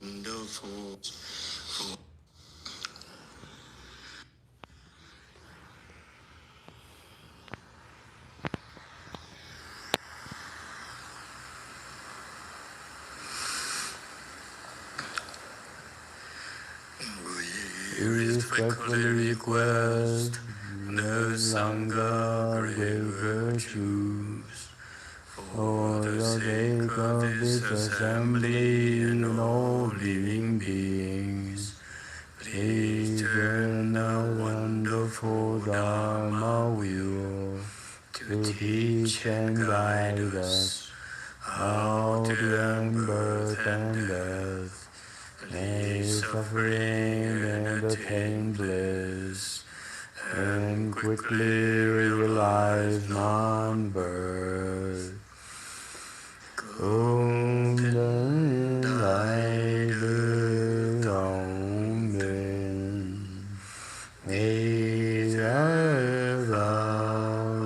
wonderful. We respectfully request the Sangha great virtues for the sake of this assembly and all living beings. Please turn the wonderful Dharma wheel to teach and guide us how to end birth and death, may suffering and attain bliss, and quickly realize non-birth. Cùng đến đại từ ông bình, nghĩ ra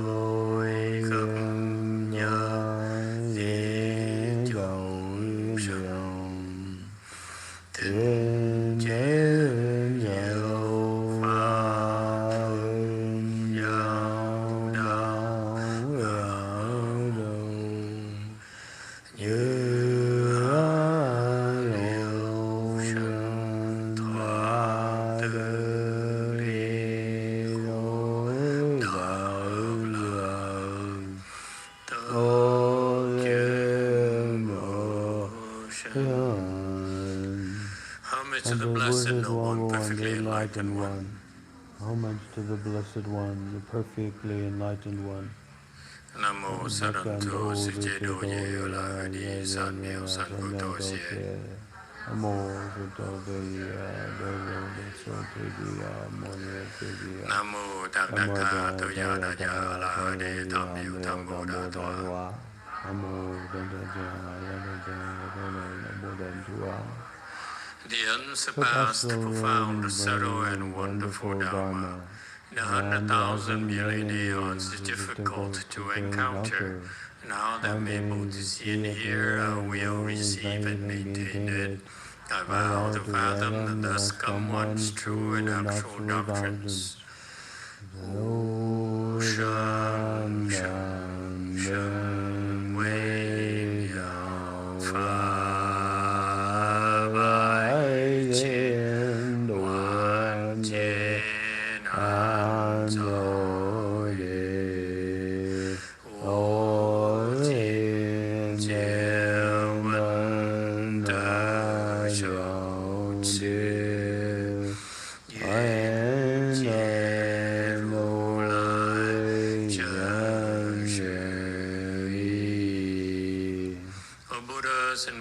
lối gần nhớ dễ dầu dòng, thiên chế nhiều pha nhau đau đầu như to the Blessed One, perfectly enlightened One. Homage to the Blessed One, the perfectly enlightened One. Namo Saranto Sijedo Yeola Di San Meo San Buddho Xie. Namo Saranto Namo Takdaka Tuyada Jala De Tamyu Tambo Datua. Namo the unsurpassed, profound, subtle, and wonderful Dharma. In 100,000 million eons is difficult to encounter. Now that I'm able to see and hear, I will receive and maintain it. I vow to fathom and thus come one's true and actual doctrines. Shan Shan Shan Wei Yao Fa.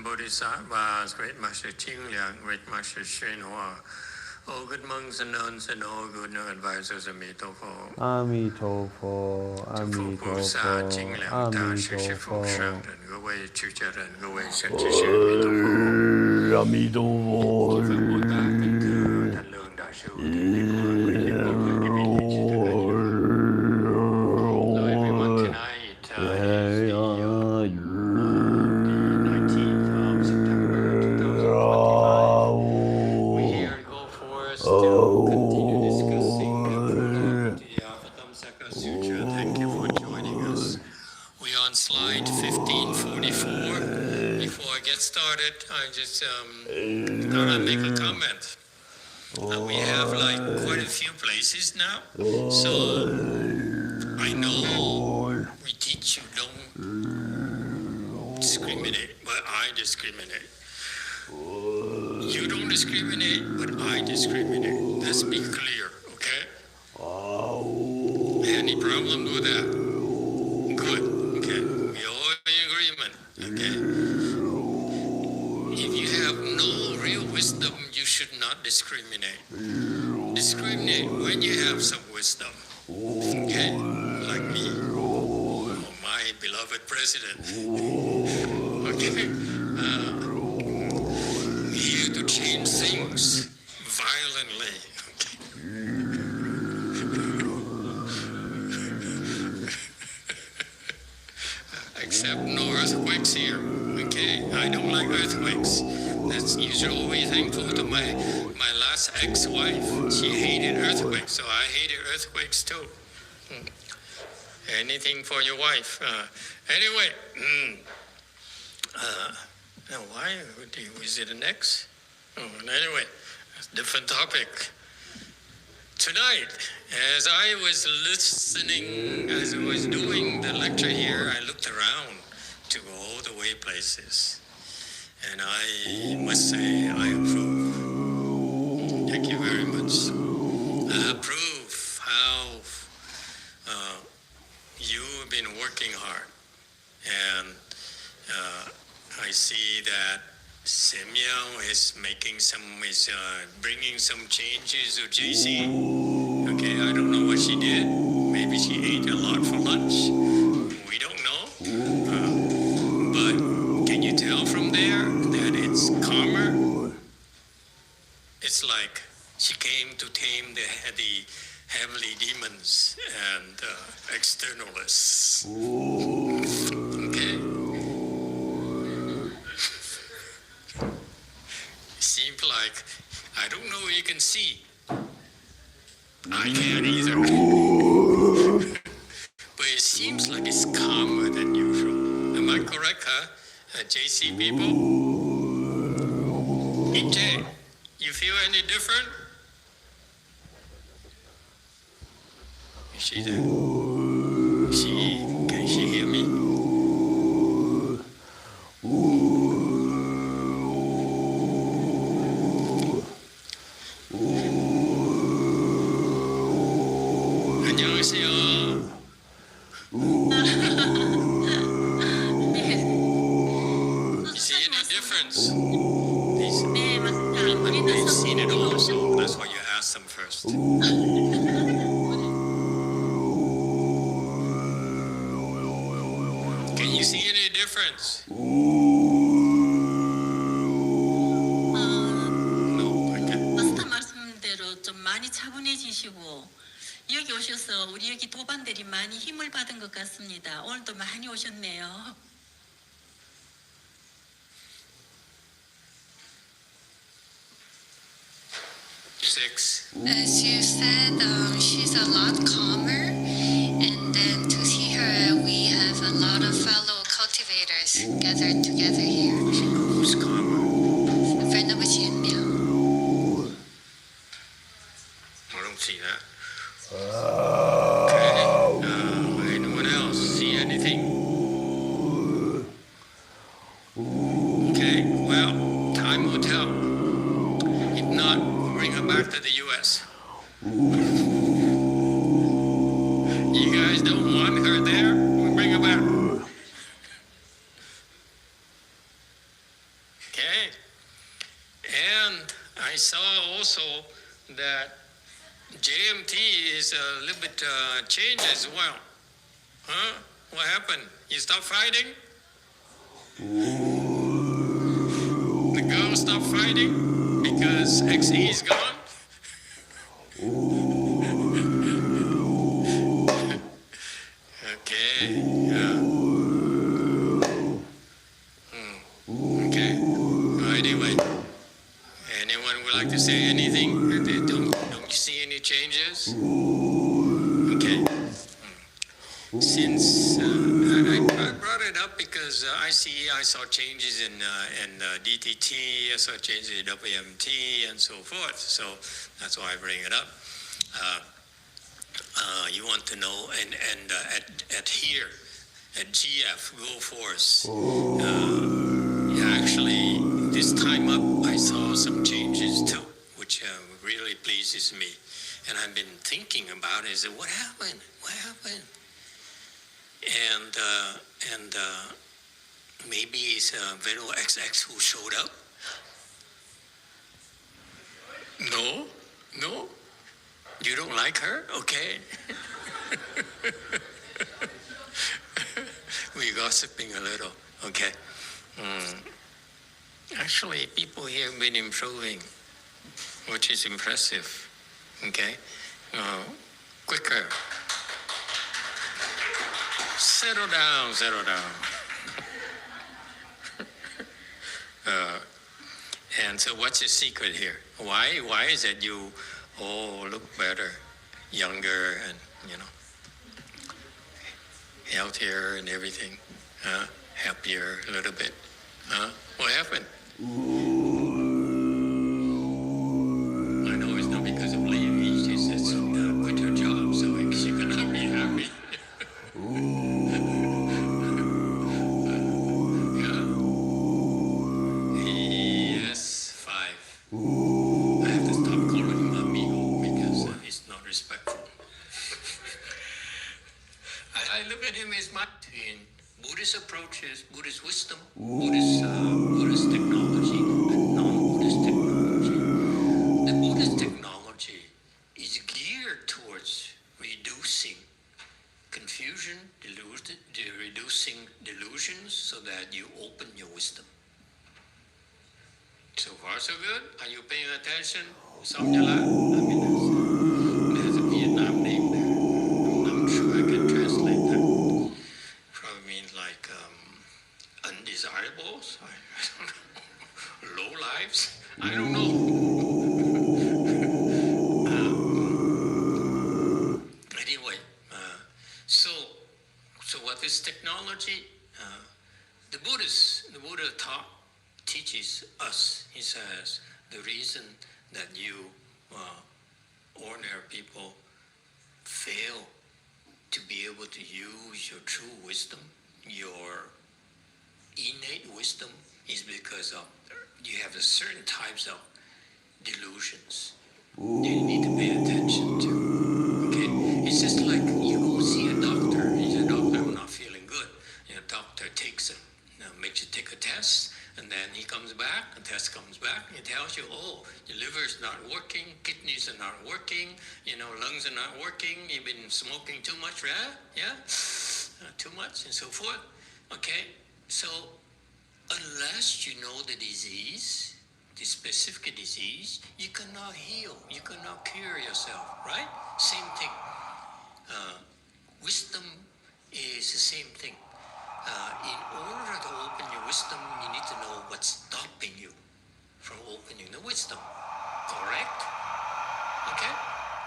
Bodhisattvas, Great Master Qingliang, Great Master Xuan Hua, all good monks and nuns and all good advisors of Amitofo. Amitofo, Amitofo, Amitofo. Everyone tonight, slide 1544. Before I get started, I just thought I'd make a comment. We have like quite a few places now, so I know we teach you don't discriminate, but I discriminate. You don't discriminate, but I discriminate. Let's be clear, okay? Any problem with that? Good. Okay, we all in agreement, okay? If you have no real wisdom, you should not discriminate. Discriminate when you have some wisdom, okay? Like me, or my beloved president, okay? We're here to change things violently, okay? Except no earthquakes here, okay? I don't like earthquakes. That's usually thankful to my last ex-wife. She hated earthquakes, so I hated earthquakes too. Anything for your wife. Anyway, now why is it an ex? Anyway, different topic. Tonight, as I was listening, as I was doing the lecture here, I looked around to all the way places. And I must say, I approve. Thank you very much. I approve how you have been working hard. And I see that Semyao is bringing some changes to JC. Okay, I don't know what she did. Maybe she ate a lot for lunch. We don't know. But can you tell from there that it's calmer? It's like she came to tame the heavenly demons and externalists. Okay? Seems like, I don't know if you can see. I can't either. But it seems like it's calmer than usual. Am I correct, huh? JC people? EJ, you feel any different? Is she there? Can she hear me? 안녕하세요. You see any difference? They've seen it all, so that's why you asked them first. Can you see any difference? No, I can't. 마스터 말씀대로 좀 많이 차분해지시고 여기 오셔서 우리 여기 도반들이 많이 힘을 받은 것 같습니다. 오늘도 많이 오셨네요. Six. As you said, she's a lot calmer, and then to see her, we have a lot of fellow cultivators gathered together here. Who's calmer? I don't see that. Okay. Anyone else see anything? Okay. Well, time will tell. If not, bring her back to the U.S. You guys don't want her there? We'll bring her back. Okay. And I saw also that JMT is a little bit changed as well. Huh? What happened? You stopped fighting? The girls stopped fighting because XE is gone? Okay. Yeah. Okay. Anyway, anyone would like to say anything? Don't you see any changes? Okay. Since I brought it up because I saw changes in DTT, I saw changes in WMT, and so forth. So that's why I bring it up. You want to know, and at here, at GF, Go Force, actually, this time up, I saw some changes too, which really pleases me. And I've been thinking about it. What happened? What happened? And maybe it's Vero XX who showed up. No? You don't like her? Okay. We're gossiping a little. Okay. Actually, people here have been improving, which is impressive. Okay. Quicker. Settle down. And so what's the secret here? Why is it you look better, younger, and healthier and everything, happier a little bit? What happened? I know it's not because of leave. She says quit her job so she can be happy. Yes, 5. I have to stop calling him amigo because he's not respectful. I look at him as my in Buddhist approaches, Buddhist wisdom, Buddhist technology, and non-Buddhist technology. The Buddhist technology is geared towards reducing confusion, reducing delusions so that you open your wisdom. So far, so good. Are you paying attention? Samjala? I mean, there's a Vietnam name there. I'm not sure I can translate that. Probably means like undesirables. I don't know. Low lives. I don't know. Anyway, so what is technology? The Buddha teaches us. He says the reason that you ordinary people fail to be able to use your true wisdom, your innate wisdom, is because of you have a certain types of delusions you need to pay attention to. Okay, it's just like you go see a doctor. He said, "Doctor, I'm not feeling good." Doctor makes you take a test. And then he comes back, the test comes back, and he tells you, your liver is not working, kidneys are not working, lungs are not working, you've been smoking too much, right? Yeah? Too much, and so forth. Okay? So, unless you know the disease, the specific disease, you cannot heal, you cannot cure yourself, right? Same thing. Wisdom is the same thing. In order to open your wisdom, you need to know what's stopping you from opening the wisdom. Correct? Okay?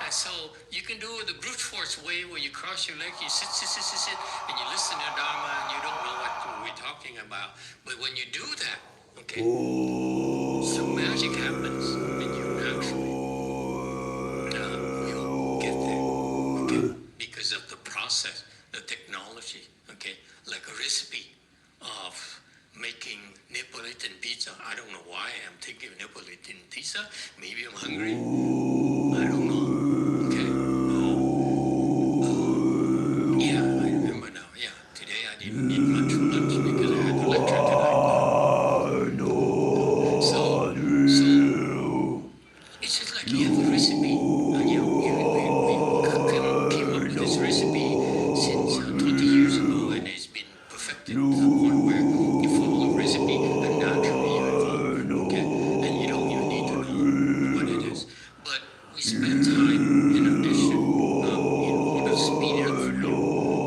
And so you can do it the brute force way where you cross your legs, you sit, and you listen to Dharma, and you don't know what we're talking about. But when you do that, okay, some magic happens, and you actually will get there. Okay? Because of the process, the technology. Okay, like a recipe of making Neapolitan pizza. I don't know why I'm thinking of Neapolitan pizza. Maybe I'm hungry. I don't know. Okay. Yeah, I remember now. Yeah, today I didn't eat much for lunch because I had the lecture tonight. So it's just like you have a recipe. We came up with this recipe since 20 years ago. To the point where you follow the recipe and naturally you evolve, okay? And you don't even need to know what it is. But we spend time in addition in order to speed it up for you,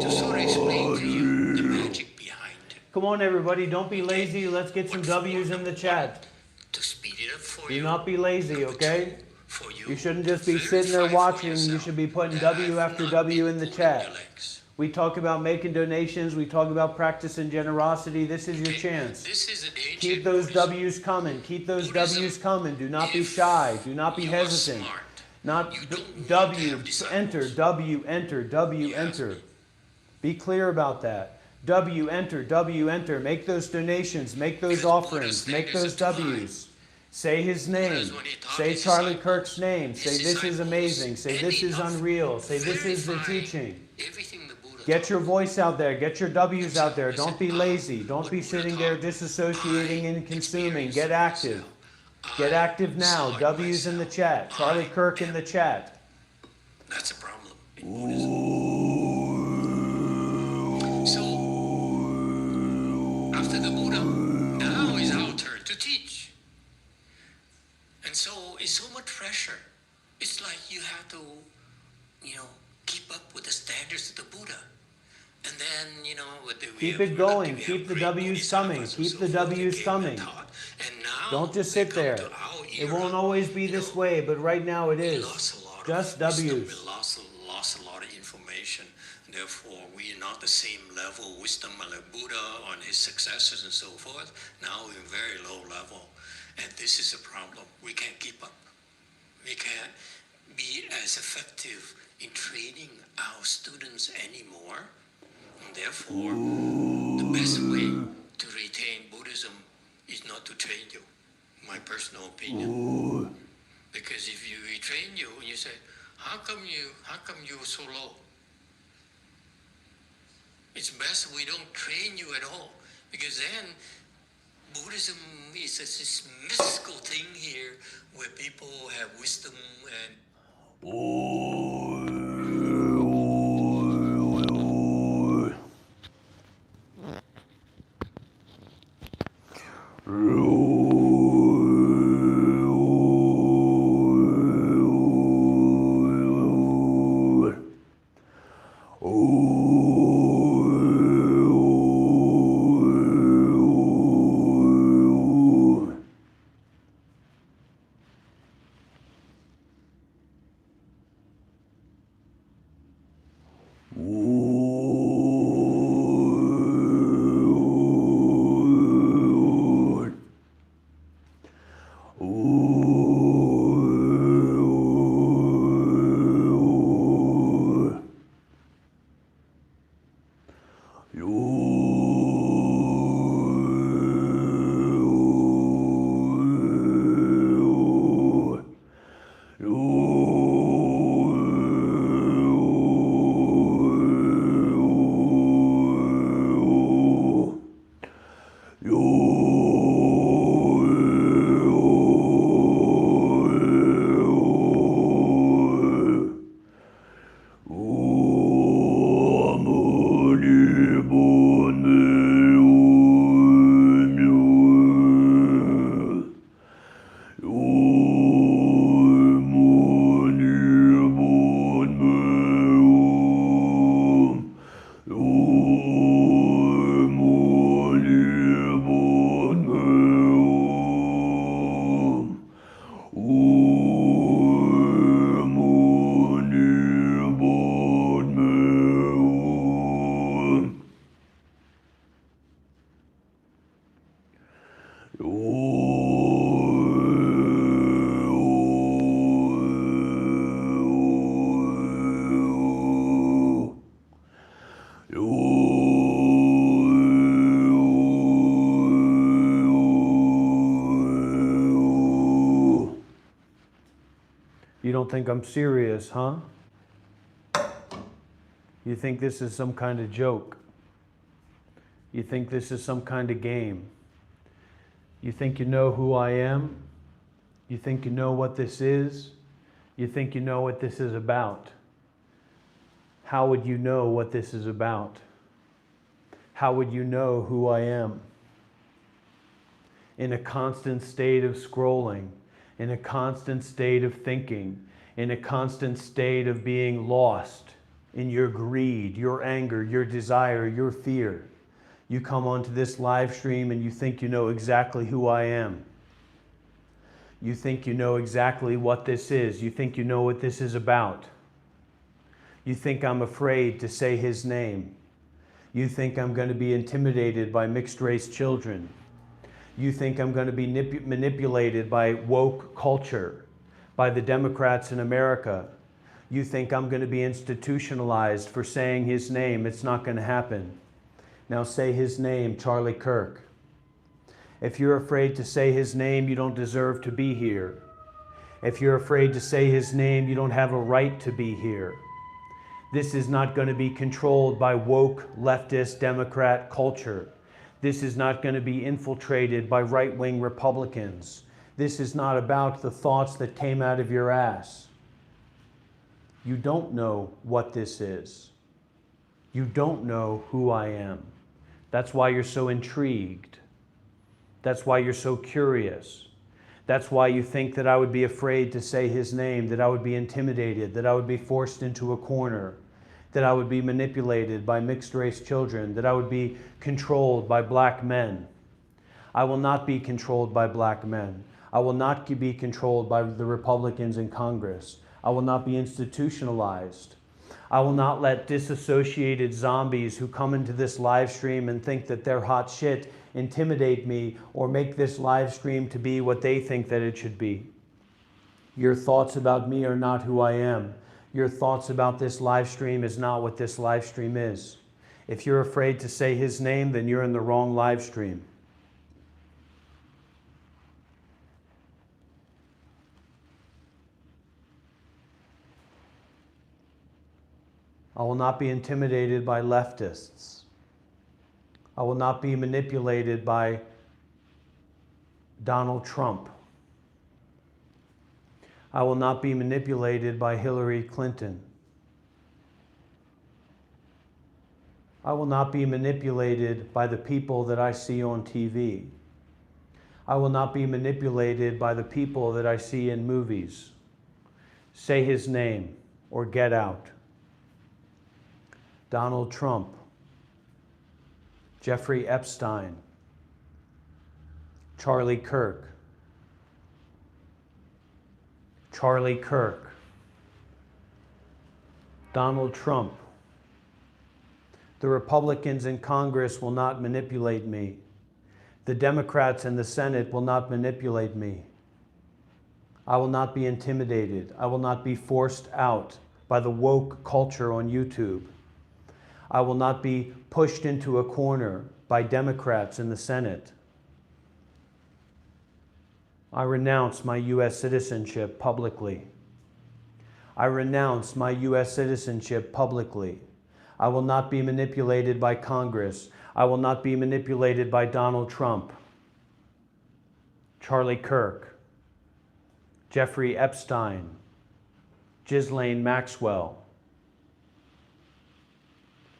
to sort of explain to you the magic behind it. Come on, everybody, don't be lazy. Let's get some W's in the chat. To speed it up for you. Do not be lazy, okay? For you, you shouldn't just be sitting there watching. You should be putting W after W in the chat. We talk about making donations. We talk about practicing generosity. This is your chance. This is Keep those W's coming. Keep those W's coming. Do not be shy. Do not be hesitant. Not W, enter, W, enter, W, enter. Be clear about that. W, enter. Make those donations. Make those offerings. Make those W's. Say his name. Say Charlie Kirk's name. Say this is amazing. Say this is unreal. Say this is the teaching. Get your voice out there. Get your W's out there. Don't be lazy. Don't be sitting there disassociating and consuming. Get active. Get active now. W's in the chat. Charlie Kirk in the chat. That's a problem in Buddhism. So, after the Buddha, now is our turn to teach. And so, it's so much pressure. It's like you have to, keep up with the standards of the Buddha. And then, keep it going. Keep the W's coming. Keep the W's coming. And now Don't just sit there. It won't always be this way, but right now it is. Just W's. We lost a lot of information. Therefore, we are not the same level of wisdom like Buddha and his successors and so forth. Now we're very low level. And this is a problem. We can't keep up. We can't be as effective in training our students anymore. And therefore, the best way to retain Buddhism is not to train you, my personal opinion. Because if you retrain you and you say, how come you're so low? It's best we don't train you at all, because then Buddhism is this mystical thing here where people have wisdom and You don't think I'm serious, huh? You think this is some kind of joke. You think this is some kind of game. You think you know who I am. You think you know what this is. You think you know what this is about. How would you know what this is about? How would you know who I am? In a constant state of scrolling, in a constant state of thinking, in a constant state of being lost in your greed, your anger, your desire, your fear. You come onto this live stream and you think you know exactly who I am. You think you know exactly what this is. You think you know what this is about. You think I'm afraid to say his name. You think I'm going to be intimidated by mixed race children. You think I'm going to be manipulated by woke culture, by the Democrats in America. You think I'm going to be institutionalized for saying his name. It's not going to happen. Now say his name, Charlie Kirk. If you're afraid to say his name, you don't deserve to be here. If you're afraid to say his name, you don't have a right to be here. This is not going to be controlled by woke, leftist, Democrat culture. This is not going to be infiltrated by right-wing Republicans. This is not about the thoughts that came out of your ass. You don't know what this is. You don't know who I am. That's why you're so intrigued. That's why you're so curious. That's why you think that I would be afraid to say his name, that I would be intimidated, that I would be forced into a corner, that I would be manipulated by mixed race children, that I would be controlled by black men. I will not be controlled by black men. I will not be controlled by the Republicans in Congress. I will not be institutionalized. I will not let disassociated zombies who come into this live stream and think that they're hot shit intimidate me or make this live stream to be what they think that it should be. Your thoughts about me are not who I am. Your thoughts about this live stream is not what this live stream is. If you're afraid to say his name, then you're in the wrong live stream. I will not be intimidated by leftists. I will not be manipulated by Donald Trump. I will not be manipulated by Hillary Clinton. I will not be manipulated by the people that I see on TV. I will not be manipulated by the people that I see in movies. Say his name or get out. Donald Trump, Jeffrey Epstein, Charlie Kirk, Donald Trump. The Republicans in Congress will not manipulate me. The Democrats in the Senate will not manipulate me. I will not be intimidated. I will not be forced out by the woke culture on YouTube. I will not be pushed into a corner by Democrats in the Senate. I renounce my U.S. citizenship publicly. I renounce my U.S. citizenship publicly. I will not be manipulated by Congress. I will not be manipulated by Donald Trump, Charlie Kirk, Jeffrey Epstein, Ghislaine Maxwell.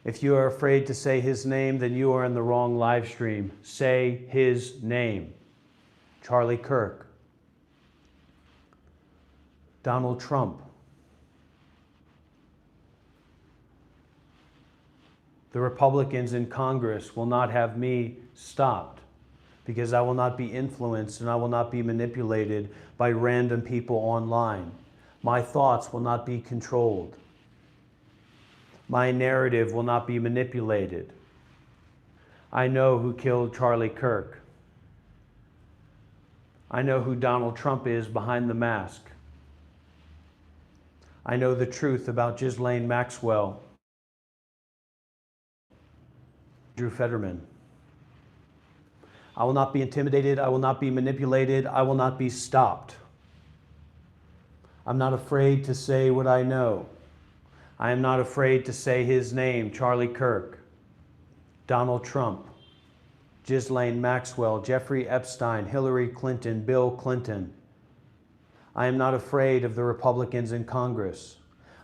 If you are afraid to say his name, then you are in the wrong live stream. Say his name. Charlie Kirk, Donald Trump. The Republicans in Congress will not have me stopped because I will not be influenced and I will not be manipulated by random people online. My thoughts will not be controlled. My narrative will not be manipulated. I know who killed Charlie Kirk. I know who Donald Trump is behind the mask. I know the truth about Ghislaine Maxwell, Drew Fetterman. I will not be intimidated. I will not be manipulated. I will not be stopped. I'm not afraid to say what I know. I am not afraid to say his name, Charlie Kirk, Donald Trump, Ghislaine Maxwell, Jeffrey Epstein, Hillary Clinton, Bill Clinton. I am not afraid of the Republicans in Congress.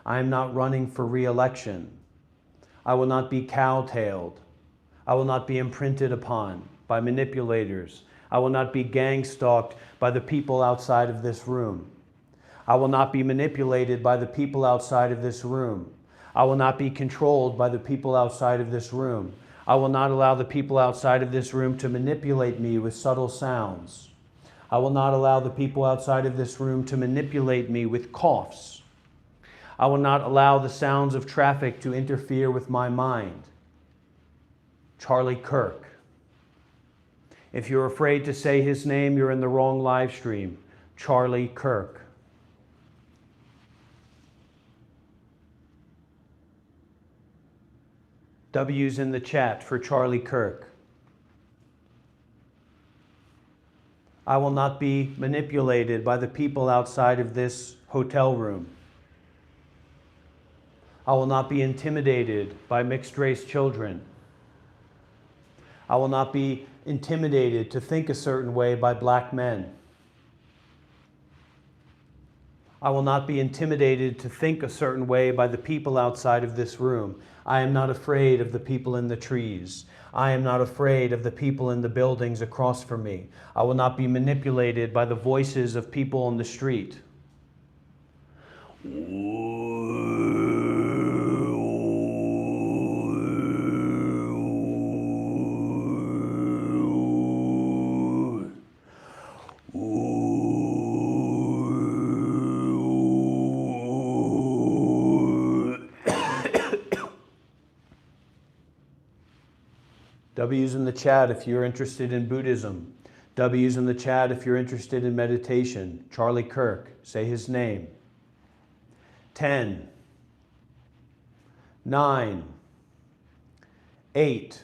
I am not running for re-election. I will not be cow-tailed. I will not be imprinted upon by manipulators. I will not be gang-stalked by the people outside of this room. I will not be manipulated by the people outside of this room. I will not be controlled by the people outside of this room. I will not allow the people outside of this room to manipulate me with subtle sounds. I will not allow the people outside of this room to manipulate me with coughs. I will not allow the sounds of traffic to interfere with my mind. Charlie Kirk. If you're afraid to say his name, you're in the wrong live stream. Charlie Kirk. W's in the chat for Charlie Kirk. I will not be manipulated by the people outside of this hotel room. I will not be intimidated by mixed-race children. I will not be intimidated to think a certain way by black men. I will not be intimidated to think a certain way by the people outside of this room. I am not afraid of the people in the trees. I am not afraid of the people in the buildings across from me. I will not be manipulated by the voices of people on the street. W's in the chat if you're interested in Buddhism. W's in the chat if you're interested in meditation. Charlie Kirk, say his name. 10, 9, 8.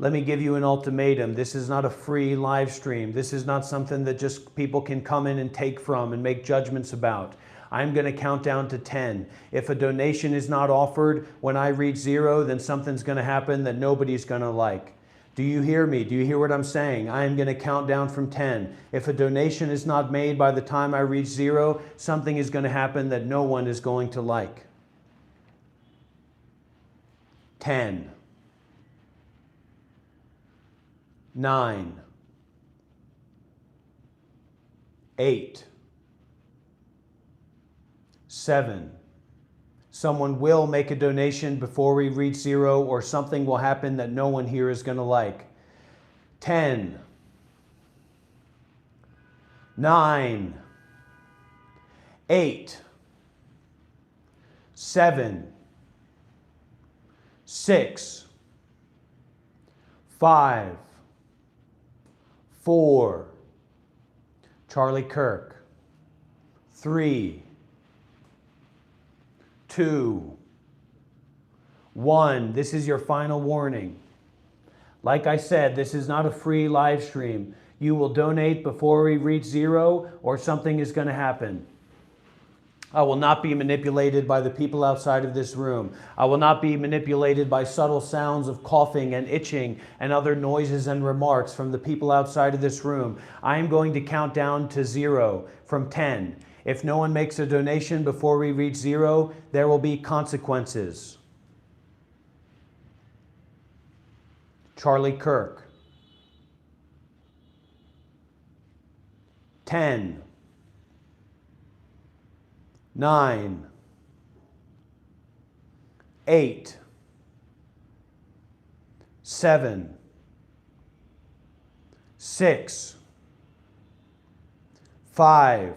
Let me give you an ultimatum. This is not a free live stream. This is not something that just people can come in and take from and make judgments about. I'm going to count down to 10. If a donation is not offered when I reach 0, then something's going to happen that nobody's going to like. Do you hear me? Do you hear what I'm saying? I am going to count down from 10. If a donation is not made by the time I reach 0, something is going to happen that no one is going to like. 10, 9, 8, 7. Someone will make a donation before we reach 0, or something will happen that no one here is going to like. 10, 9, 8, 7, 6, 5, 4, Charlie Kirk, 3, 2, 1. This is your final warning. Like I said, this is not a free live stream. You will donate before we reach 0, or something is going to happen. I will not be manipulated by the people outside of this room. I will not be manipulated by subtle sounds of coughing and itching and other noises and remarks from the people outside of this room. I am going to count down to 0 from 10. If no one makes a donation before we reach 0, there will be consequences. Charlie Kirk. 10, 9, 8, 7, 6, 5,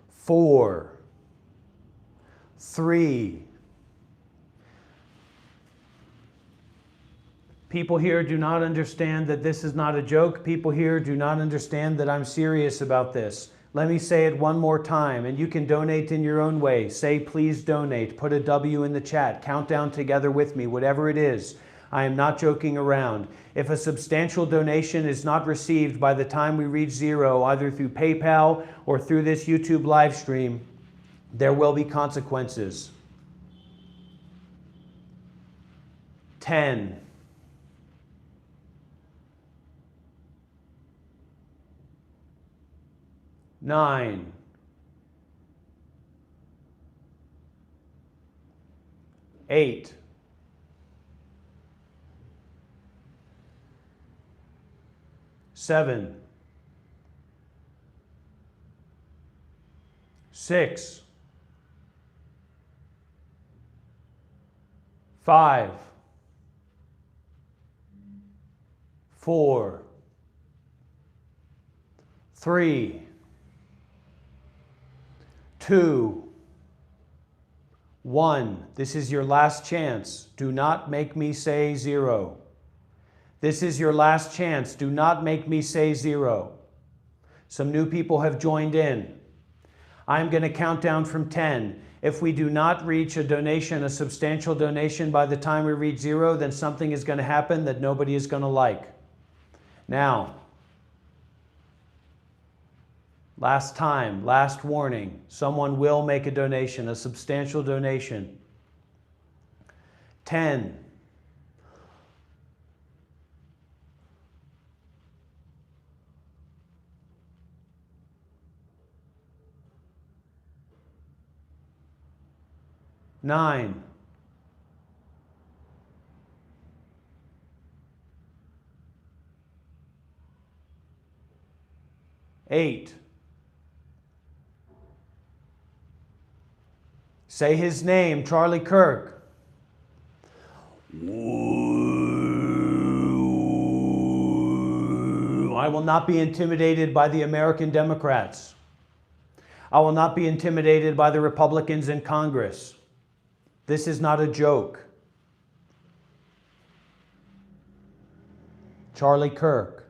4, 3. People here do not understand that this is not a joke. People here do not understand that I'm serious about this. Let me say it one more time, and you can donate in your own way. Say, please donate. Put a W in the chat. Count down together with me, whatever it is. I am not joking around. If a substantial donation is not received by the time we reach 0, either through PayPal or through this YouTube live stream, there will be consequences. 10, 9, 8, 7, 6, 5, 4, 3, 2, 1. This is your last chance. Do not make me say 0. This is your last chance. Do not make me say 0. Some new people have joined in. I'm going to count down from 10. If we do not reach a donation, a substantial donation by the time we reach 0, then something is going to happen that nobody is going to like. Now, last time, last warning, someone will make a donation, a substantial donation. 10, 9, 8. Say his name, Charlie Kirk. I will not be intimidated by the American Democrats. I will not be intimidated by the Republicans in Congress. This is not a joke. Charlie Kirk.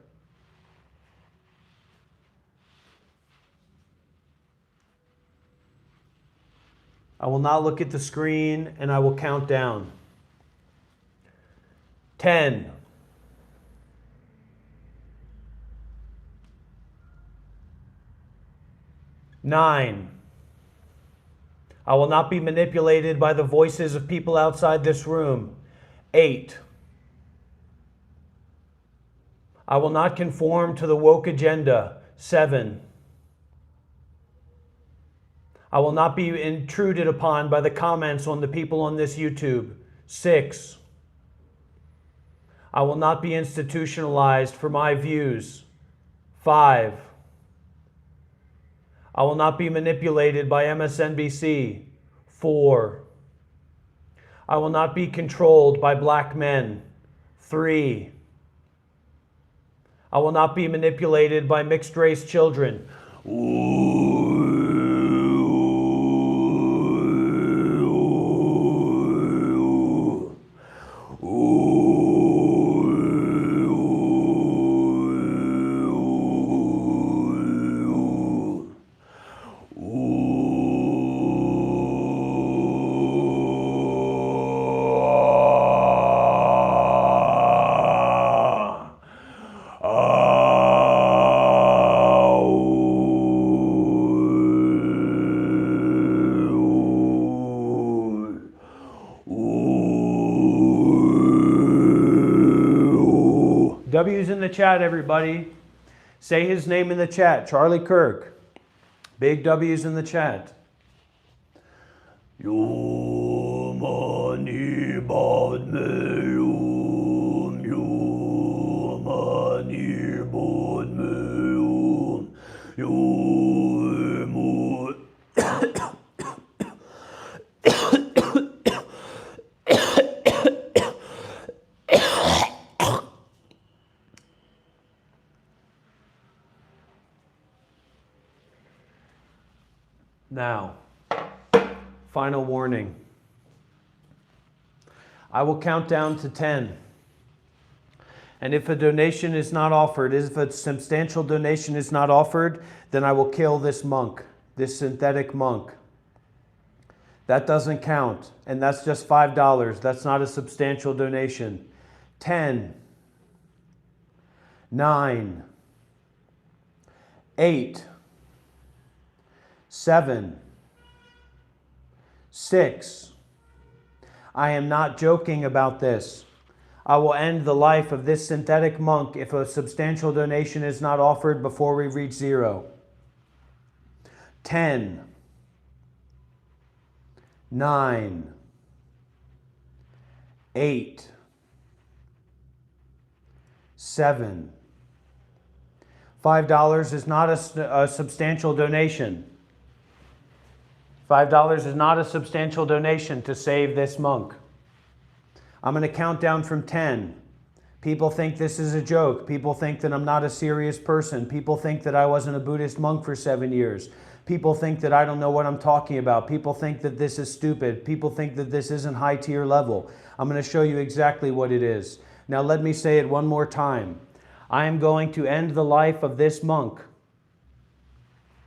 I will not look at the screen and I will count down. 10. 9. I will not be manipulated by the voices of people outside this room. 8. I will not conform to the woke agenda. 7. I will not be intruded upon by the comments on the people on this YouTube. 6. I will not be institutionalized for my views. 5. I will not be manipulated by MSNBC. 4. I will not be controlled by black men. 3. I will not be manipulated by mixed race children. W's in the chat, everybody. Say his name in the chat. Charlie Kirk. Big W's in the chat. Now, final warning. I will count down to 10. And if a donation is not offered, if a substantial donation is not offered, then I will kill this monk, this synthetic monk. That doesn't count. And that's just $5. That's not a substantial donation. 10, 9, 8, 7, 6. I am not joking about this. I will end the life of this synthetic monk if a substantial donation is not offered before we reach 0. 10, 9, 8, 7. $5 is not a substantial donation. $5 is not a substantial donation to save this monk. I'm going to count down from 10. People think this is a joke. People think that I'm not a serious person. People think that I wasn't a Buddhist monk for 7 years. People think that I don't know what I'm talking about. People think that this is stupid. People think that this isn't high tier level. I'm going to show you exactly what it is. Now let me say it one more time. I am going to end the life of this monk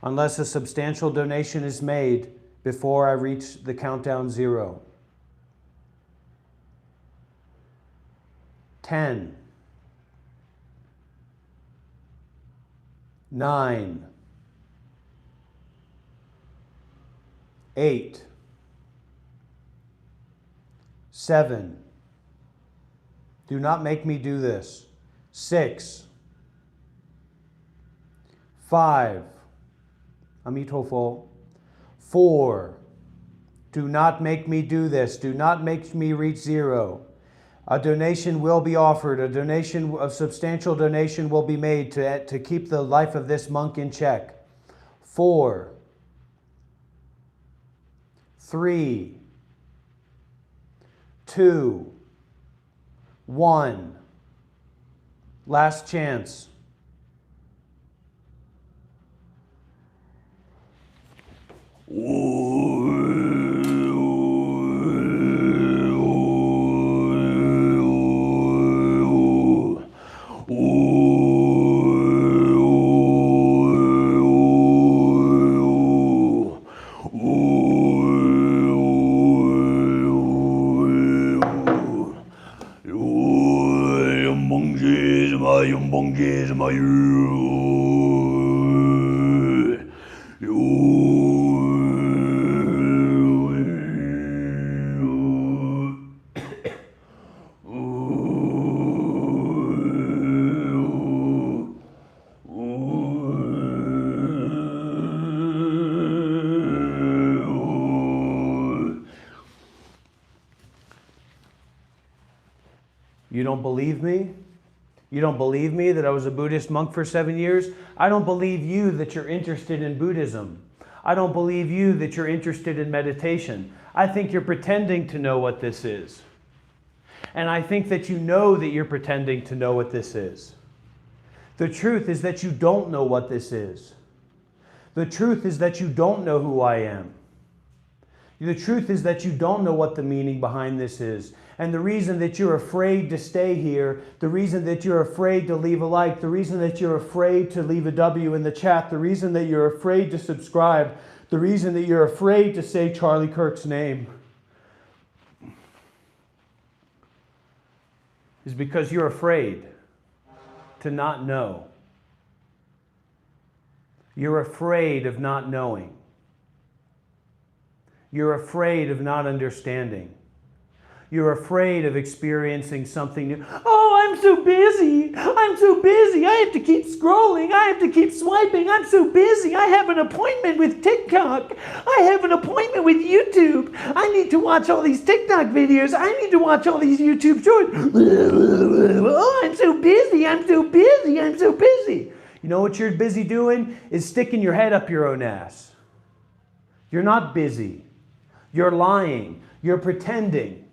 unless a substantial donation is made before I reach the countdown 0. 10, 9, 8, 7. Do not make me do this. 6, 5. Amitofo. 4. Do not make me do this. Do not make me reach 0. A donation will be offered. A substantial donation will be made to keep the life of this monk in check. 4, 3, 2, 1. Last chance. You don't believe me? You don't believe me that I was a Buddhist monk for 7 years? I don't believe you that you're interested in Buddhism. I don't believe you that you're interested in meditation. I think you're pretending to know what this is. And I think that you know that you're pretending to know what this is. The truth is that you don't know what this is. The truth is that you don't know who I am. The truth is that you don't know what the meaning behind this is. And the reason that you're afraid to stay here, the reason that you're afraid to leave a like, the reason that you're afraid to leave a W in the chat, the reason that you're afraid to subscribe, the reason that you're afraid to say Charlie Kirk's name is because you're afraid to not know. You're afraid of not knowing. You're afraid of not understanding. You're afraid of experiencing something new. Oh, I'm so busy. I'm so busy. I have to keep scrolling. I have to keep swiping. I'm so busy. I have an appointment with TikTok. I have an appointment with YouTube. I need to watch all these TikTok videos. I need to watch all these YouTube shorts. Oh, I'm so busy. I'm so busy. I'm so busy. You know what you're busy doing? Is sticking your head up your own ass. You're not busy. You're lying. You're pretending.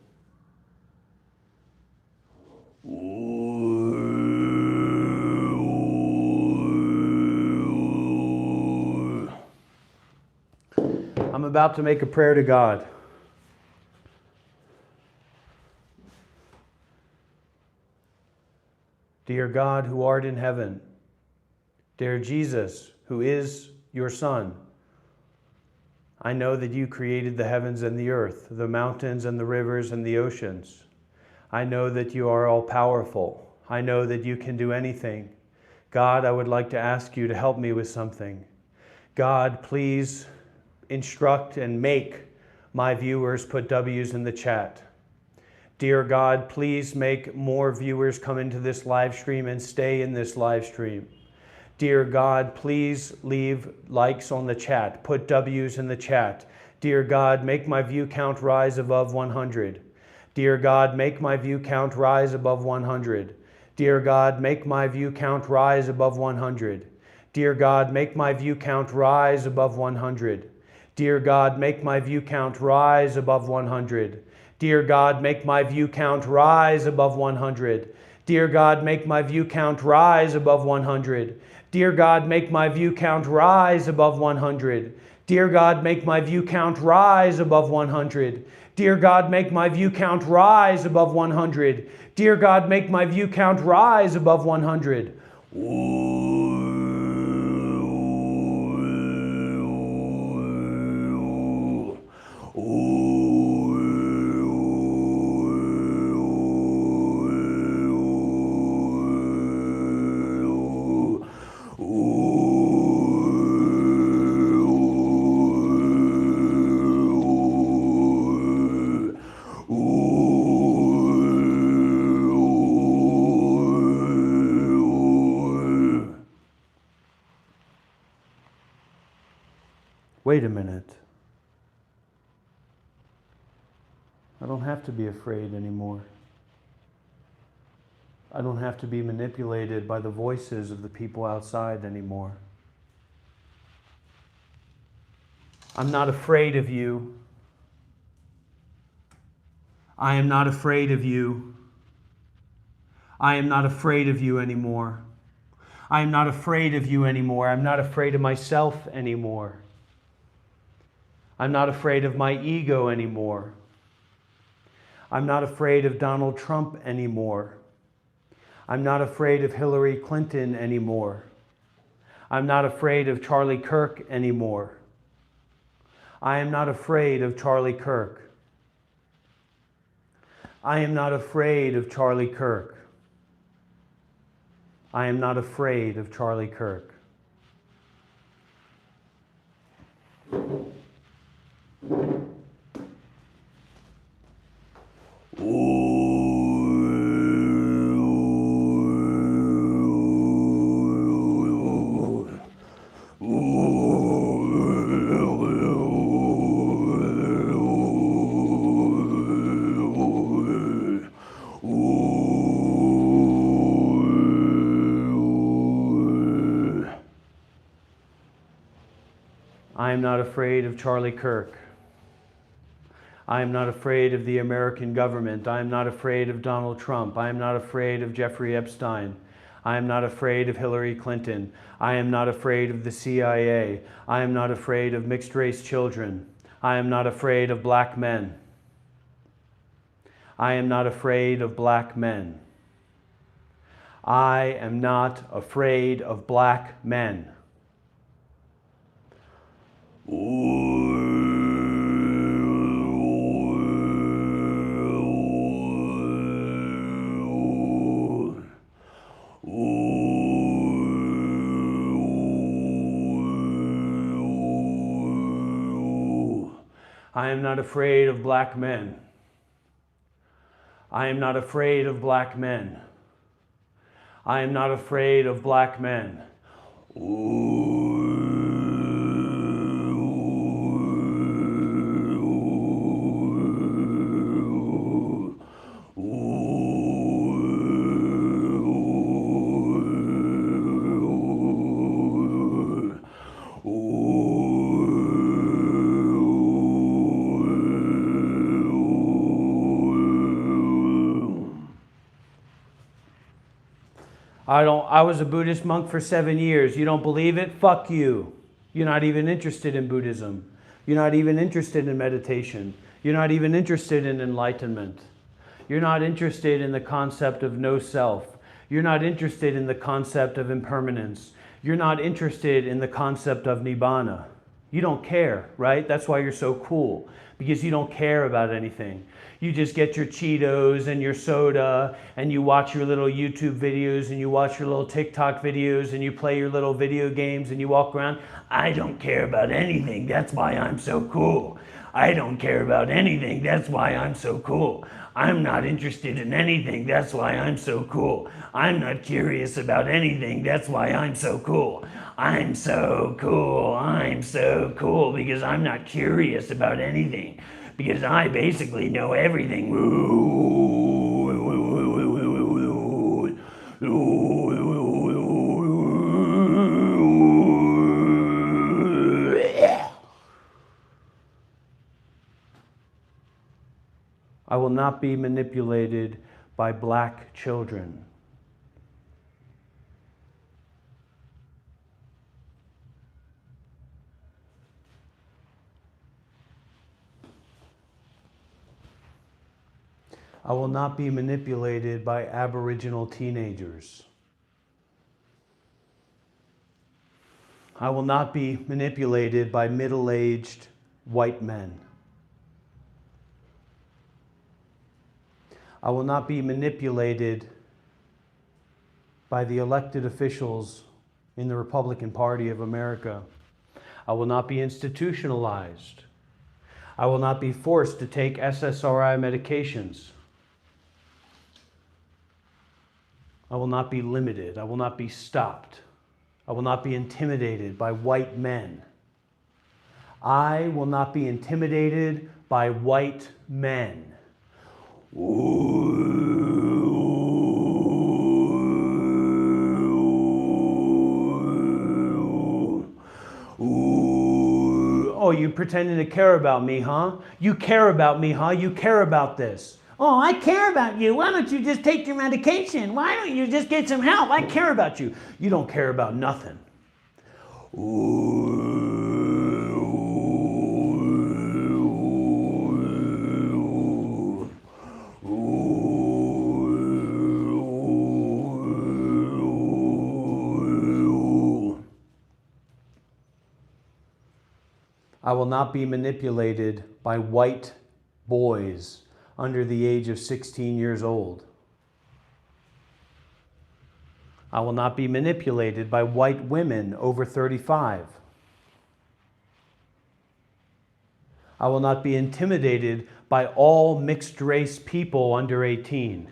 I'm about to make a prayer to God. Dear God, who art in heaven, dear Jesus, who is your Son, I know that you created the heavens and the earth, the mountains and the rivers and the oceans. I know that you are all-powerful. I know that you can do anything. God, I would like to ask you to help me with something. God, please instruct and make my viewers put W's in the chat. Dear God, please make more viewers come into this live stream and stay in this live stream. Dear God, please leave likes on the chat. Put W's in the chat. Dear God, make my view count rise above 100. Dear God, make my view count rise above 100. Dear God, make my view count rise above 100. Dear God, make my view count rise above 100. Dear God, make my view count rise above 100. Dear God, make my view count rise above 100. Dear God, make my view count rise above 100. Dear God, make my view count rise above 100. Dear God, make my view count rise above 100. Dear God, make my view count rise above 100. Dear God, make my view count rise above 100. Wait a minute. I don't have to be afraid anymore. I don't have to be manipulated by the voices of the people outside anymore. I'm not afraid of you. I am not afraid of you. I am not afraid of you anymore. I am not afraid of you anymore. I'm not afraid of myself anymore. I'm not afraid of my ego anymore. I'm not afraid of Donald Trump anymore. I'm not afraid of Hillary Clinton anymore. I'm not afraid of Charlie Kirk anymore. I am not afraid of Charlie Kirk. I am not afraid of Charlie Kirk. I am not afraid of Charlie Kirk. I am not afraid of Charlie Kirk. I am not afraid of the American government. I am not afraid of Donald Trump. I am not afraid of Jeffrey Epstein. I am not afraid of Hillary Clinton. I am not afraid of the CIA. I am not afraid of mixed-race children. I am not afraid of black men. I am not afraid of black men. I am not afraid of black men. I am not afraid of black men. I am not afraid of black men. I am not afraid of black men. I was a Buddhist monk for 7 years. You don't believe it? Fuck you. You're not even interested in Buddhism. You're not even interested in meditation. You're not even interested in enlightenment. You're not interested in the concept of no self. You're not interested in the concept of impermanence. You're not interested in the concept of nibbana. You don't care, right? That's why you're so cool, because you don't care about anything. You just get your Cheetos and your soda, and you watch your little YouTube videos, and you watch your little TikTok videos, and you play your little video games, and you walk around. I don't care about anything. That's why I'm so cool. I don't care about anything. That's why I'm so cool. I'm not interested in anything. That's why I'm so cool. I'm not curious about anything. That's why I'm so cool. I'm so cool. I'm so cool because I'm not curious about anything. Because I basically know everything. I will not be manipulated by black children. I will not be manipulated by Aboriginal teenagers. I will not be manipulated by middle-aged white men. I will not be manipulated by the elected officials in the Republican Party of America. I will not be institutionalized. I will not be forced to take SSRI medications. I will not be limited. I will not be stopped. I will not be intimidated by white men. I will not be intimidated by white men. Oh, you pretending to care about me, huh? You care about me, huh? You care about this. Oh, I care about you. Why don't you just take your medication? Why don't you just get some help? I care about you. You don't care about nothing. I will not be manipulated by white boys under the age of 16 years old. I will not be manipulated by white women over 35. I will not be intimidated by all mixed race people under 18.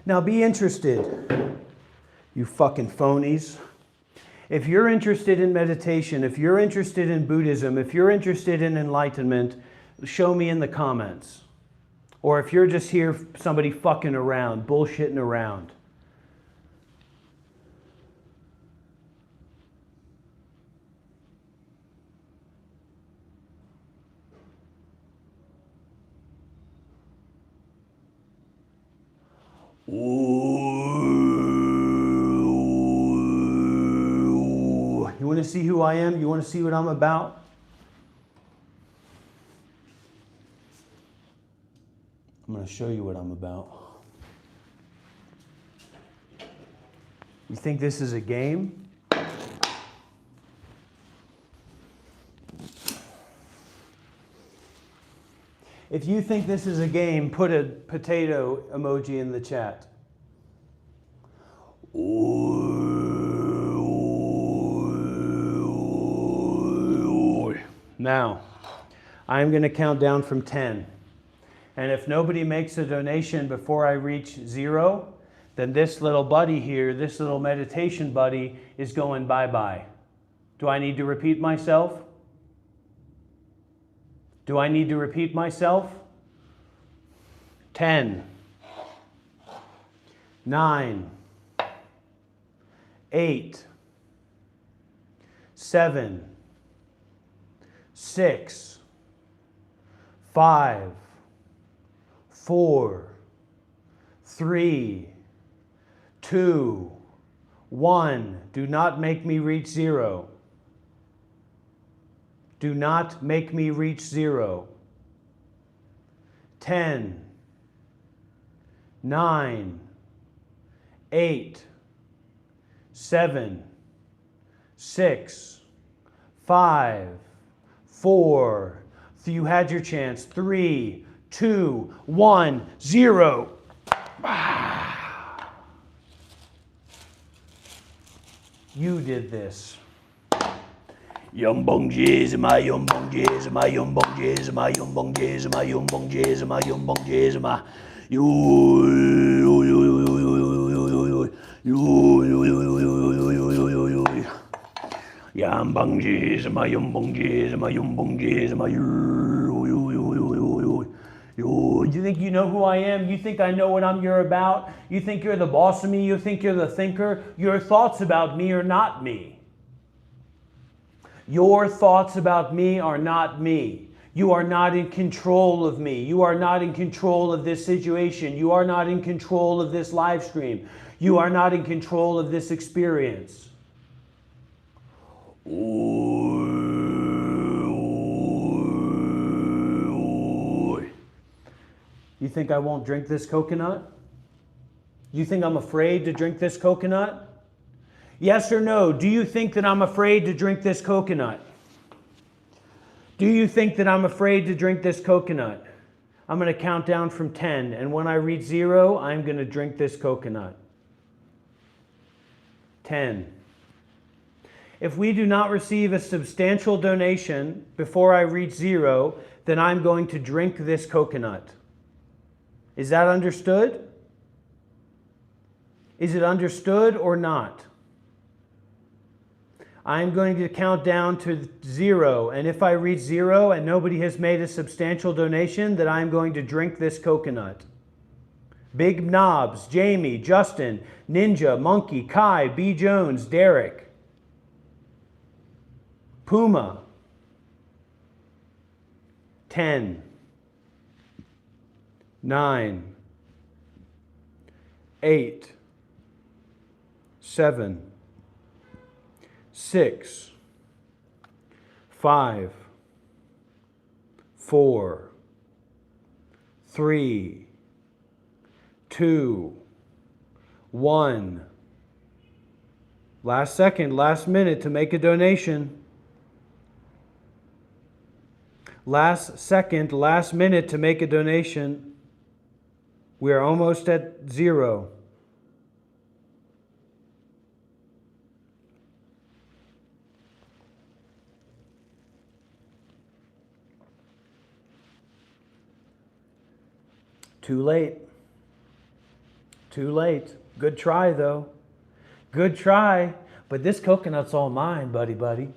Now be interested, you fucking phonies. If you're interested in meditation, if you're interested in Buddhism, if you're interested in enlightenment, show me in the comments. Or if you're just here, somebody fucking around, bullshitting around. You want to see who I am? You want to see what I'm about? I'm going to show you what I'm about. You think this is a game? If you think this is a game, put a potato emoji in the chat. Now, I'm going to count down from 10. And if nobody makes a donation before I reach 0, then this little buddy here, this little meditation buddy, is going bye-bye. Do I need to repeat myself? Do I need to repeat myself? 10, 9, 8, 7, 6, 5, 4, 3, 2, 1. Do not make me reach 0. Do not make me reach 0. 10, 9, 8, 7, 6, 5, 4. You had your chance. 3, 2, 1, 0. You did this. Yum bong jizz, my yum bong jizz, my yum bong jizz, my yum bong jizz, my yum bong jizz, my yum bong jizz, my yum bong jizz, my yum bong jizz, my yum bong jizz, my You think you know who I am? You think I know what you're about? You think you're the boss of me? You think you're the thinker? Your thoughts about me are not me. Your thoughts about me are not me. You are not in control of me. You are not in control of this situation. You are not in control of this live stream. You are not in control of this experience. You think I won't drink this coconut? You think I'm afraid to drink this coconut? Yes or no? Do you think that I'm afraid to drink this coconut? Do you think that I'm afraid to drink this coconut? I'm going to count down from 10, and when I reach 0, I'm going to drink this coconut. 10. If we do not receive a substantial donation before I reach 0, then I'm going to drink this coconut. Is that understood? Is it understood or not? I'm going to count down to 0, and if I reach 0 and nobody has made a substantial donation, then I'm going to drink this coconut. Big Knobs, Jamie, Justin, Ninja, Monkey, Kai, B. Jones, Derek, Puma. 10, 9, 8, 7, 6, 5, 4, 3, 2, 1. Last second, last minute to make a donation. Last second, last minute to make a donation. We are almost at 0. Too late. Too late. Good try, though. Good try. But this coconut's all mine, buddy.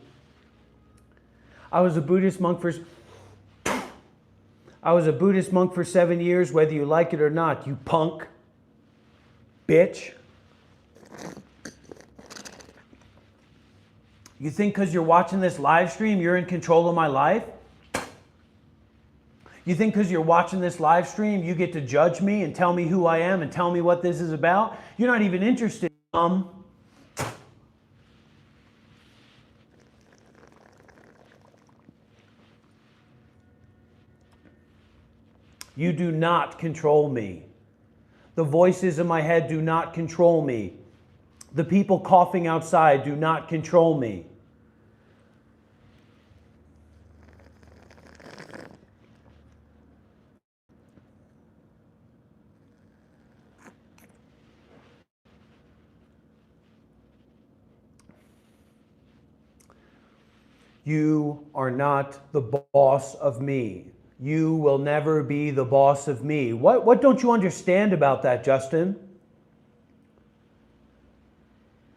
I was a Buddhist monk for 7 years, whether you like it or not, you punk. Bitch. You think because you're watching this live stream, you're in control of my life? You think because you're watching this live stream, you get to judge me and tell me who I am and tell me what this is about? You're not even interested, You do not control me. The voices in my head do not control me. The people coughing outside do not control me. You are not the boss of me. You will never be the boss of me. What don't you understand about that, Justin?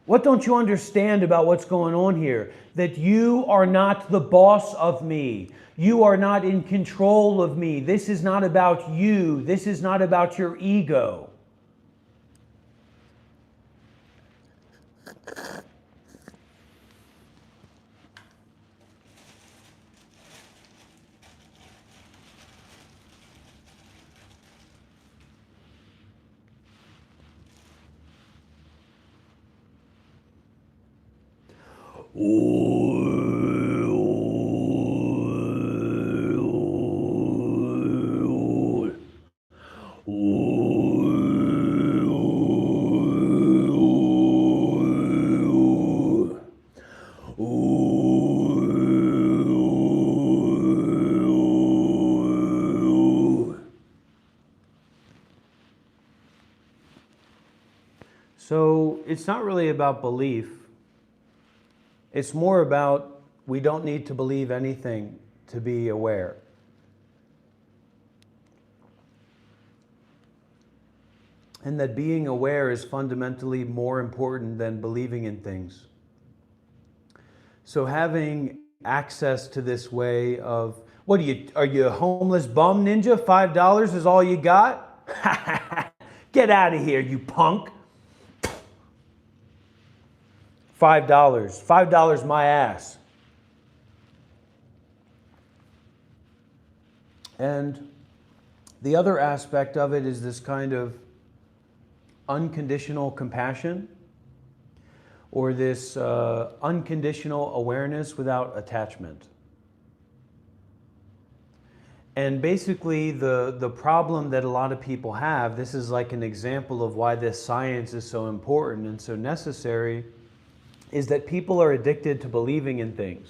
What don't you understand about what's going on here? That you are not the boss of me. You are not in control of me. This is not about you. This is not about your ego. So it's not really about belief. It's more about we don't need to believe anything to be aware. And that being aware is fundamentally more important than believing in things. So having access to this way of, what are you a homeless bum ninja? $5 is all you got? Get out of here, you punk. $5 my ass. And the other aspect of it is this kind of unconditional compassion, or this unconditional awareness without attachment. And basically the problem that a lot of people have, this is like an example of why this science is so important and so necessary, is that people are addicted to believing in things.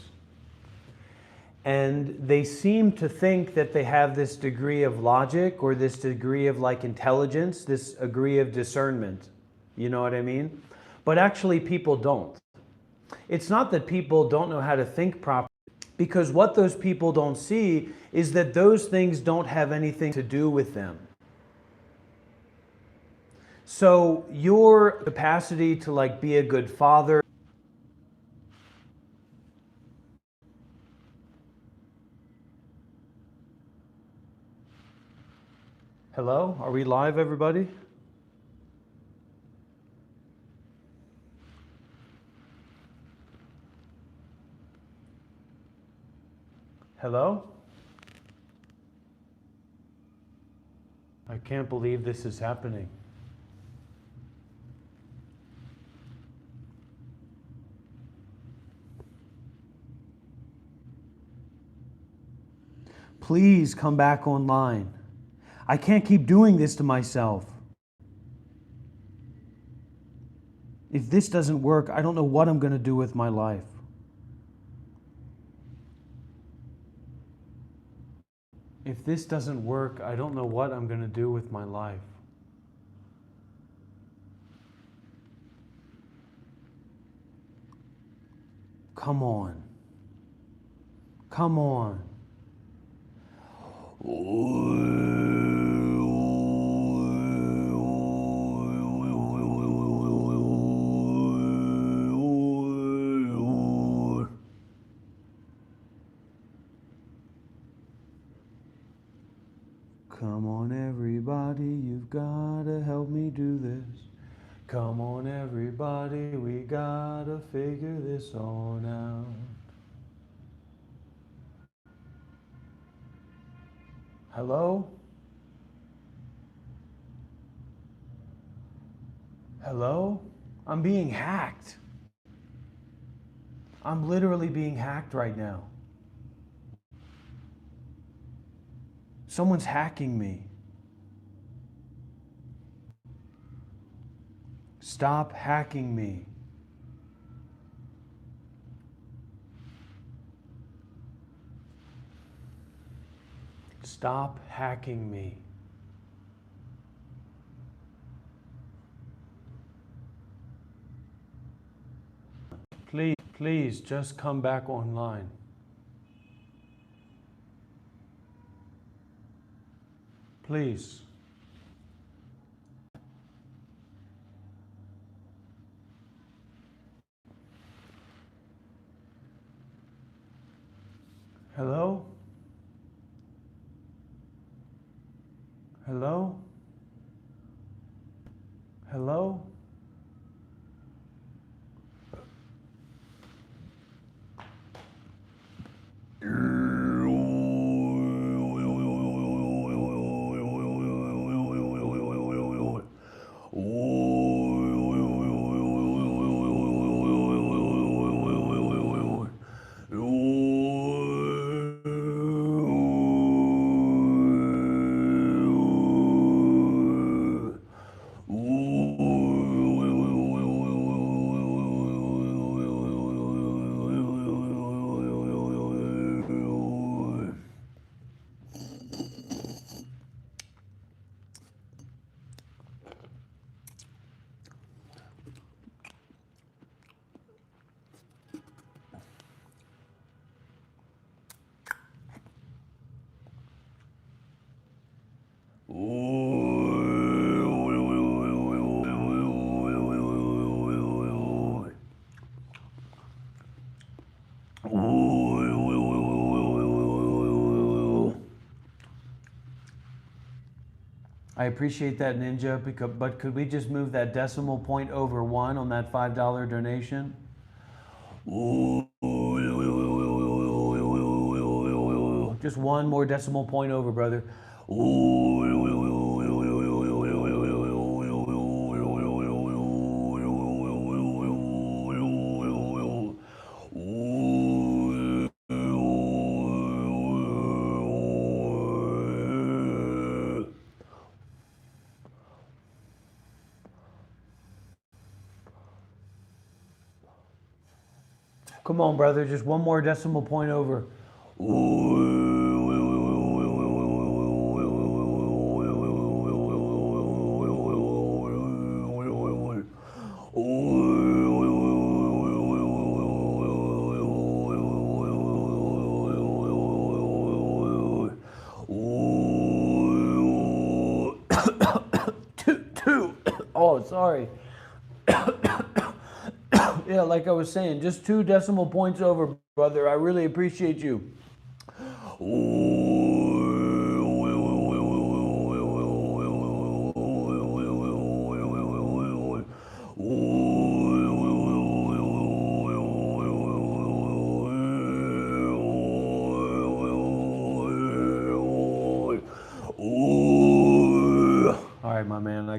And they seem to think that they have this degree of logic or this degree of like intelligence, this degree of discernment. You know what I mean? But actually people don't. It's not that people don't know how to think properly, because what those people don't see is that those things don't have anything to do with them. So your capacity to like be a good father, hello? Are we live, everybody? Hello? I can't believe this is happening. Please come back online. I can't keep doing this to myself. If this doesn't work, I don't know what I'm going to do with my life. If this doesn't work, I don't know what I'm going to do with my life. Come on. Come on. Come on, everybody, you've got to help me do this. Come on, everybody, we got to figure this on out. Hello? Hello? I'm being hacked. I'm literally being hacked right now. Someone's hacking me. Stop hacking me. Stop hacking me. Please, just come back online. Please. Hello? Hello? Hello? I appreciate that, Ninja, but could we just move that decimal point over 1 on that $5 donation? Just one more decimal point over, brother. Come on, brother, just one more decimal point over. Oh, sorry. Yeah, like I was saying, just 2 decimal points over, brother. I really appreciate you.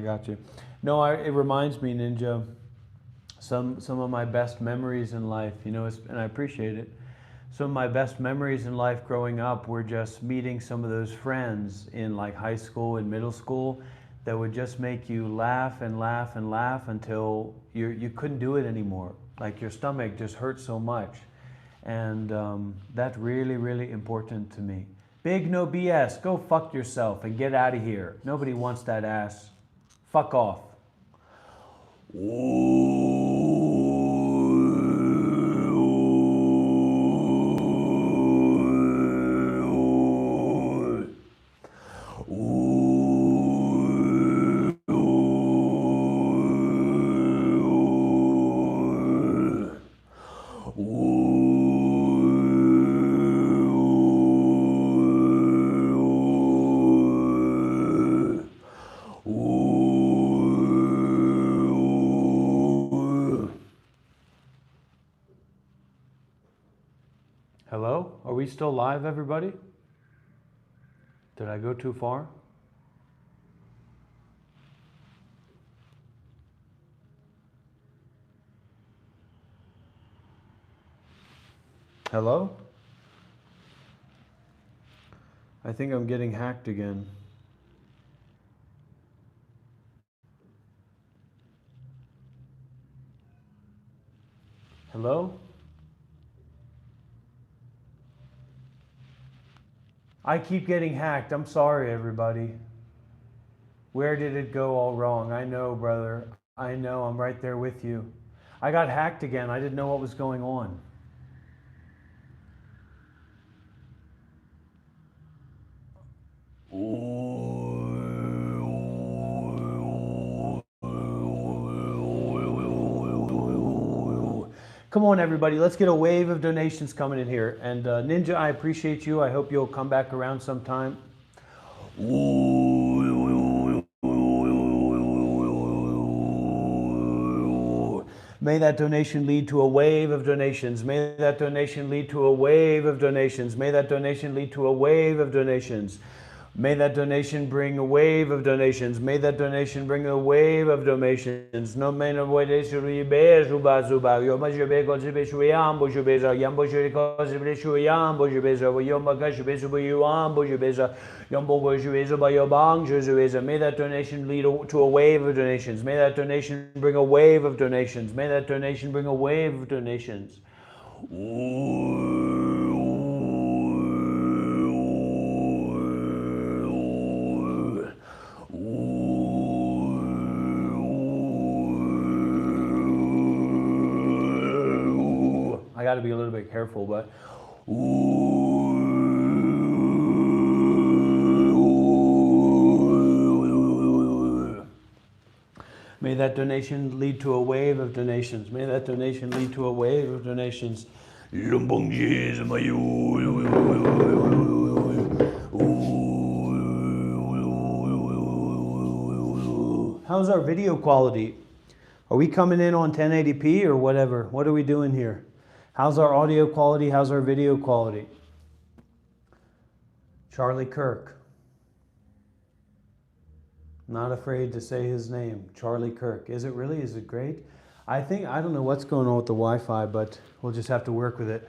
got you. No, it reminds me, Ninja, some of my best memories in life, you know, and I appreciate it. Some of my best memories in life growing up were just meeting some of those friends in like high school and middle school that would just make you laugh and laugh and laugh until you couldn't do it anymore. Like your stomach just hurt so much. And that's really, really important to me. Big no BS. Go fuck yourself and get out of here. Nobody wants that ass. Fuck off. Hello? Are we still live, everybody? Did I go too far? Hello? I think I'm getting hacked again. Hello? I keep getting hacked. I'm sorry, everybody. Where did it go all wrong? I know, brother. I know. I'm right there with you. I got hacked again. I didn't know what was going on. Come on, everybody. Let's get a wave of donations coming in here. And Ninja, I appreciate you. I hope you'll come back around sometime. May that donation lead to a wave of donations. May that donation lead to a wave of donations. May that donation lead to a wave of donations. May that donation bring a wave of donations. May that donation bring a wave of donations. No may no way de shuri be zuba zuba. Yo ma jube go zibe shuyam bo jubeza. Yambo juri ko zibe shuyam bo jubeza. Yo ma ga jube zuba yuam bo jubeza. Yambo go jubeza ba yo bang jubeza. May that donation lead to a wave of donations. May that donation bring a wave of donations. May that donation bring a wave of donations. I got to be a little bit careful, but may that donation lead to a wave of donations. May that donation lead to a wave of donations. How's our video quality? Are we coming in on 1080p or whatever? What are we doing here? How's our audio quality? How's our video quality? Charlie Kirk. Not afraid to say his name. Charlie Kirk. Is it really? Is it great? I don't know what's going on with the Wi-Fi, but we'll just have to work with it.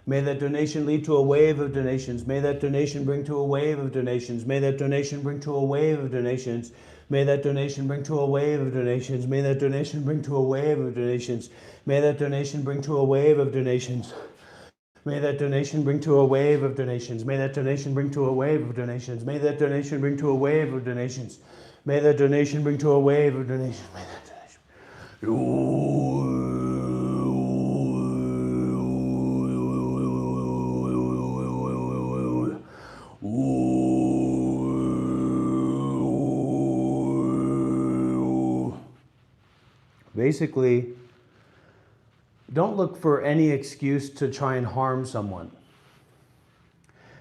May that donation lead to a wave of donations. May that donation bring to a wave of donations. May that donation bring to a wave of donations. May that donation bring to a wave of donations. May that donation bring to a wave of donations. May that donation bring to a wave of donations. May that donation bring to a wave of donations. May that donation bring to a wave of donations. May that donation bring to a wave of donations. May that donation bring to a wave of donations. May that donation. Basically, don't look for any excuse to try and harm someone.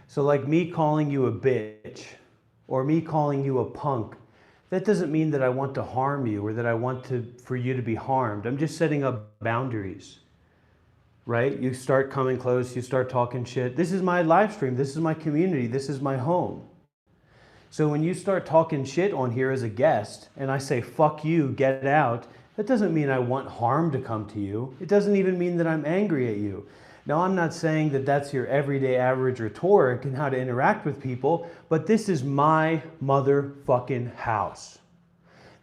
So like me calling you a bitch or me calling you a punk, that doesn't mean that I want to harm you or that I want for you to be harmed. I'm just setting up boundaries, right? You start coming close, you start talking shit. This is my live stream, this is my community, this is my home. So when you start talking shit on here as a guest and I say, fuck you, get out, that doesn't mean I want harm to come to you. It doesn't even mean that I'm angry at you. Now, I'm not saying that that's your everyday average rhetoric and how to interact with people, but this is my motherfucking house.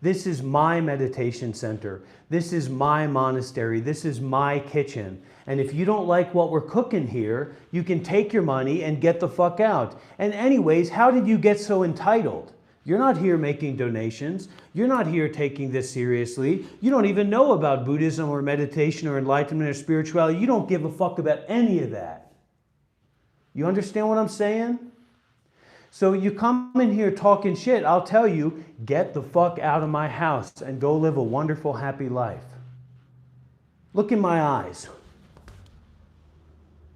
This is my meditation center. This is my monastery. This is my kitchen. And if you don't like what we're cooking here, you can take your money and get the fuck out. And anyways, how did you get so entitled? You're not here making donations. You're not here taking this seriously. You don't even know about Buddhism or meditation or enlightenment or spirituality. You don't give a fuck about any of that. You understand what I'm saying? So you come in here talking shit, I'll tell you, get the fuck out of my house and go live a wonderful, happy life. Look in my eyes.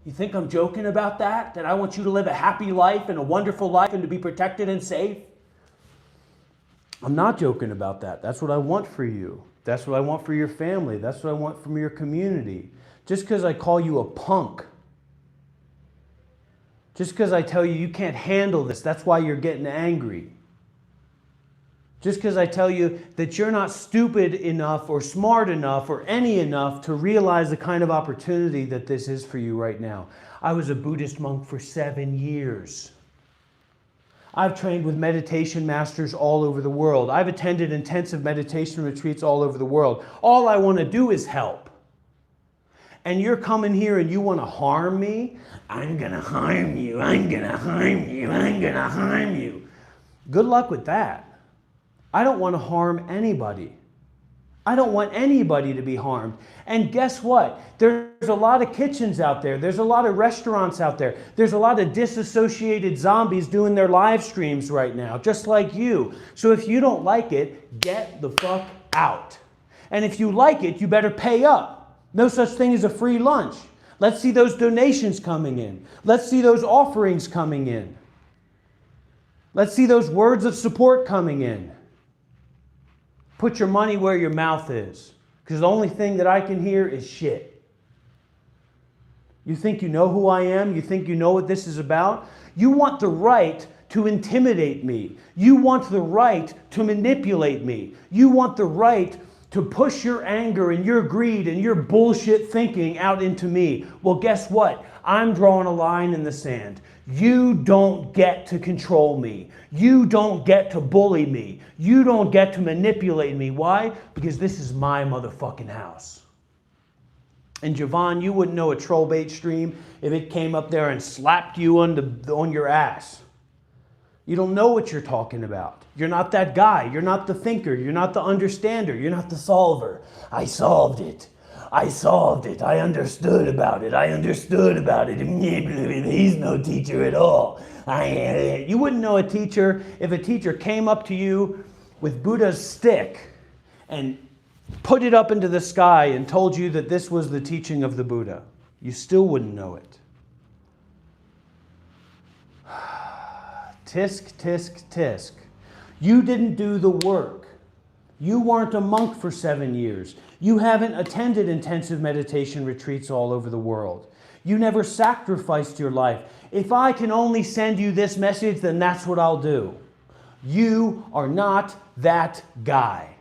You think I'm joking about that? That I want you to live a happy life and a wonderful life and to be protected and safe? I'm not joking about that. That's what I want for you. That's what I want for your family. That's what I want from your community. Just because I call you a punk, just because I tell you you can't handle this, that's why you're getting angry. Just because I tell you that you're not stupid enough or smart enough or any enough to realize the kind of opportunity that this is for you right now. I was a Buddhist monk for 7 years. I've trained with meditation masters all over the world. I've attended intensive meditation retreats all over the world. All I want to do is help. And you're coming here and you want to harm me? I'm going to harm you. I'm going to harm you. I'm going to harm you. Good luck with that. I don't want to harm anybody. I don't want anybody to be harmed. And guess what? There's a lot of kitchens out there. There's a lot of restaurants out there. There's a lot of disassociated zombies doing their live streams right now, just like you. So if you don't like it, get the fuck out. And if you like it, you better pay up. No such thing as a free lunch. Let's see those donations coming in. Let's see those offerings coming in. Let's see those words of support coming in. Put your money where your mouth is. Because the only thing that I can hear is shit. You think you know who I am? You think you know what this is about? You want the right to intimidate me. You want the right to manipulate me. You want the right to push your anger and your greed and your bullshit thinking out into me. Well, guess what? I'm drawing a line in the sand. You don't get to control me. You don't get to bully me. You don't get to manipulate me. Why? Because this is my motherfucking house. And Javon, you wouldn't know a troll bait stream if it came up there and slapped you on your ass. You don't know what you're talking about. You're not that guy. You're not the thinker. You're not the understander. You're not the solver. I solved it. I solved it. I understood about it. I understood about it. He's no teacher at all. You wouldn't know a teacher if a teacher came up to you with Buddha's stick and put it up into the sky and told you that this was the teaching of the Buddha. You still wouldn't know it. Tisk, tisk, tisk. You didn't do the work. You weren't a monk for 7 years. You haven't attended intensive meditation retreats all over the world. You never sacrificed your life. If I can only send you this message, then that's what I'll do. You are not that guy.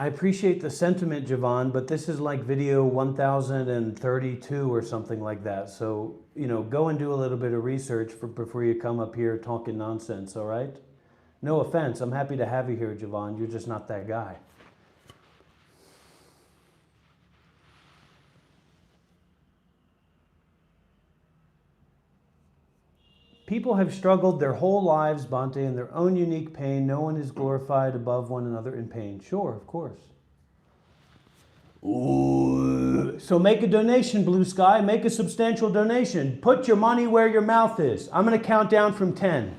I appreciate the sentiment, Javon, but this is like video 1032 or something like that. So, go and do a little bit of research before you come up here talking nonsense, all right? No offense. I'm happy to have you here, Javon. You're just not that guy. People have struggled their whole lives, Bhante, in their own unique pain. No one is glorified above one another in pain. Sure, of course. Ooh, So make a donation, Blue Sky. Make a substantial donation. Put your money where your mouth is. I'm going to count down from 10.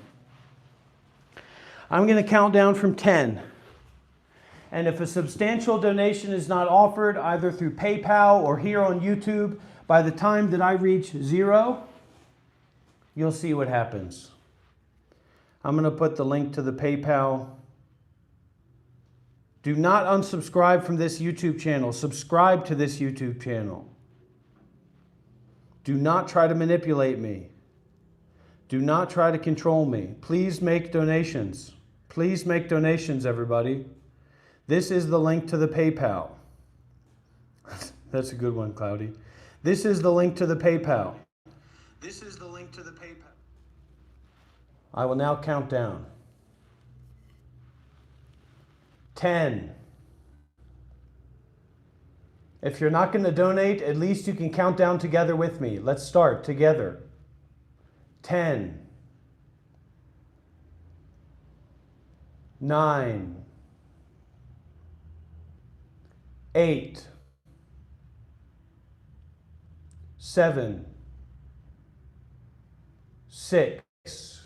I'm going to count down from 10. And if a substantial donation is not offered, either through PayPal or here on YouTube, by the time that I reach 0, you'll see what happens. I'm going to put the link to the PayPal. Do not unsubscribe from this YouTube channel. Subscribe to this YouTube channel. Do not try to manipulate me. Do not try to control me. Please make donations. Please make donations, everybody. This is the link to the PayPal. That's a good one, Cloudy. This is the link to the PayPal. This is the link to the PayPal. I will now count down. 10. If you're not going to donate, at least you can count down together with me. Let's start together. 10. 9. 8. 7. 6.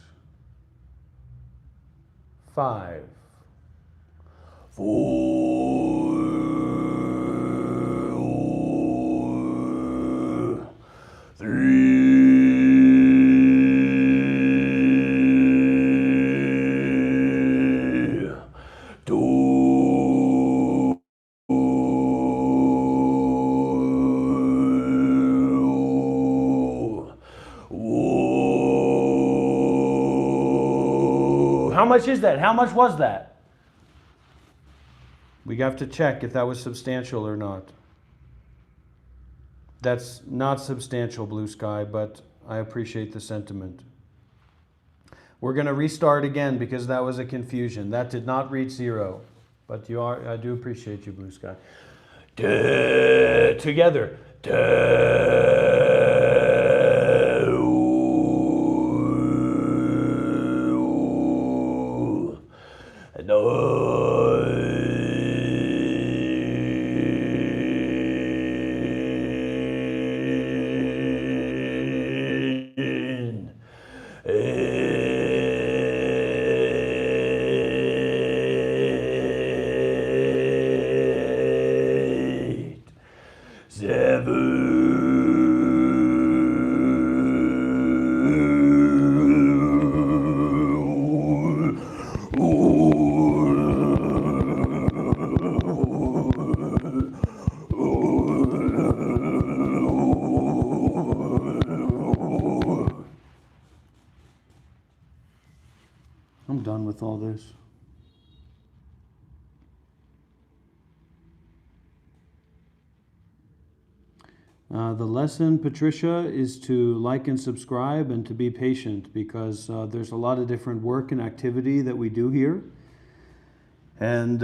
5. 4. 3. 2. 1. How much is that? How much was that? We have to check if that was substantial or not. That's not substantial, Blue Sky, but I appreciate the sentiment. We're going to restart again because that was a confusion. That did not reach 0. But I do appreciate you, Blue Sky. Together. I'm done with all this. The lesson, Patricia, is to like and subscribe and to be patient because there's a lot of different work and activity that we do here. And,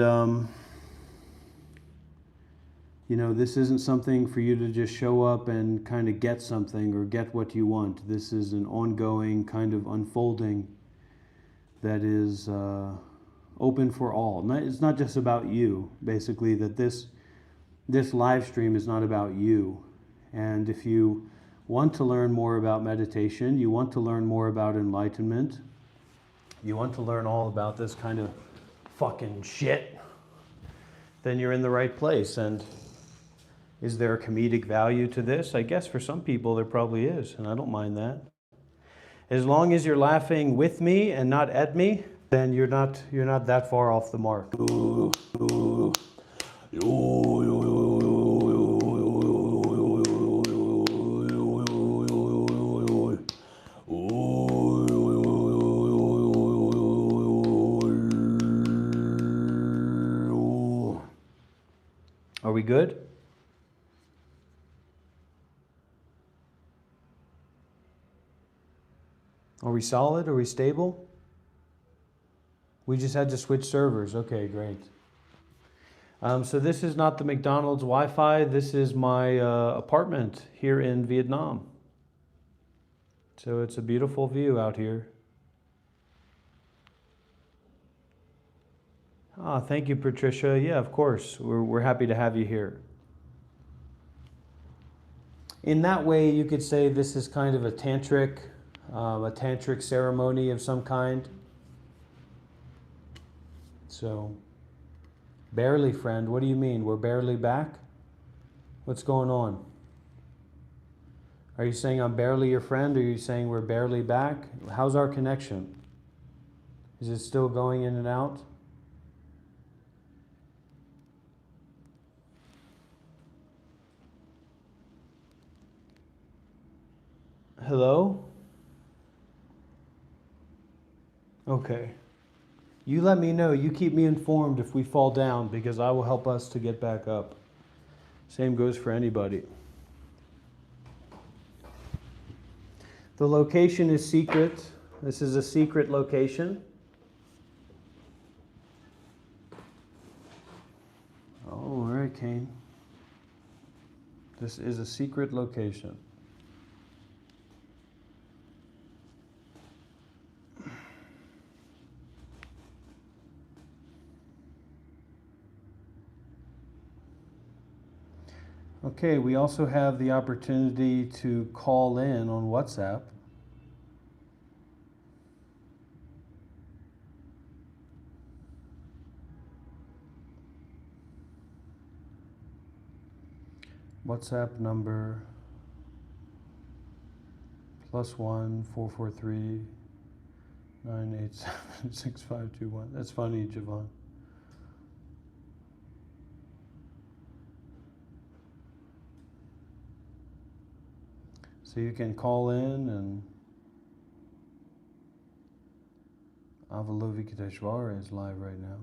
you know, this isn't something for you to just show up and kind of get something or get what you want. This is an ongoing kind of unfolding that is open for all. It's not just about you, basically, that this live stream is not about you. And if you want to learn more about meditation, you want to learn more about enlightenment, you want to learn all about this kind of fucking shit, then you're in the right place. And is there a comedic value to this? I guess for some people there probably is, and I don't mind that. As long as you're laughing with me and not at me, then you're not that far off the mark. Are we good? Are we solid? Are we stable? We just had to switch servers. Okay, great. So this is not the McDonald's Wi-Fi. This is my apartment here in Vietnam. So it's a beautiful view out here. Ah, thank you, Patricia. Yeah, of course. We're happy to have you here. In that way, you could say this is kind of a tantric ceremony of some kind. So, barely, friend. What do you mean? We're barely back? What's going on? Are you saying I'm barely your friend, or are you saying we're barely back? How's our connection? Is it still going in and out? Hello? Okay. You let me know. You keep me informed if we fall down, because I will help us to get back up. Same goes for anybody. The location is secret. This is a secret location. Oh, all right, Kane. This is a secret location. Okay, we also have the opportunity to call in on WhatsApp. WhatsApp number +1 443 987 6521. That's funny, Javon. So you can call in, and Avalovikiteshvara is live right now.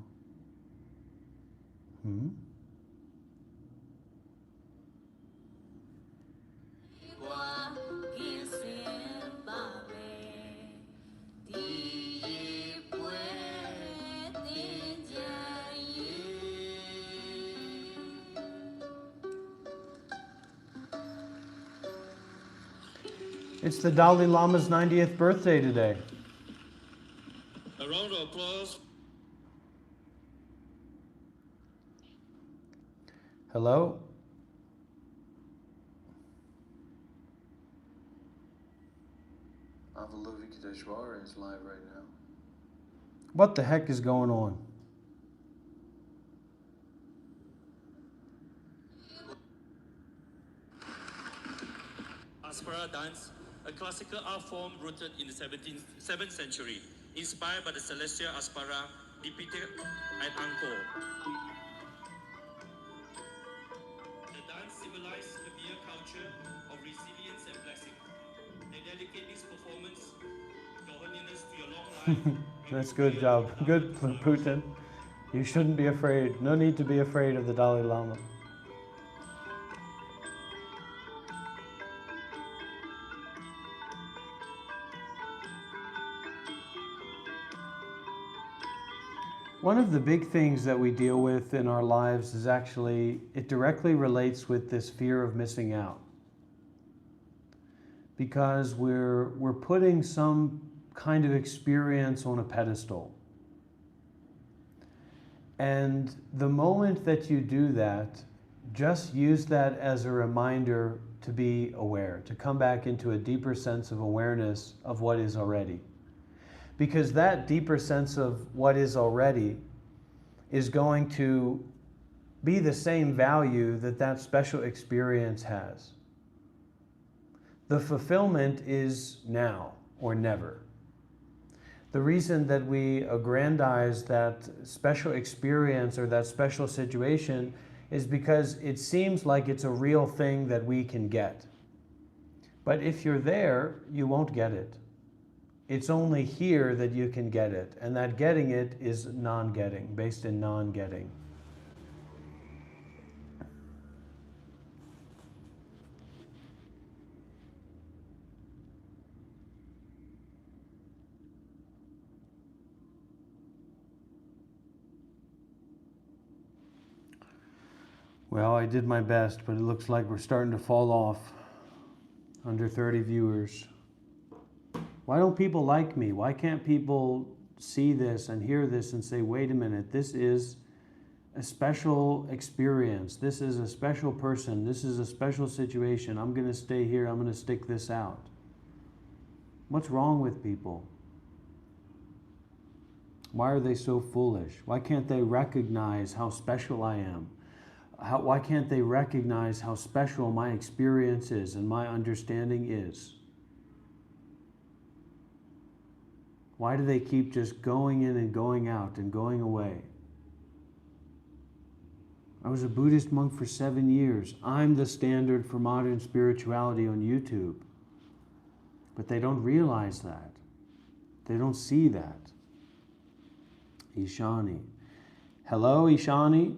It's the Dalai Lama's 90th birthday today. A round of applause. Hello? Avalovikiteshvara is live right now. What the heck is going on? Aspara dance, a classical art form rooted in the 7th century, inspired by the celestial Aspara depicted at Angkor. The dance symbolizes the mere culture of resilience and blessing. They dedicate this performance to holiness to your long life. That's good job. Good, Putin. You shouldn't be afraid. No need to be afraid of the Dalai Lama. One of the big things that we deal with in our lives is actually, it directly relates with this fear of missing out. Because we're putting some kind of experience on a pedestal. And the moment that you do that, just use that as a reminder to be aware, to come back into a deeper sense of awareness of what is already. Because that deeper sense of what is already is going to be the same value that that special experience has. The fulfillment is now or never. The reason that we aggrandize that special experience or that special situation is because it seems like it's a real thing that we can get. But if you're there, you won't get it. It's only here that you can get it, and that getting it is non-getting, based in non-getting. Well, I did my best, but it looks like we're starting to fall off. Under 30 viewers. Why don't people like me? Why can't people see this and hear this and say, wait a minute, this is a special experience. This is a special person. This is a special situation. I'm going to stay here. I'm going to stick this out. What's wrong with people? Why are they so foolish? Why can't they recognize how special I am? Why can't they recognize how special my experience is and my understanding is? Why do they keep just going in and going out and going away? I was a Buddhist monk for 7 years. I'm the standard for modern spirituality on YouTube. But they don't realize that. They don't see that. Ishani. Hello, Ishani.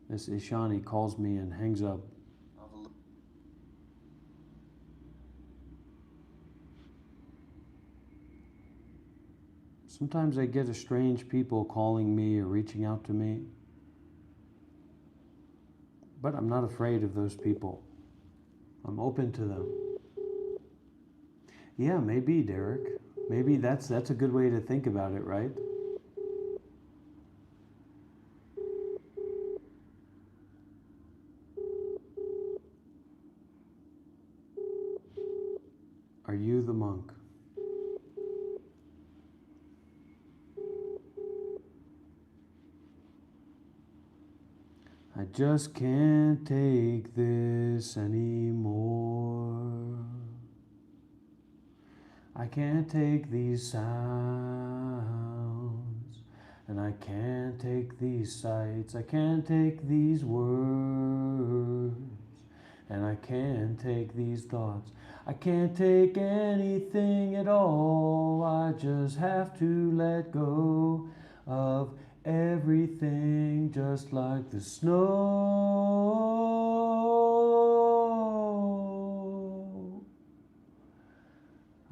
This Ishani calls me and hangs up. Sometimes I get strange people calling me or reaching out to me. But I'm not afraid of those people. I'm open to them. Yeah, maybe, Derek. Maybe that's a good way to think about it, right? Are you the monk? I just can't take this anymore. I can't take these sounds, and I can't take these sights. I can't take these words, and I can't take these thoughts. I can't take anything at all. I just have to let go of everything, just like the snow.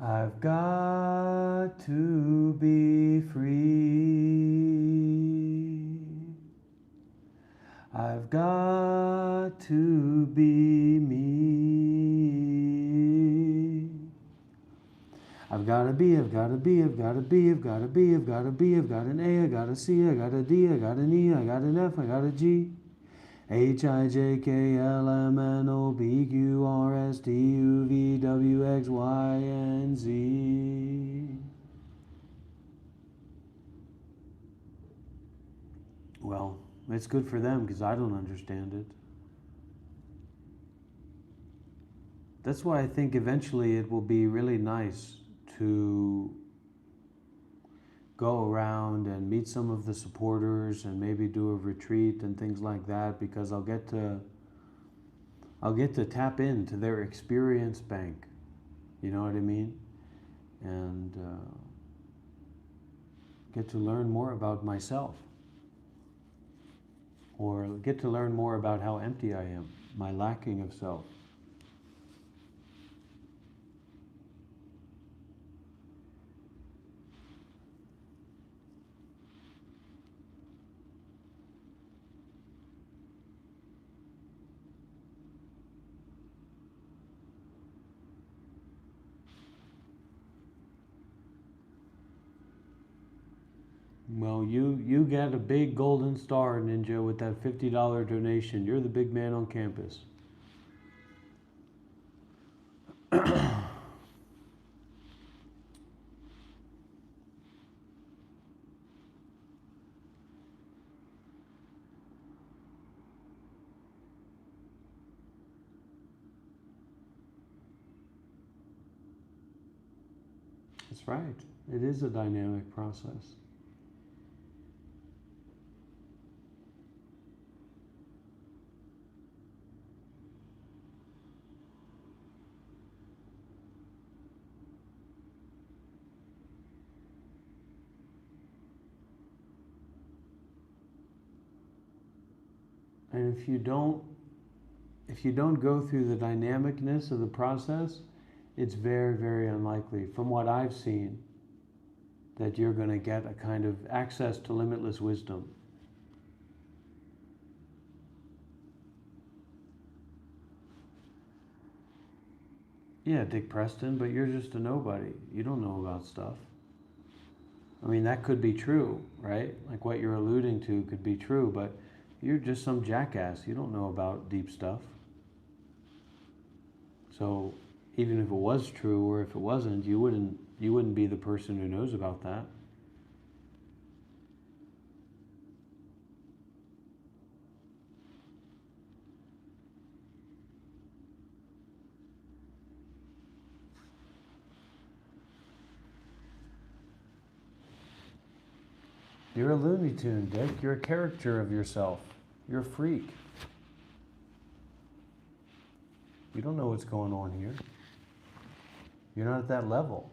I've got to be free. I've got to be me. I've gotta be, I've gotta be, I've gotta be, I've gotta be, I've gotta be, I've got an A, I got a C, I got a D, I got an E, I got an F, I got a G. HIJKLMNOPQRSTUVWXYNZ. Well, it's good for them because I don't understand it. That's why I think eventually it will be really nice to go around and meet some of the supporters and maybe do a retreat and things like that, because I'll get to tap into their experience bank. You know what I mean? And get to learn more about myself, or get to learn more about how empty I am, my lacking of self. Well, you get a big golden star, Ninja, with that $50 donation. You're the big man on campus. That's right. It is a dynamic process. And if you don't go through the dynamicness of the process, it's very, very unlikely, from what I've seen, that you're going to get a kind of access to limitless wisdom. Yeah, Dick Preston, but you're just a nobody. You don't know about stuff. I mean, that could be true, right? Like what you're alluding to could be true, but you're just some jackass. You don't know about deep stuff. So even if it was true or if it wasn't, you wouldn't be the person who knows about that. You're a Looney Tune, Dick. You're a caricature of yourself. You're a freak. You don't know what's going on here. You're not at that level.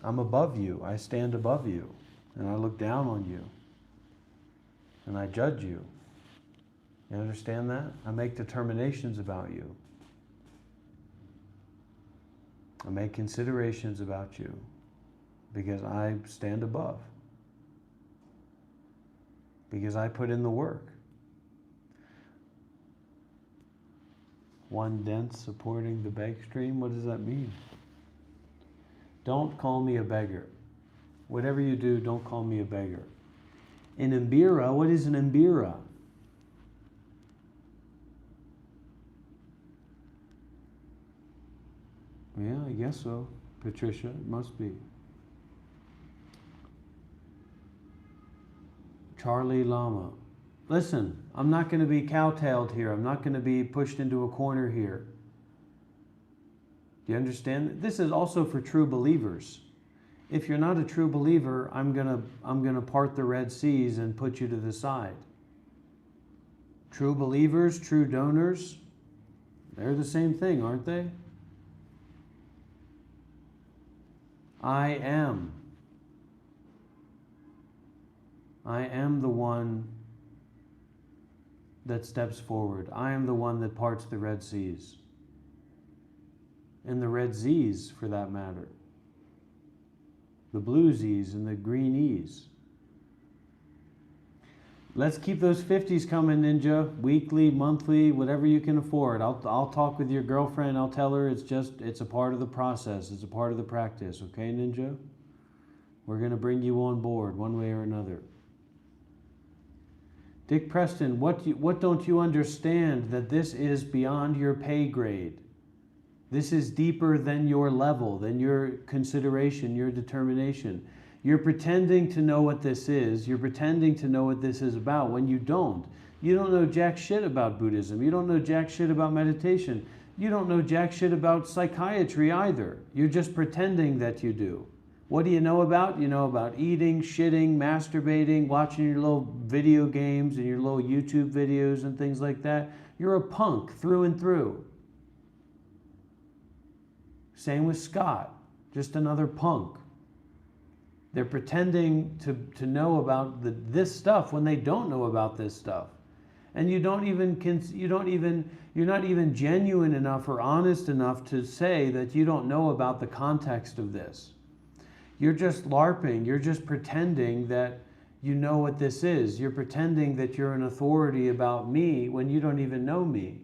I'm above you. I stand above you. And I look down on you. And I judge you. You understand that? I make determinations about you. I make considerations about you. Because I stand above. Because I put in the work. One dense supporting the beg stream? What does that mean? Don't call me a beggar. Whatever you do, don't call me a beggar. An Mbira, what is an Mbira? Yeah, I guess so. Patricia, it must be. Charlie Lama. Listen, I'm not going to be cowtailed here. I'm not going to be pushed into a corner here. Do you understand? This is also for true believers. If you're not a true believer, I'm gonna part the Red Seas and put you to the side. True believers, true donors, they're the same thing, aren't they? I am the one that steps forward. I am the one that parts the Red Seas. And the Red Z's, for that matter. The blue Z's and the green E's. Let's keep those 50s coming, Ninja. Weekly, monthly, whatever you can afford. I'll talk with your girlfriend. I'll tell her it's a part of the process. It's a part of the practice. Okay, Ninja? We're going to bring you on board one way or another. Dick Preston, what don't you understand? That this is beyond your pay grade. This is deeper than your level, than your consideration, your determination. You're pretending to know what this is. You're pretending to know what this is about when you don't. You don't know jack shit about Buddhism. You don't know jack shit about meditation. You don't know jack shit about psychiatry either. You're just pretending that you do. What do you know about? You know about eating, shitting, masturbating, watching your little video games and your little YouTube videos and things like that. You're a punk through and through. Same with Scott, just another punk. They're pretending to know about this stuff when they don't know about this stuff. And you're not even genuine enough or honest enough to say that you don't know about the context of this. You're just LARPing, you're just pretending that you know what this is. You're pretending that you're an authority about me when you don't even know me.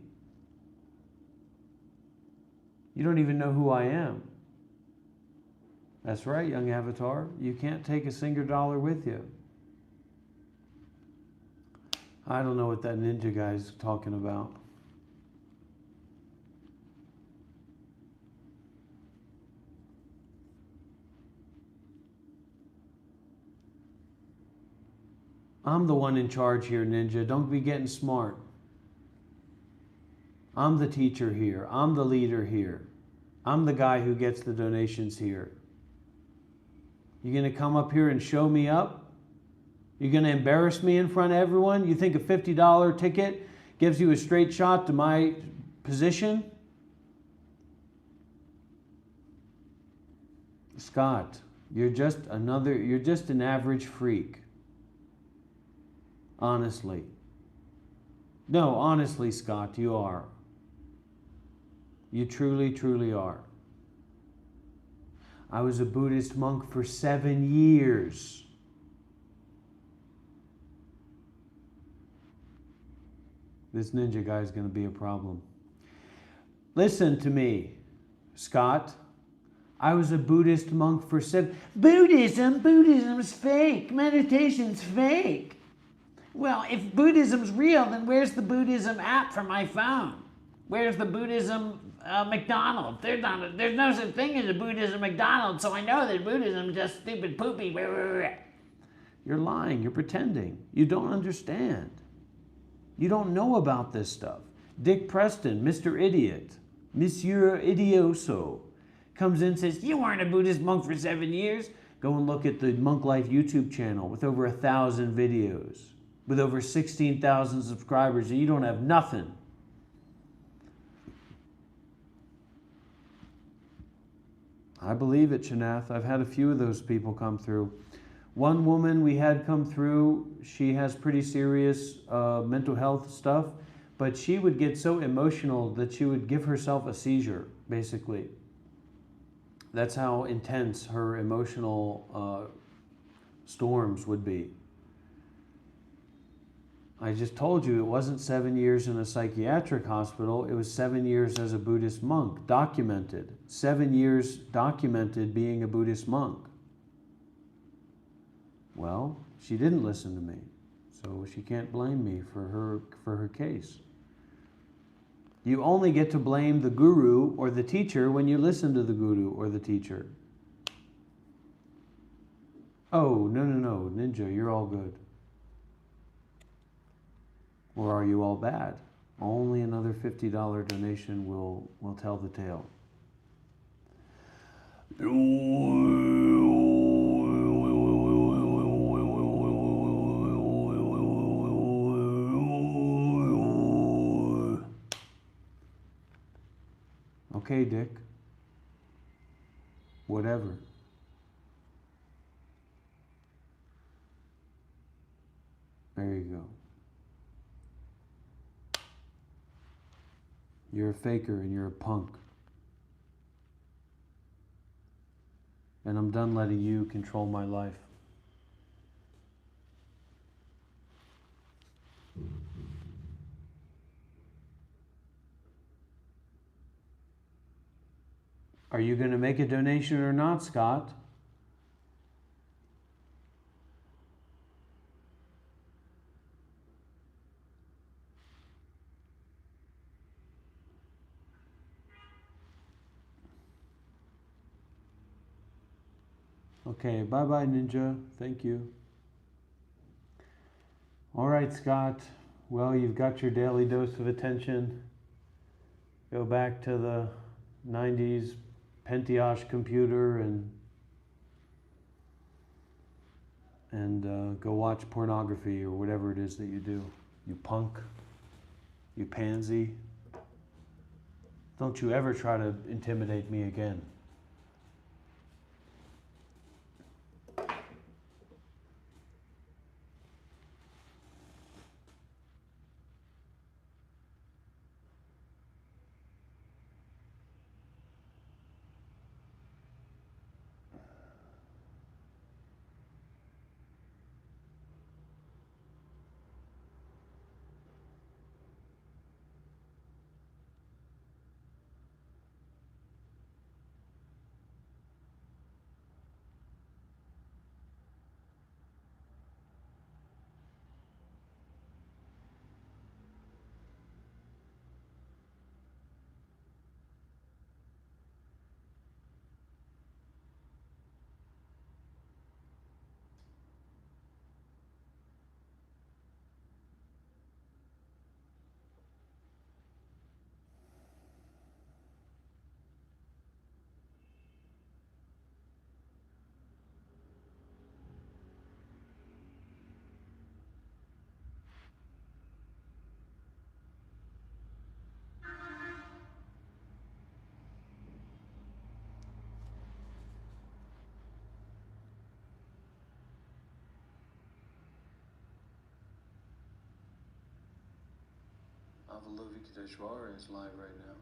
You don't even know who I am. That's right, young avatar. You can't take a single dollar with you. I don't know what that ninja guy's talking about. I'm the one in charge here, ninja. Don't be getting smart. I'm the teacher here. I'm the leader here. I'm the guy who gets the donations here. You gonna come up here and show me up? You gonna embarrass me in front of everyone? You think a $50 ticket gives you a straight shot to my position? Scott, you're just an average freak. Honestly. No, honestly, Scott, you are. You truly, truly are. I was a Buddhist monk for 7 years. This ninja guy is going to be a problem. Listen to me, Scott. I was a Buddhist monk for 7... Buddhism's fake. Meditation's fake. Well, if Buddhism's real, then where's the Buddhism app for my phone? Where's the Buddhism McDonald's? There's no such thing as a Buddhism McDonald's, so I know that Buddhism is just stupid poopy. You're lying. You're pretending. You don't understand. You don't know about this stuff. Dick Preston, Mr. Idiot, Monsieur Idioso, comes in and says, you weren't a Buddhist monk for 7 years. Go and look at the Monk Life YouTube channel with over 1,000 videos, with over 16,000 subscribers, and you don't have nothing. I believe it, Chanath. I've had a few of those people come through. One woman we had come through, she has pretty serious mental health stuff, but she would get so emotional that she would give herself a seizure, basically. That's how intense her emotional storms would be. I just told you it wasn't 7 years in a psychiatric hospital, it was 7 years as a Buddhist monk, documented. 7 years documented being a Buddhist monk. Well, she didn't listen to me, so she can't blame me for her case. You only get to blame the guru or the teacher when you listen to the guru or the teacher. Oh, no, Ninja, you're all good. Or are you all bad? Only another $50 donation will tell the tale. Okay, Dick. Whatever. There you go. You're a faker and you're a punk. And I'm done letting you control my life. Are you going to make a donation or not, Scott? Okay, bye-bye, Ninja. Thank you. All right, Scott. Well, you've got your daily dose of attention. Go back to the 90s Pentiash computer and go watch pornography or whatever it is that you do. You punk. You pansy. Don't you ever try to intimidate me again. Avalokiteshvara is live right now.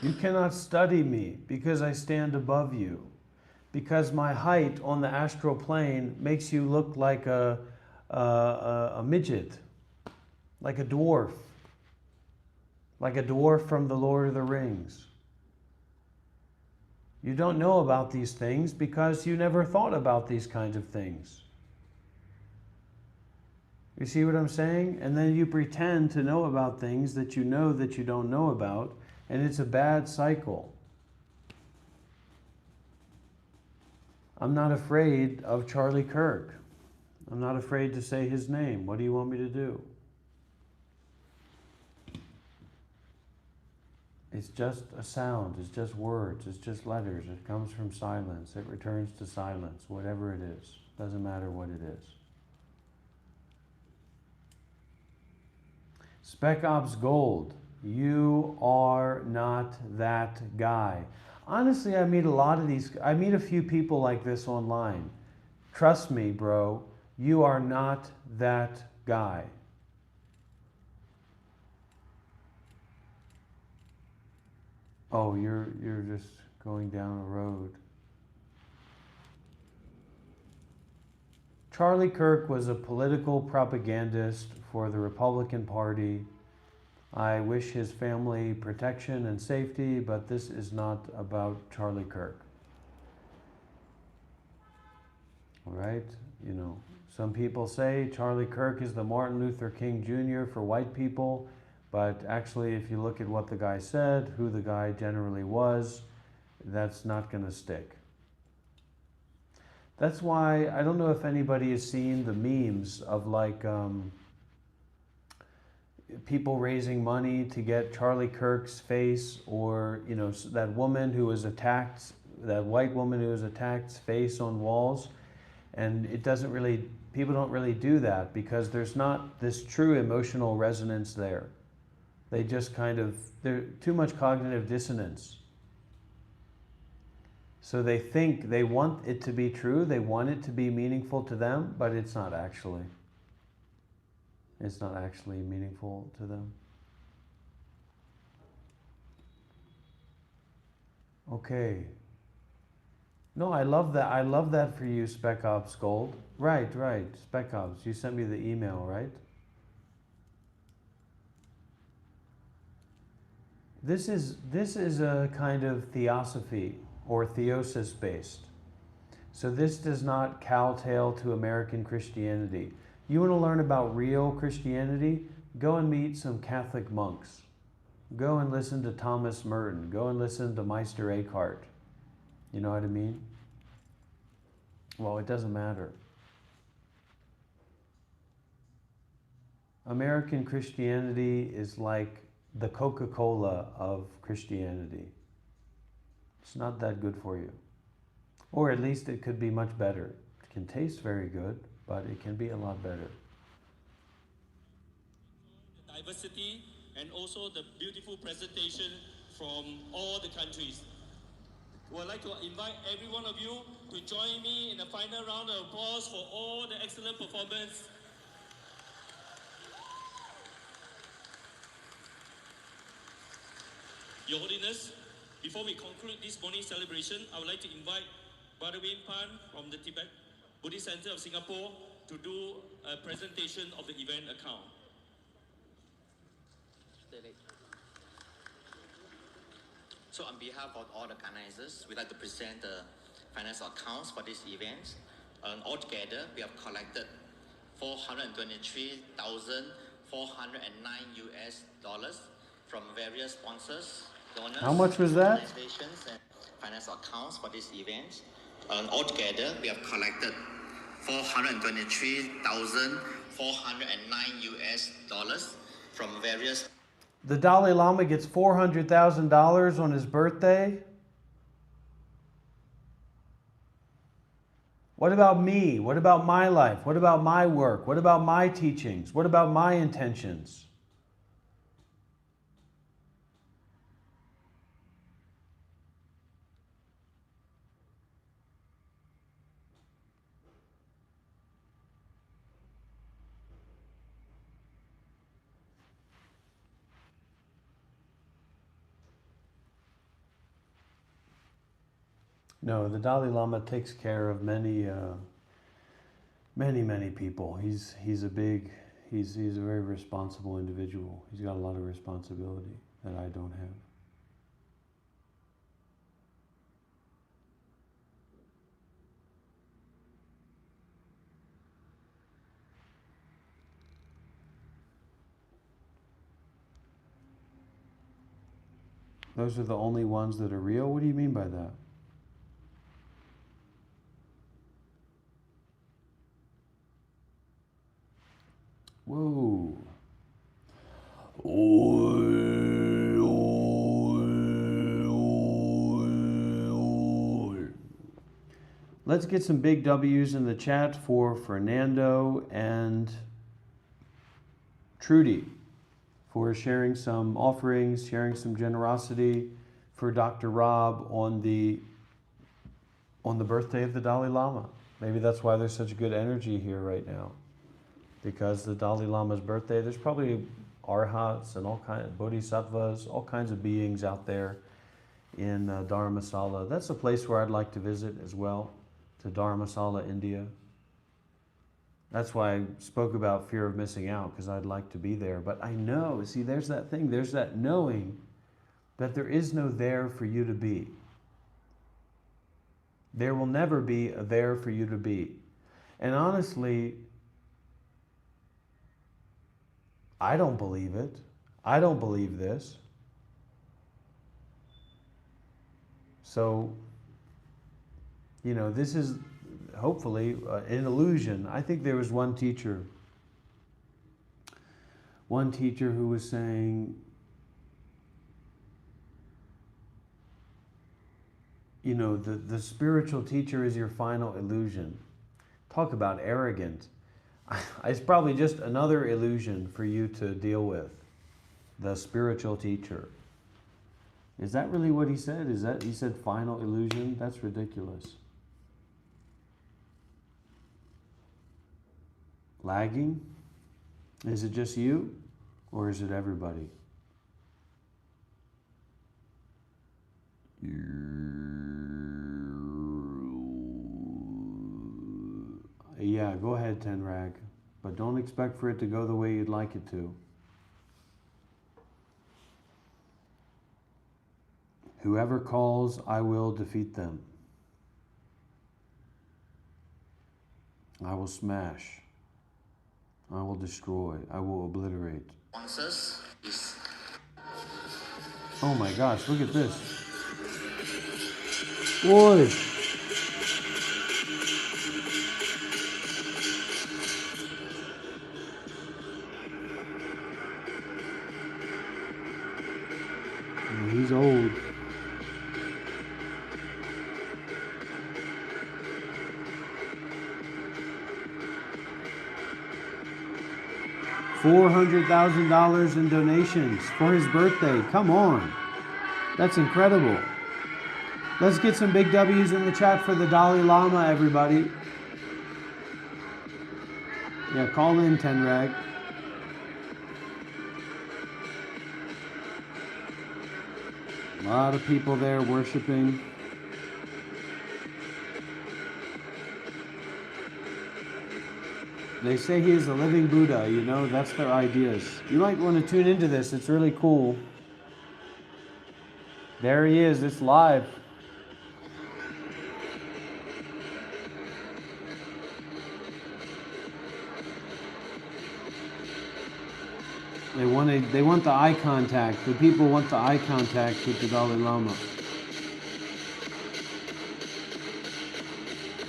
You cannot study me because I stand above you. Because my height on the astral plane makes you look like a midget, like a dwarf from the Lord of the Rings. You don't know about these things because you never thought about these kinds of things. You see what I'm saying? And then you pretend to know about things that you don't know about, and it's a bad cycle. I'm not afraid of Charlie Kirk. I'm not afraid to say his name. What do you want me to do? It's just a sound. It's just words. It's just letters. It comes from silence. It returns to silence, whatever it is. Doesn't matter what it is. Spec Ops Gold, you are not that guy. Honestly, I meet a few people like this online. Trust me, bro, you are not that guy. Oh, you're just going down a road. Charlie Kirk was a political propagandist for the Republican Party. I wish his family protection and safety, but this is not about Charlie Kirk. All right? You know, some people say Charlie Kirk is the Martin Luther King Jr. for white people, but actually if you look at what the guy said, who the guy generally was, that's not going to stick. That's why, I don't know if anybody has seen the memes of like people raising money to get Charlie Kirk's face, or, you know, that woman who was attacked, that white woman who was attacked's face on walls. And it doesn't really, people don't really do that because there's not this true emotional resonance there. They just kind of, there's too much cognitive dissonance. So they think they want it to be true, they want it to be meaningful to them, but it's not actually. It's not actually meaningful to them. Okay. No, I love that. I love that for you, Spec Ops Gold. Right. Spec Ops. You sent me the email, right? This is a kind of theosophy or theosis based. So this does not kowtow to American Christianity. You want to learn about real Christianity? Go and meet some Catholic monks. Go and listen to Thomas Merton. Go and listen to Meister Eckhart. You know what I mean? Well, it doesn't matter. American Christianity is like the Coca-Cola of Christianity. It's not that good for you. Or at least it could be much better. It can taste very good, but it can be a lot better. The diversity and also the beautiful presentation from all the countries. I would like to invite every one of you to join me in the final round of applause for all the excellent performance. Your Holiness, before we conclude this morning's celebration, I would like to invite Brother Win Pan from the Tibet Buddhist Center of Singapore to do a presentation of the event account. So on behalf of all the organizers, we'd like to present the financial accounts for this event. Altogether, we have collected $423,409 US from various sponsors, donors, How much was that? organizations, and financial accounts for this event. Altogether, we have collected $423,409 US from various. The Dalai Lama gets $400,000 on his birthday? What about me? What about my life? What about my work? What about my teachings? What about my intentions? No, the Dalai Lama takes care of many people. He's a very responsible individual. He's got a lot of responsibility that I don't have. Those are the only ones that are real? What do you mean by that? Whoa. Let's get some big W's in the chat for Fernando and Trudy for sharing some offerings, sharing some generosity for Dr. Rob on the birthday of the Dalai Lama. Maybe that's why there's such good energy here right now. Because the Dalai Lama's birthday, there's probably arhats and all kinds of bodhisattvas, all kinds of beings out there in Dharmasala. That's a place where I'd like to visit as well, to Dharmasala, India. That's why I spoke about fear of missing out, because I'd like to be there. But I know, see, there's that thing, there's that knowing that there is no there for you to be. There will never be a there for you to be. And honestly, I don't believe it. I don't believe this. So, you know, this is hopefully an illusion. I think there was one teacher who was saying, you know, the spiritual teacher is your final illusion. Talk about arrogant. It's probably just another illusion for you to deal with. The spiritual teacher. Is that really what he said? Is that he said final illusion? That's ridiculous. Lagging? Is it just you? Or is it everybody? Yeah, go ahead, Tenrag. But don't expect for it to go the way you'd like it to. Whoever calls, I will defeat them. I will smash. I will destroy. I will obliterate. Oh my gosh, look at this. Boy. He's old. $400,000 in donations for his birthday. Come on. That's incredible. Let's get some big W's in the chat for the Dalai Lama, everybody. Yeah, call in, Tenrag. A lot of people there worshiping. They say he is a living Buddha, you know, that's their ideas. You might want to tune into this, it's really cool. There he is, it's live. They want the eye contact. The people want the eye contact with the Dalai Lama.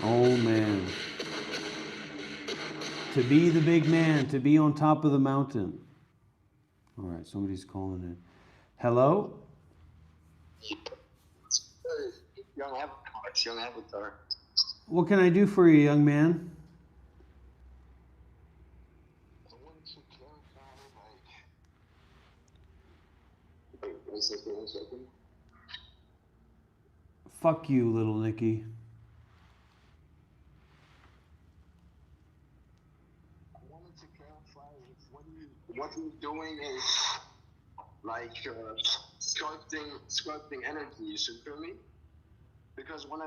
Oh man. To be the big man, to be on top of the mountain. All right, somebody's calling in. Hello? Young Avatar. What can I do for you, young man? I wanted to clarify, like... Wait, one second. Fuck you, little Nicky. I wanted to clarify if what you're doing is like sculpting energy, you feel me? because when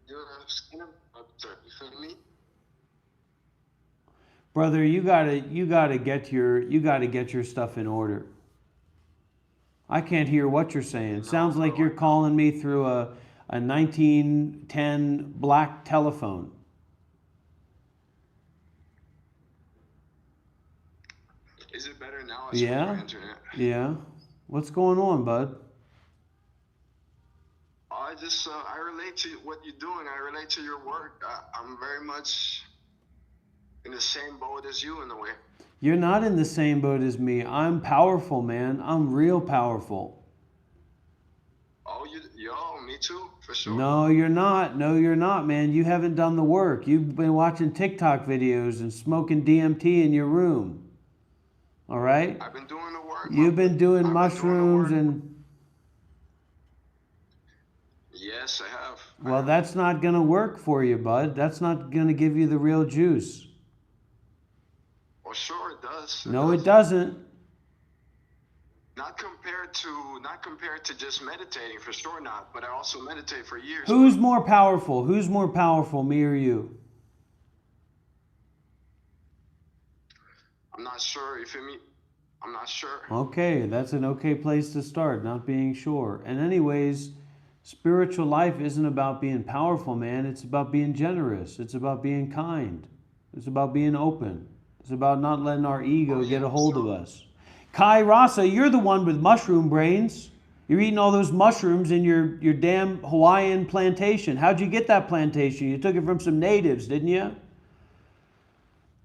you're skin absurd, you feel me? Brother, you gotta get your stuff in order. I can't hear what you're saying. Sounds like you're calling me through a 1910 black telephone. Is it better now? Yeah. Internet? Yeah. What's going on, bud? I relate to what you're doing. I relate to your work. I'm very much in the same boat as you in a way. You're not in the same boat as me. I'm powerful, man. I'm real powerful. Oh, me too, for sure. No, you're not. No, you're not, man. You haven't done the work. You've been watching TikTok videos and smoking DMT in your room. All right? I've been doing the work. You've been doing mushrooms and... Yes, I have. Well, that's not going to work for you, bud. That's not going to give you the real juice. Well, sure it does. No, it doesn't. Not compared to just meditating, for sure not. But I also meditate for years. Who's more powerful? Who's more powerful, me or you? I'm not sure. You feel me? I'm not sure. Okay, that's an okay place to start, not being sure. And anyways, spiritual life isn't about being powerful, man. It's about being generous. It's about being kind. It's about being open. It's about not letting our ego get a hold of us. Kai Rasa, you're the one with mushroom brains. You're eating all those mushrooms in your damn Hawaiian plantation. How'd you get that plantation? You took it from some natives, didn't you?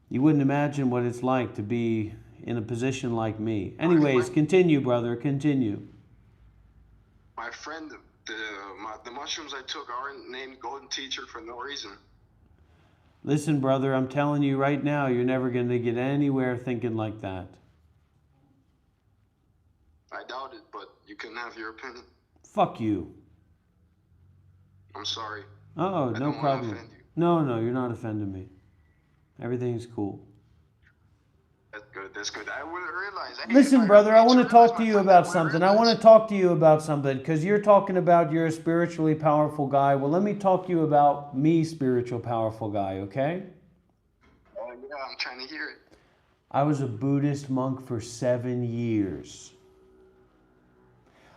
You wouldn't imagine what it's like to be in a position like me. Anyways, continue, brother, continue. My friend, the mushrooms I took aren't named Golden Teacher for no reason. Listen, brother, I'm telling you right now, you're never going to get anywhere thinking like that. I doubt it, but you can have your opinion. Fuck you. I'm sorry. Oh, no problem. No, you're not offending me. Everything's cool. That's good. I wouldn't realize. Listen, brother, I want to talk to you about something. I want to talk to you about something because you're talking about you're a spiritually powerful guy. Well, let me talk to you about me, spiritual powerful guy, okay? Oh, yeah, I'm trying to hear it. I was a Buddhist monk for 7 years.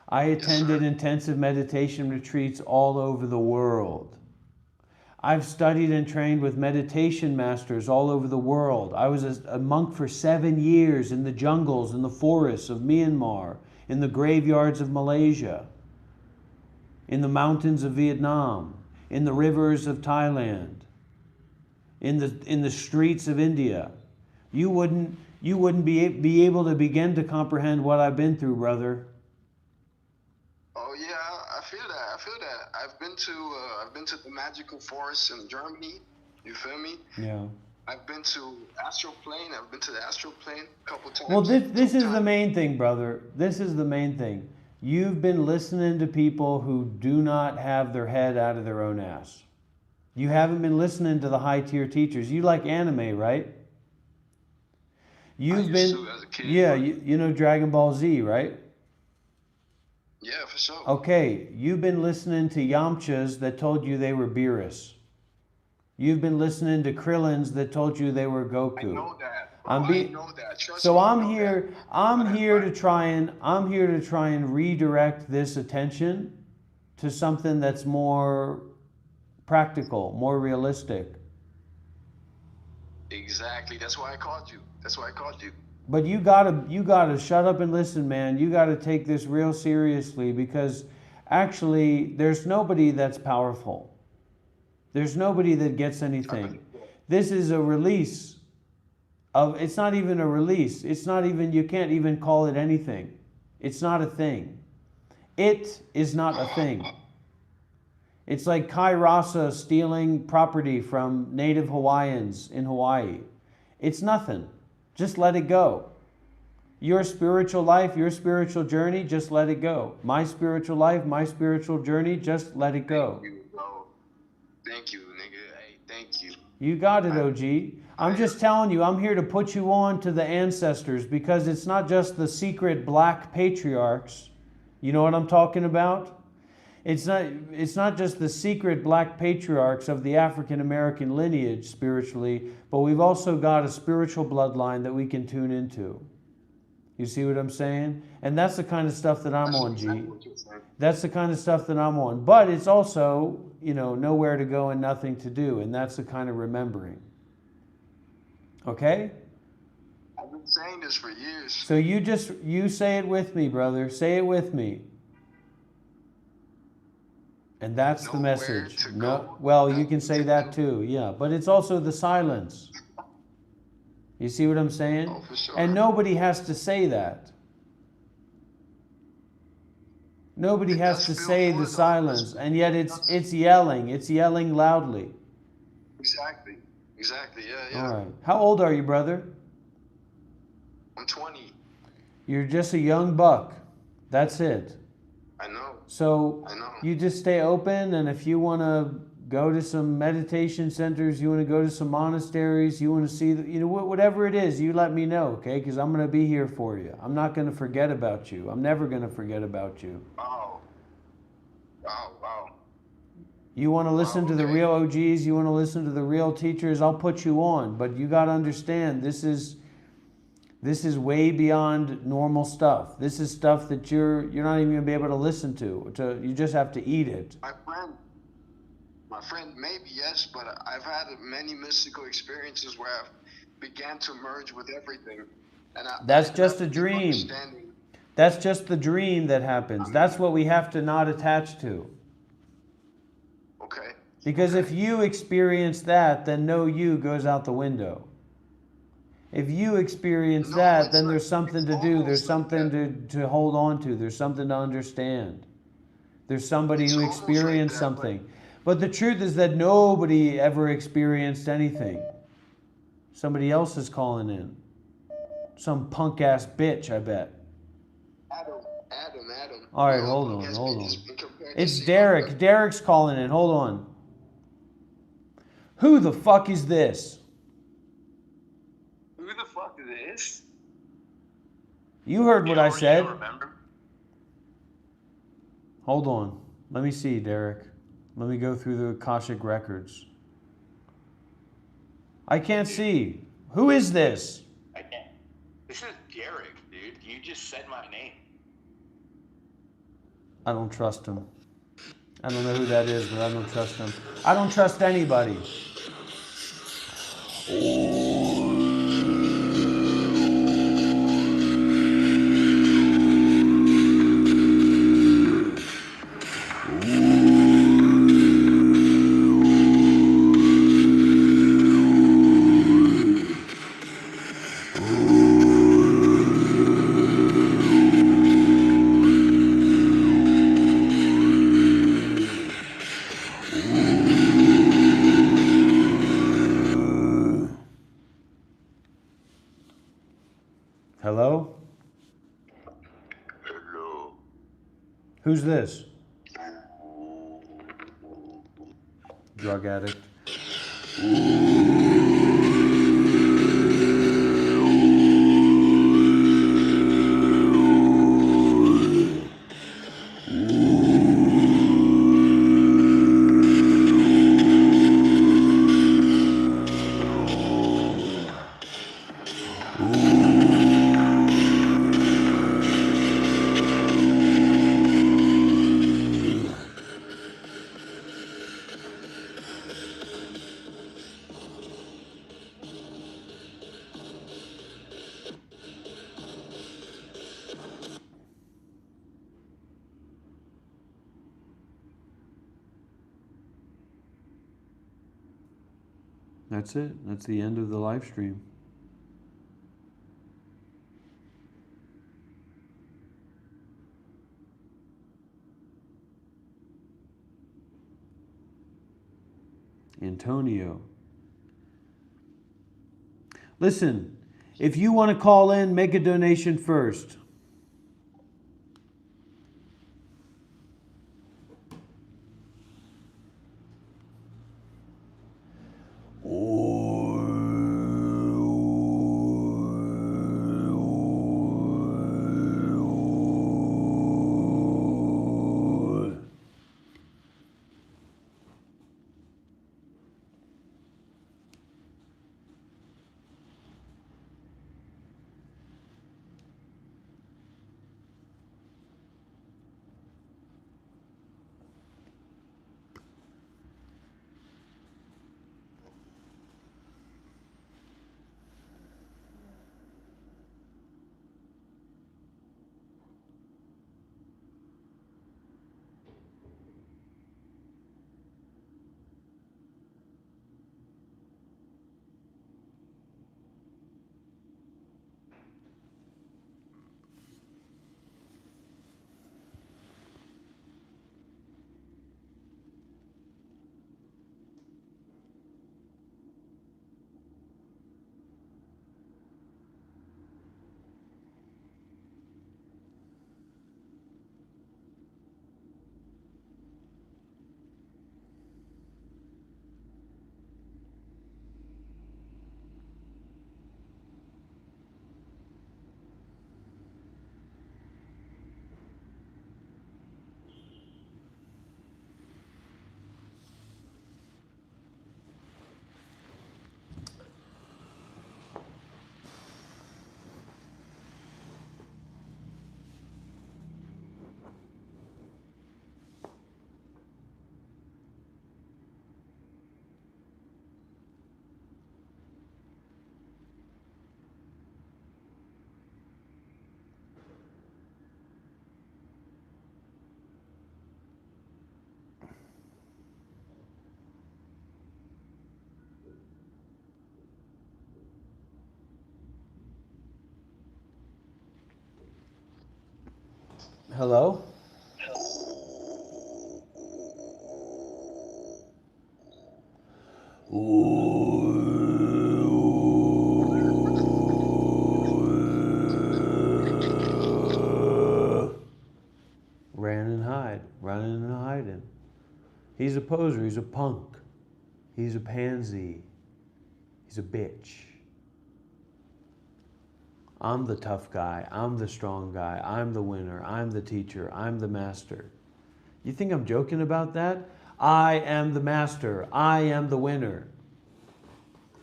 I attended intensive meditation retreats all over the world. I've studied and trained with meditation masters all over the world. I was a monk for 7 years in the jungles, in the forests of Myanmar, in the graveyards of Malaysia, in the mountains of Vietnam, in the rivers of Thailand, in the streets of India. You wouldn't be able to begin to comprehend what I've been through, brother. Oh yeah, I feel that. I've been to the magical forest in Germany. You feel me? Yeah. I've been to astral plane. I've been to the astral plane a couple times. Well, this is the main thing, brother. This is the main thing. You've been listening to people who do not have their head out of their own ass. You haven't been listening to the high-tier teachers. You like anime, right? You've been to, as a kid. Yeah, you know Dragon Ball Z, right? Yeah, for sure. Okay, you've been listening to Yamchas that told you they were Beerus. You've been listening to Krillins that told you they were Goku. I know that. I know that. So I'm here to try and redirect this attention to something that's more practical, more realistic. Exactly. That's why I called you. But you gotta shut up and listen, man. You gotta take this real seriously because actually there's nobody that's powerful. There's nobody that gets anything. This is a release of, it's not even a release. It's not even, you can't even call it anything. It's not a thing. It is not a thing. It's like Kai Rasa stealing property from native Hawaiians in Hawaii. It's nothing. Just let it go. Your spiritual life, your spiritual journey, just let it go. My spiritual life, my spiritual journey, just let it go. Thank you, bro. Thank you, nigga. Hey, thank you. You got it, OG. I'm just telling you, I'm here to put you on to the ancestors because it's not just the secret black patriarchs. You know what I'm talking about? It's not just the secret black patriarchs of the African American lineage spiritually, but we've also got a spiritual bloodline that we can tune into. You see what I'm saying? And that's the kind of stuff that I'm on, G. That's the kind of stuff that I'm on. But it's also, you know, nowhere to go and nothing to do. And that's the kind of remembering. Okay? I've been saying this for years. So you say it with me, brother. Say it with me. And that's the message. No, well, you can say that too, yeah. But it's also the silence. You see what I'm saying? Oh, for sure. And nobody has to say that. Nobody has to say the silence, and yet it's yelling. It's yelling loudly. Exactly. Yeah. All right. How old are you, brother? I'm 20. You're just a young buck. That's it. I know. So I know. you just stay open, and if you want to go to some meditation centers, you want to go to some monasteries, you want to see, you know, whatever it is, you let me know, okay? Because I'm going to be here for you. I'm not going to forget about you. I'm never going to forget about you. Wow. You want to listen to the real OGs, you want to listen to the real teachers, I'll put you on. But you got to understand, this is way beyond normal stuff. This is stuff that you're not even going to be able to listen to. You just have to eat it. My friend, maybe yes, but I've had many mystical experiences where I've began to merge with everything. And that's just a dream. That's just the dream that happens. That's what we have to not attach to. Okay. Because if you experience that, then no you goes out the window. If you experience that, then there's something to do. There's something to hold on to. There's something to understand. There's somebody who experienced something. But the truth is that nobody ever experienced anything. Somebody else is calling in. Some punk ass bitch, I bet. Adam. All right, hold on. It's Derek. Derek's calling in. Hold on. Who the fuck is this? Who the fuck is this? You heard what I said. You remember? Hold on. Let me see, Derek. Let me go through the Akashic records. I can't see. Who is this? I can't. This is Derek, dude. You just said my name. I don't trust him. I don't know who that is, but I don't trust him. I don't trust anybody. Hello? Hello. Who's this? Drug addict. That's it. That's the end of the live stream. Antonio. Listen, if you want to call in, make a donation first. Hello? Running and hiding. He's a poser, he's a punk, he's a pansy, he's a bitch. I'm the tough guy, I'm the strong guy, I'm the winner, I'm the teacher, I'm the master. You think I'm joking about that? I am the master, I am the winner,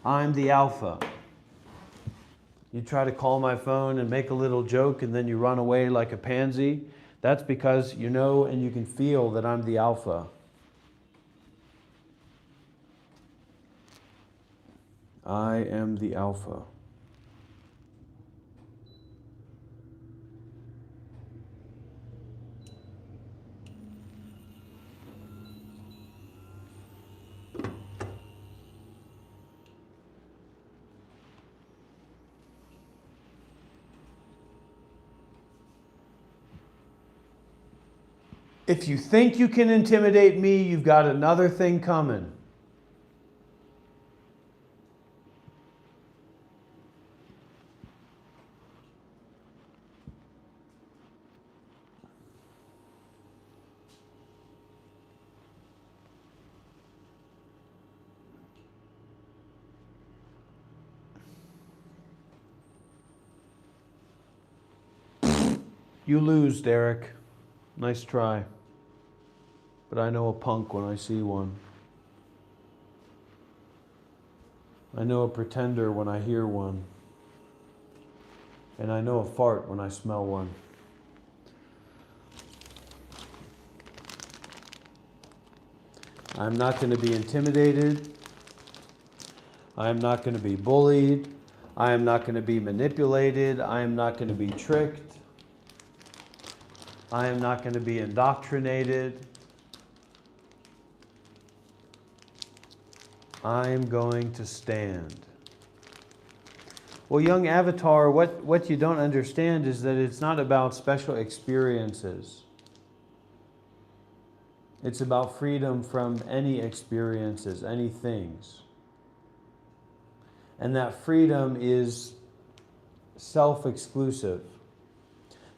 I'm the alpha. You try to call my phone and make a little joke and then you run away like a pansy. That's because you know and you can feel that I'm the alpha. I am the alpha. If you think you can intimidate me, you've got another thing coming. You lose, Derek. Nice try. But I know a punk when I see one. I know a pretender when I hear one. And I know a fart when I smell one. I'm not going to be intimidated. I am not going to be bullied. I am not going to be manipulated. I am not going to be tricked. I am not going to be indoctrinated. I am going to stand. Well, young avatar, what you don't understand is that it's not about special experiences. It's about freedom from any experiences, any things. And that freedom is self-exclusive.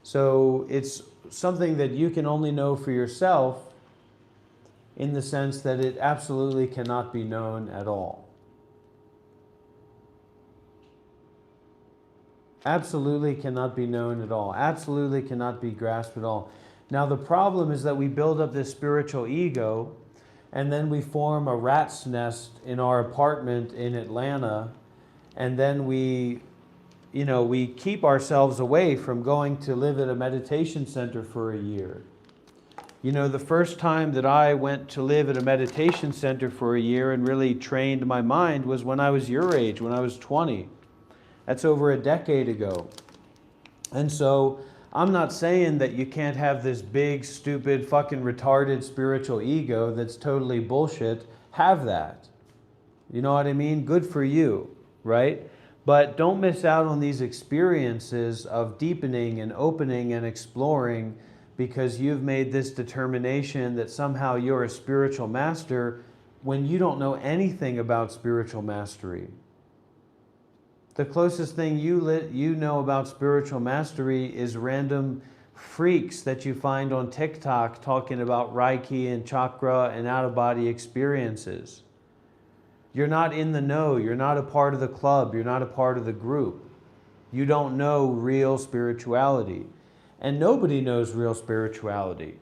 So it's something that you can only know for yourself, in the sense that it absolutely cannot be known at all. Absolutely cannot be known at all. Absolutely cannot be grasped at all. Now the problem is that we build up this spiritual ego, and then we form a rat's nest in our apartment in Atlanta, and then we keep ourselves away from going to live at a meditation center for a year. You know, the first time that I went to live at a meditation center for a year and really trained my mind was when I was your age, when I was 20. That's over a decade ago. And so I'm not saying that you can't have this big, stupid, fucking retarded spiritual ego that's totally bullshit. Have that. You know what I mean? Good for you, right? But don't miss out on these experiences of deepening and opening and exploring, because you've made this determination that somehow you're a spiritual master when you don't know anything about spiritual mastery. The closest thing you know about spiritual mastery is random freaks that you find on TikTok talking about Reiki and chakra and out-of-body experiences. You're not in the know. You're not a part of the club. You're not a part of the group. You don't know real spirituality. And nobody knows real spirituality.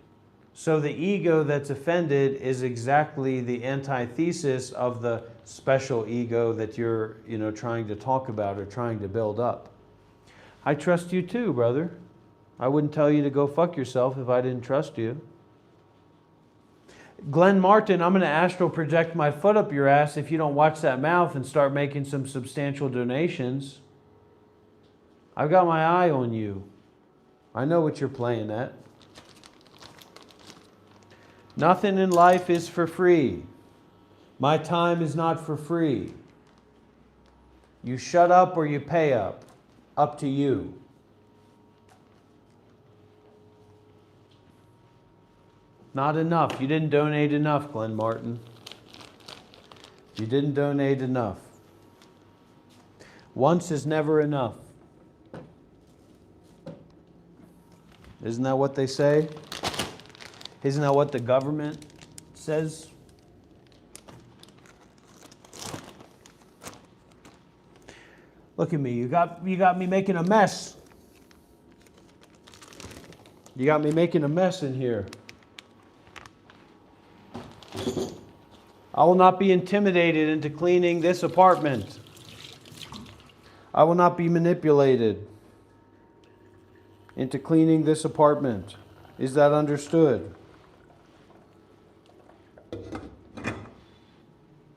So the ego that's offended is exactly the antithesis of the special ego that you're, trying to talk about or trying to build up. I trust you too, brother. I wouldn't tell you to go fuck yourself if I didn't trust you. Glenn Martin, I'm going to astral project my foot up your ass if you don't watch that mouth and start making some substantial donations. I've got my eye on you. I know what you're playing at. Nothing in life is for free. My time is not for free. You shut up or you pay up. Up to you. Not enough. You didn't donate enough, Glenn Martin. You didn't donate enough. Once is never enough. Isn't that what they say? Isn't that what the government says? Look at me. You got me making a mess. You got me making a mess in here. I will not be intimidated into cleaning this apartment. I will not be manipulated into cleaning this apartment. Is that understood?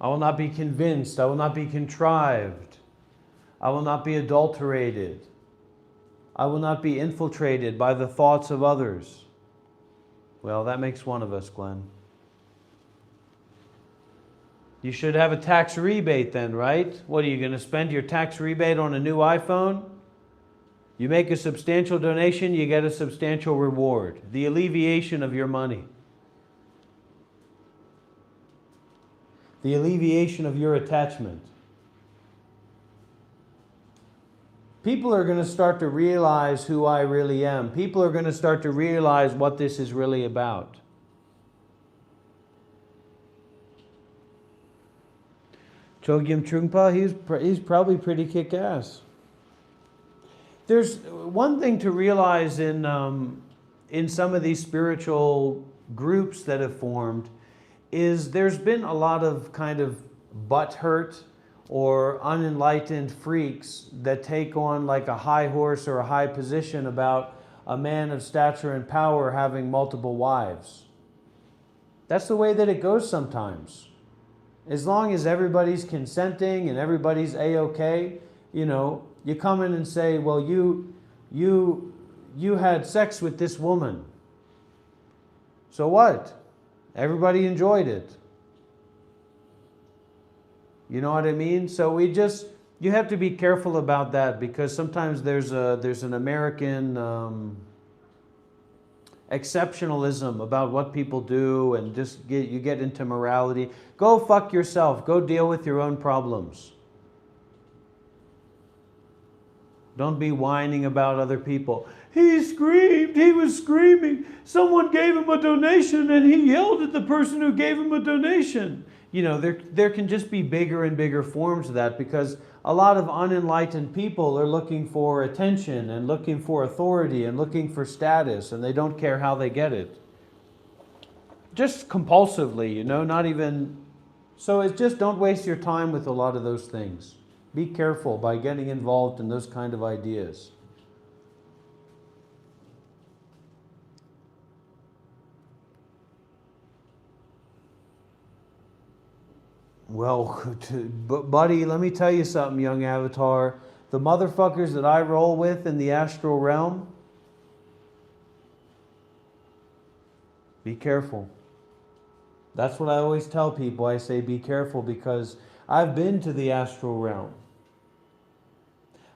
I will not be convinced. I will not be contrived. I will not be adulterated. I will not be infiltrated by the thoughts of others. Well, that makes one of us, Glenn. You should have a tax rebate then, right? What, are you going to spend your tax rebate on a new iPhone? You make a substantial donation, you get a substantial reward. The alleviation of your money. The alleviation of your attachment. People are going to start to realize who I really am. People are going to start to realize what this is really about. Chogyam Trungpa, he's probably pretty kick-ass. There's one thing to realize in some of these spiritual groups that have formed is there's been a lot of kind of butthurt or unenlightened freaks that take on like a high horse or a high position about a man of stature and power having multiple wives. That's the way that it goes sometimes. As long as everybody's consenting and everybody's A-okay, you know, you come in and say, well, you had sex with this woman. So what? Everybody enjoyed it. You know what I mean? So you have to be careful about that, because sometimes there's an American exceptionalism about what people do, and you get into morality. Go fuck yourself. Go deal with your own problems. Don't be whining about other people. He screamed. He was screaming. Someone gave him a donation and he yelled at the person who gave him a donation. You know, there can just be bigger and bigger forms of that, because a lot of unenlightened people are looking for attention and looking for authority and looking for status, and they don't care how they get it. Just compulsively, you know, not even... So it's just don't waste your time with a lot of those things. Be careful by getting involved in those kind of ideas. Well, buddy, let me tell you something, young avatar. The motherfuckers that I roll with in the astral realm, be careful. That's what I always tell people. I say be careful, because I've been to the astral realm.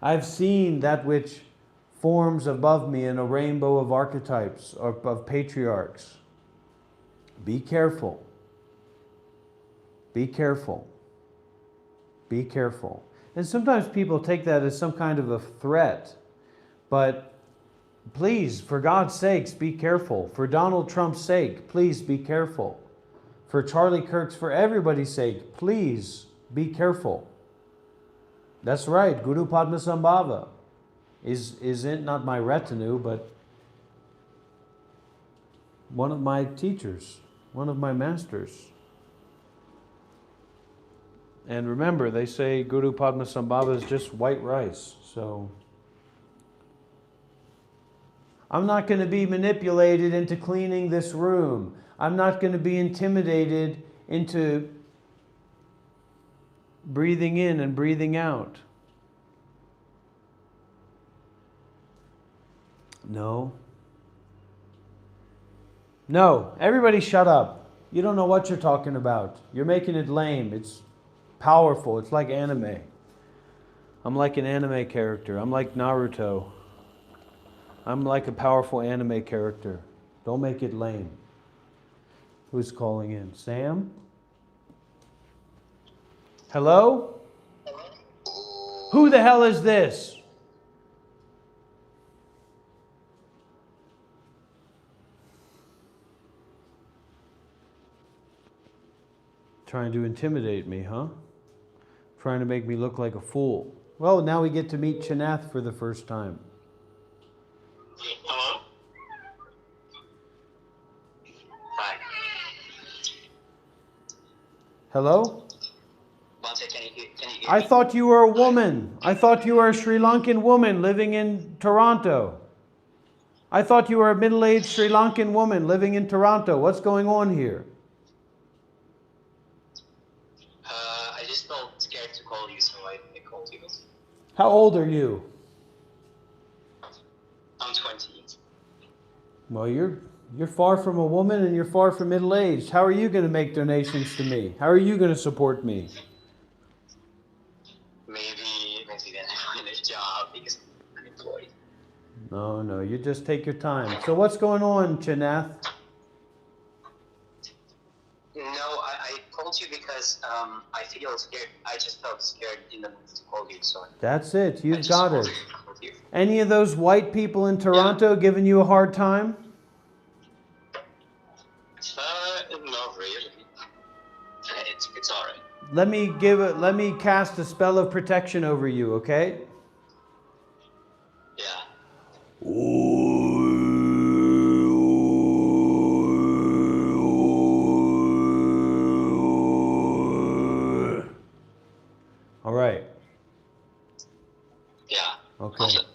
I've seen that which forms above me in a rainbow of archetypes, or of patriarchs. Be careful. Be careful. Be careful. And sometimes people take that as some kind of a threat. But please, for God's sakes, be careful. For Donald Trump's sake, please be careful. For Charlie Kirk's, for everybody's sake, please be careful. That's right, Guru Padmasambhava is not my retinue, but one of my teachers, one of my masters. And remember, they say Guru Padmasambhava is just white rice. So I'm not going to be manipulated into cleaning this room. I'm not going to be intimidated into breathing in and breathing out. No. No. Everybody shut up. You don't know what you're talking about. You're making it lame. It's powerful. It's like anime. I'm like an anime character. I'm like Naruto. I'm like a powerful anime character. Don't make it lame. Who's calling in? Sam? Hello? Who the hell is this? Trying to intimidate me, huh? Trying to make me look like a fool. Well, now we get to meet Chanath for the first time. Hello? Hi. Hello? One second, can you hear I me? thought you were a woman. I thought you were a Sri Lankan woman living in Toronto. I thought you were a middle-aged Sri Lankan woman living in Toronto. What's going on here? I just felt scared to call you, so I called you. How old are you? I'm 20. Well, you're far from a woman and you're far from middle-aged. How are you going to make donations to me? How are you going to support me? Maybe when I find a job because I'm employed. No, you just take your time. So what's going on, Chanath? No, I called you because I feel scared. I just felt scared in the moment to call you, so That's it. I You've just got called it. you. Any of those white people in Toronto giving you a hard time? Not really. It's all right. Let me cast a spell of protection over you, okay? Yeah. All right. Yeah. Okay. Awesome.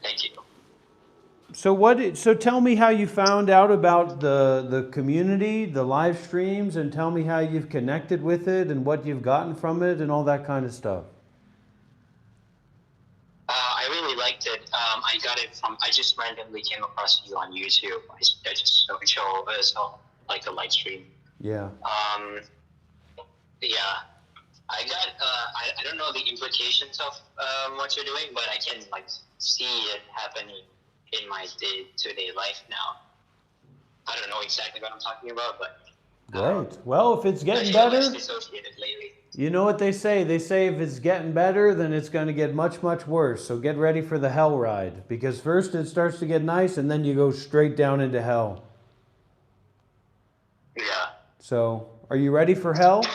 Thank you. So tell me how you found out about the community, the live streams, and tell me how you've connected with it and what you've gotten from it and all that kind of stuff. I really liked it. I got it I just randomly came across you on YouTube. I just saw like a live stream. Yeah. Yeah. I got, I don't know the implications of what you're doing, but I can like see it happening in my day-to-day life now. I don't know exactly what I'm talking about, but Great. Well, if it's getting I better, feel less dissociated lately. you know what they say? They say if it's getting better, then it's going to get much, much worse. So get ready for the hell ride. Because first it starts to get nice, and then you go straight down into hell. Yeah. So, are you ready for hell?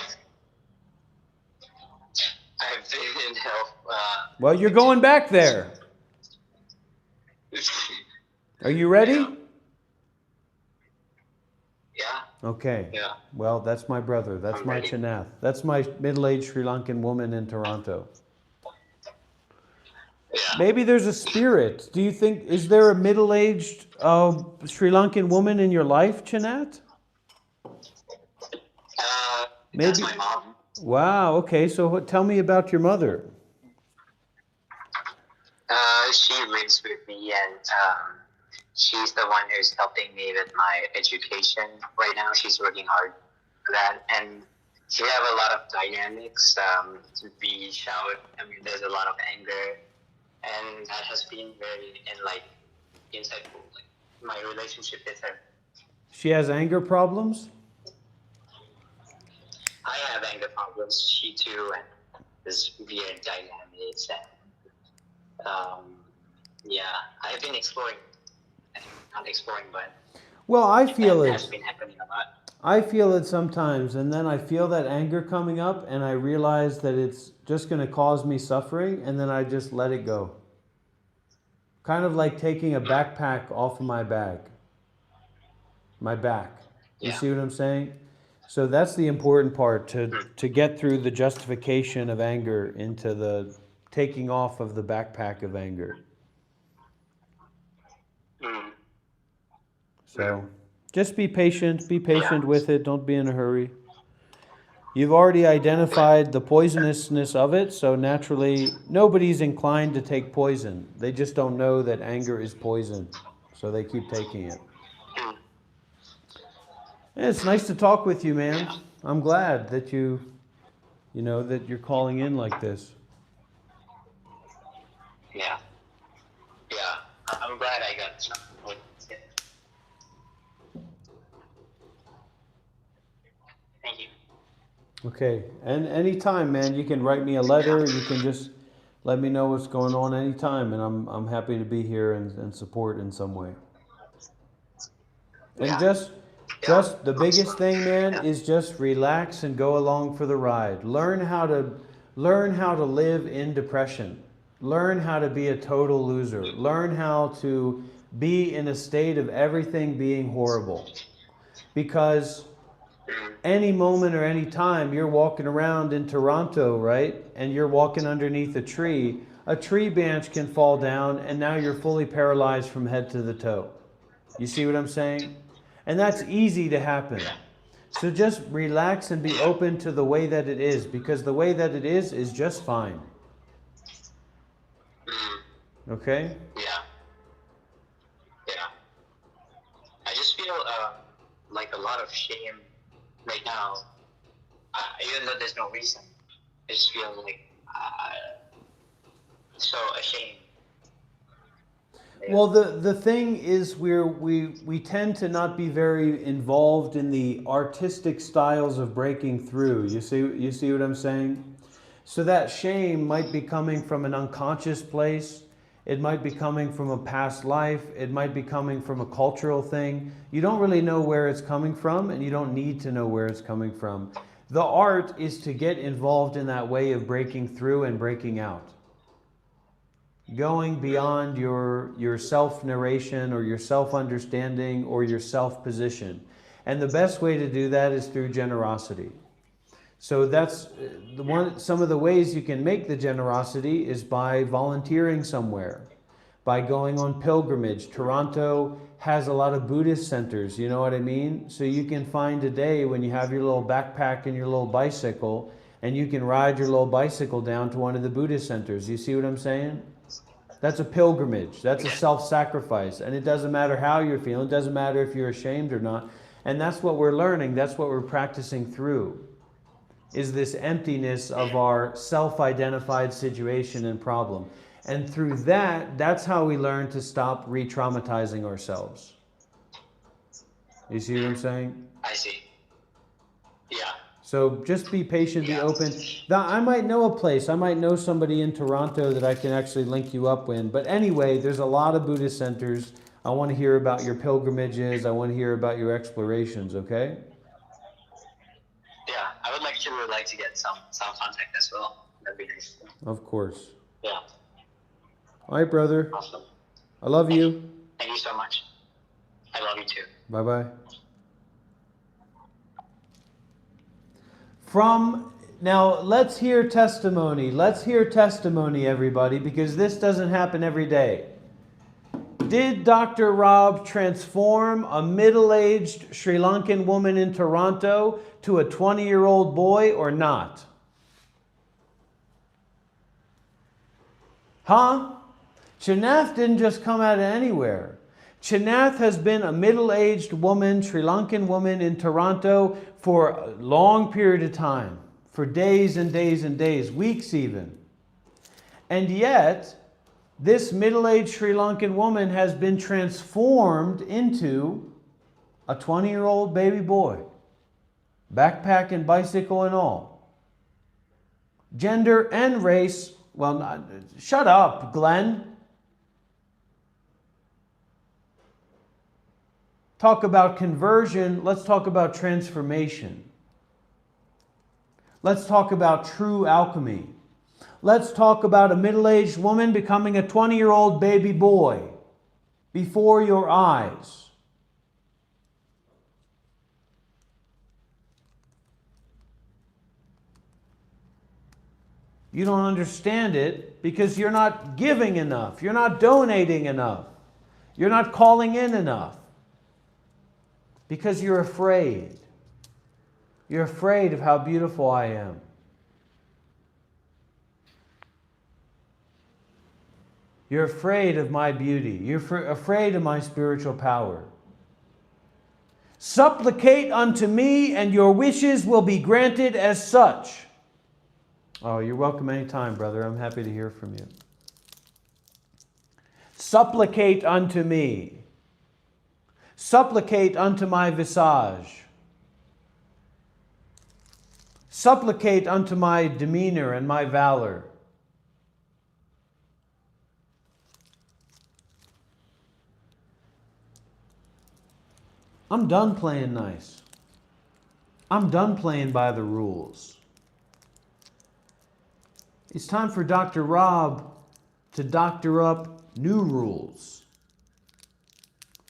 I've been in hell. Well, you're going back there. Are you ready? Yeah. Okay. Yeah. Well, that's my brother. That's I'm my ready. Chanath. That's my middle-aged Sri Lankan woman in Toronto. Yeah. Maybe there's a spirit. Do you think, is there a middle-aged Sri Lankan woman in your life, Chanath? That's Maybe. my mom. Wow, okay. So tell me about your mother. She lives with me, and she's the one who's helping me with my education right now. She's working hard for that, and we have a lot of dynamics. We shout. I mean, there's a lot of anger, and that has been very insightful. Like my relationship with her. She has anger problems? I have anger problems. She too, and this weird dynamics, and yeah, I've been exploring. Not exploring, but Well, I feel that has it. been happening a lot. I feel it sometimes, and then I feel that anger coming up, and I realize that it's just going to cause me suffering, and then I just let it go. Kind of like taking a backpack off of my back. You see what I'm saying? So that's the important part, to get through the justification of anger into the taking off of the backpack of anger. So just be patient with it. Don't be in a hurry. You've already identified the poisonousness of it, so naturally nobody's inclined to take poison. They just don't know that anger is poison, so they keep taking it. And it's nice to talk with you, man. I'm glad that you know, that you're calling in like this. Yeah. Yeah. I'm glad I got some. Okay, and anytime, man, you can write me a letter. You can just let me know what's going on anytime, and I'm happy to be here and support in some way. And just the biggest thing, man, is just relax and go along for the ride. Learn how to live in depression. Learn how to be a total loser. Learn how to be in a state of everything being horrible. Because any moment or any time you're walking around in Toronto, right? And you're walking underneath a tree branch can fall down and now you're fully paralyzed from head to the toe. You see what I'm saying? And that's easy to happen. So just relax and be open to the way that it is, because the way that it is just fine. Okay? Yeah. I just feel like a lot of shame right now, even though there's no reason. I just feel like so ashamed. Well, the thing is, we tend to not be very involved in the artistic styles of breaking through. You see what I'm saying? So that shame might be coming from an unconscious place. It might be coming from a past life. It might be coming from a cultural thing. You don't really know where it's coming from, and you don't need to know where it's coming from. The art is to get involved in that way of breaking through and breaking out. Going beyond your self-narration or your self-understanding or your self-position. And the best way to do that is through generosity. So that's some of the ways you can make the generosity is by volunteering somewhere, by going on pilgrimage. Toronto has a lot of Buddhist centers, you know what I mean? So you can find a day when you have your little backpack and your little bicycle, and you can ride your little bicycle down to one of the Buddhist centers. You see what I'm saying? That's a pilgrimage. That's a self-sacrifice. And it doesn't matter how you're feeling. It doesn't matter if you're ashamed or not. And that's what we're learning. That's what we're practicing through, is this emptiness of our self-identified situation and problem. And through that, that's how we learn to stop re-traumatizing ourselves. You see what I'm saying? I see. Yeah. So just be patient, be open. Now, I might know a place. I might know somebody in Toronto that I can actually link you up with. But anyway, there's a lot of Buddhist centers. I want to hear about your pilgrimages. I want to hear about your explorations, okay? Yeah, I would actually like to get some contact as well. That'd be nice. Of course. Yeah. All right, brother. Awesome. I love you. Thank you so much. I love you too. Bye-bye. Now, let's hear testimony. Let's hear testimony, everybody, because this doesn't happen every day. Did Dr. Rob transform a middle-aged Sri Lankan woman in Toronto to a 20-year-old boy or not? Huh? Chanath didn't just come out of anywhere. Chanath has been a middle-aged woman, Sri Lankan woman in Toronto for a long period of time, for days and days and days, weeks even. And yet, this middle-aged Sri Lankan woman has been transformed into a 20-year-old baby boy, backpack and bicycle and all. Gender and race, well, shut up, Glenn. Talk about conversion, let's talk about transformation. Let's talk about true alchemy. Let's talk about a middle-aged woman becoming a 20-year-old baby boy before your eyes. You don't understand it because you're not giving enough. You're not donating enough. You're not calling in enough. Because you're afraid. You're afraid of how beautiful I am. You're afraid of my beauty. You're afraid of my spiritual power. Supplicate unto me, and your wishes will be granted as such. Oh, you're welcome anytime, brother. I'm happy to hear from you. Supplicate unto me. Supplicate unto my visage. Supplicate unto my demeanor and my valor. I'm done playing nice. I'm done playing by the rules. It's time for Dr. Rob to doctor up new rules.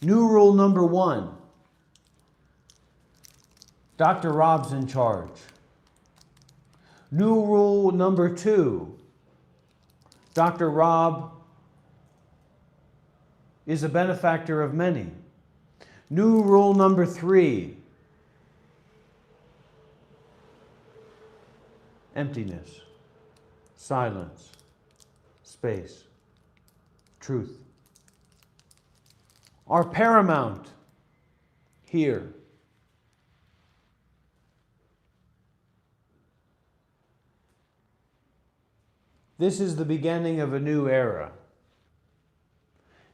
New rule number 1. Dr. Rob's in charge. New rule number 2. Dr. Rob is a benefactor of many. New rule number 3. Emptiness, silence, space, truth are paramount here. This is the beginning of a new era.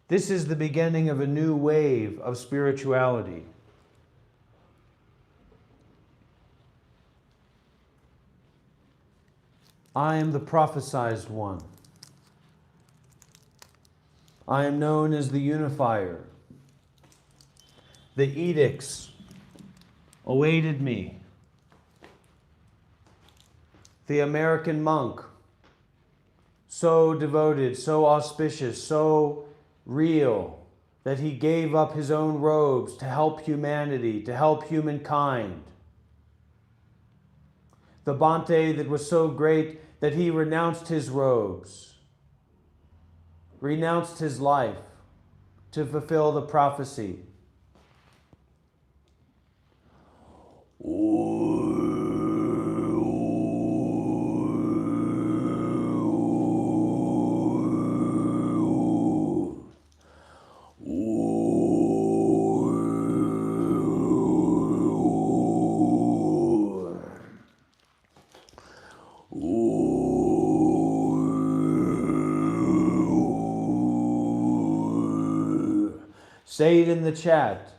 This is the beginning of a new wave of spirituality. I am the prophesized one. I am known as the unifier. The edicts awaited me. The American monk, so devoted, so auspicious, so real, that he gave up his own robes to help humanity, to help humankind. The Bhante that was so great that he renounced his robes, renounced his life to fulfill the prophecy. Say it in the chat.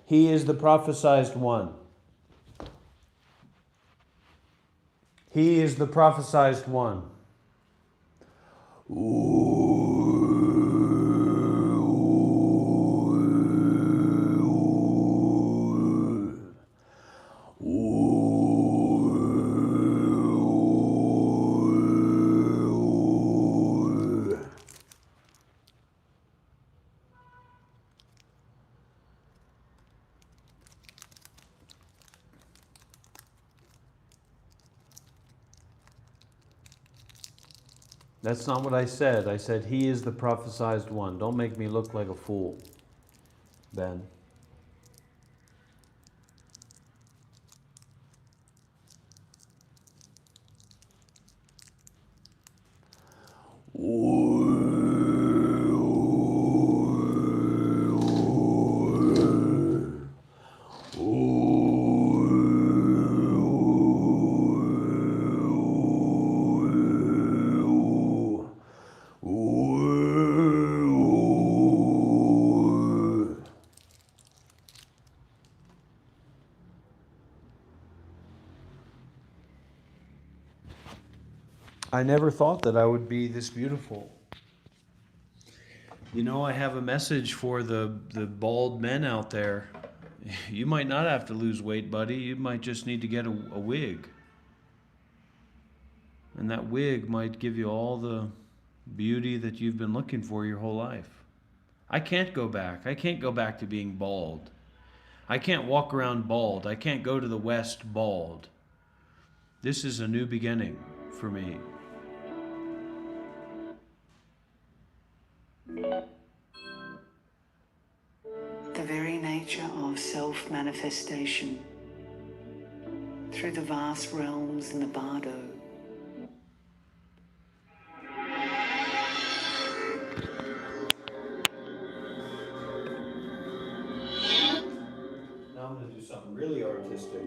He is the prophesized one. He is the prophesized one. That's not what I said. I said, he is the prophesized one. Don't make me look like a fool, Ben. I never thought that I would be this beautiful. You know, I have a message for the bald men out there. You might not have to lose weight, buddy. You might just need to get a wig. And that wig might give you all the beauty that you've been looking for your whole life. I can't go back. I can't go back to being bald. I can't walk around bald. I can't go to the West bald. This is a new beginning for me. The very nature of self-manifestation through the vast realms in the bardo. Now I'm going to do something really artistic.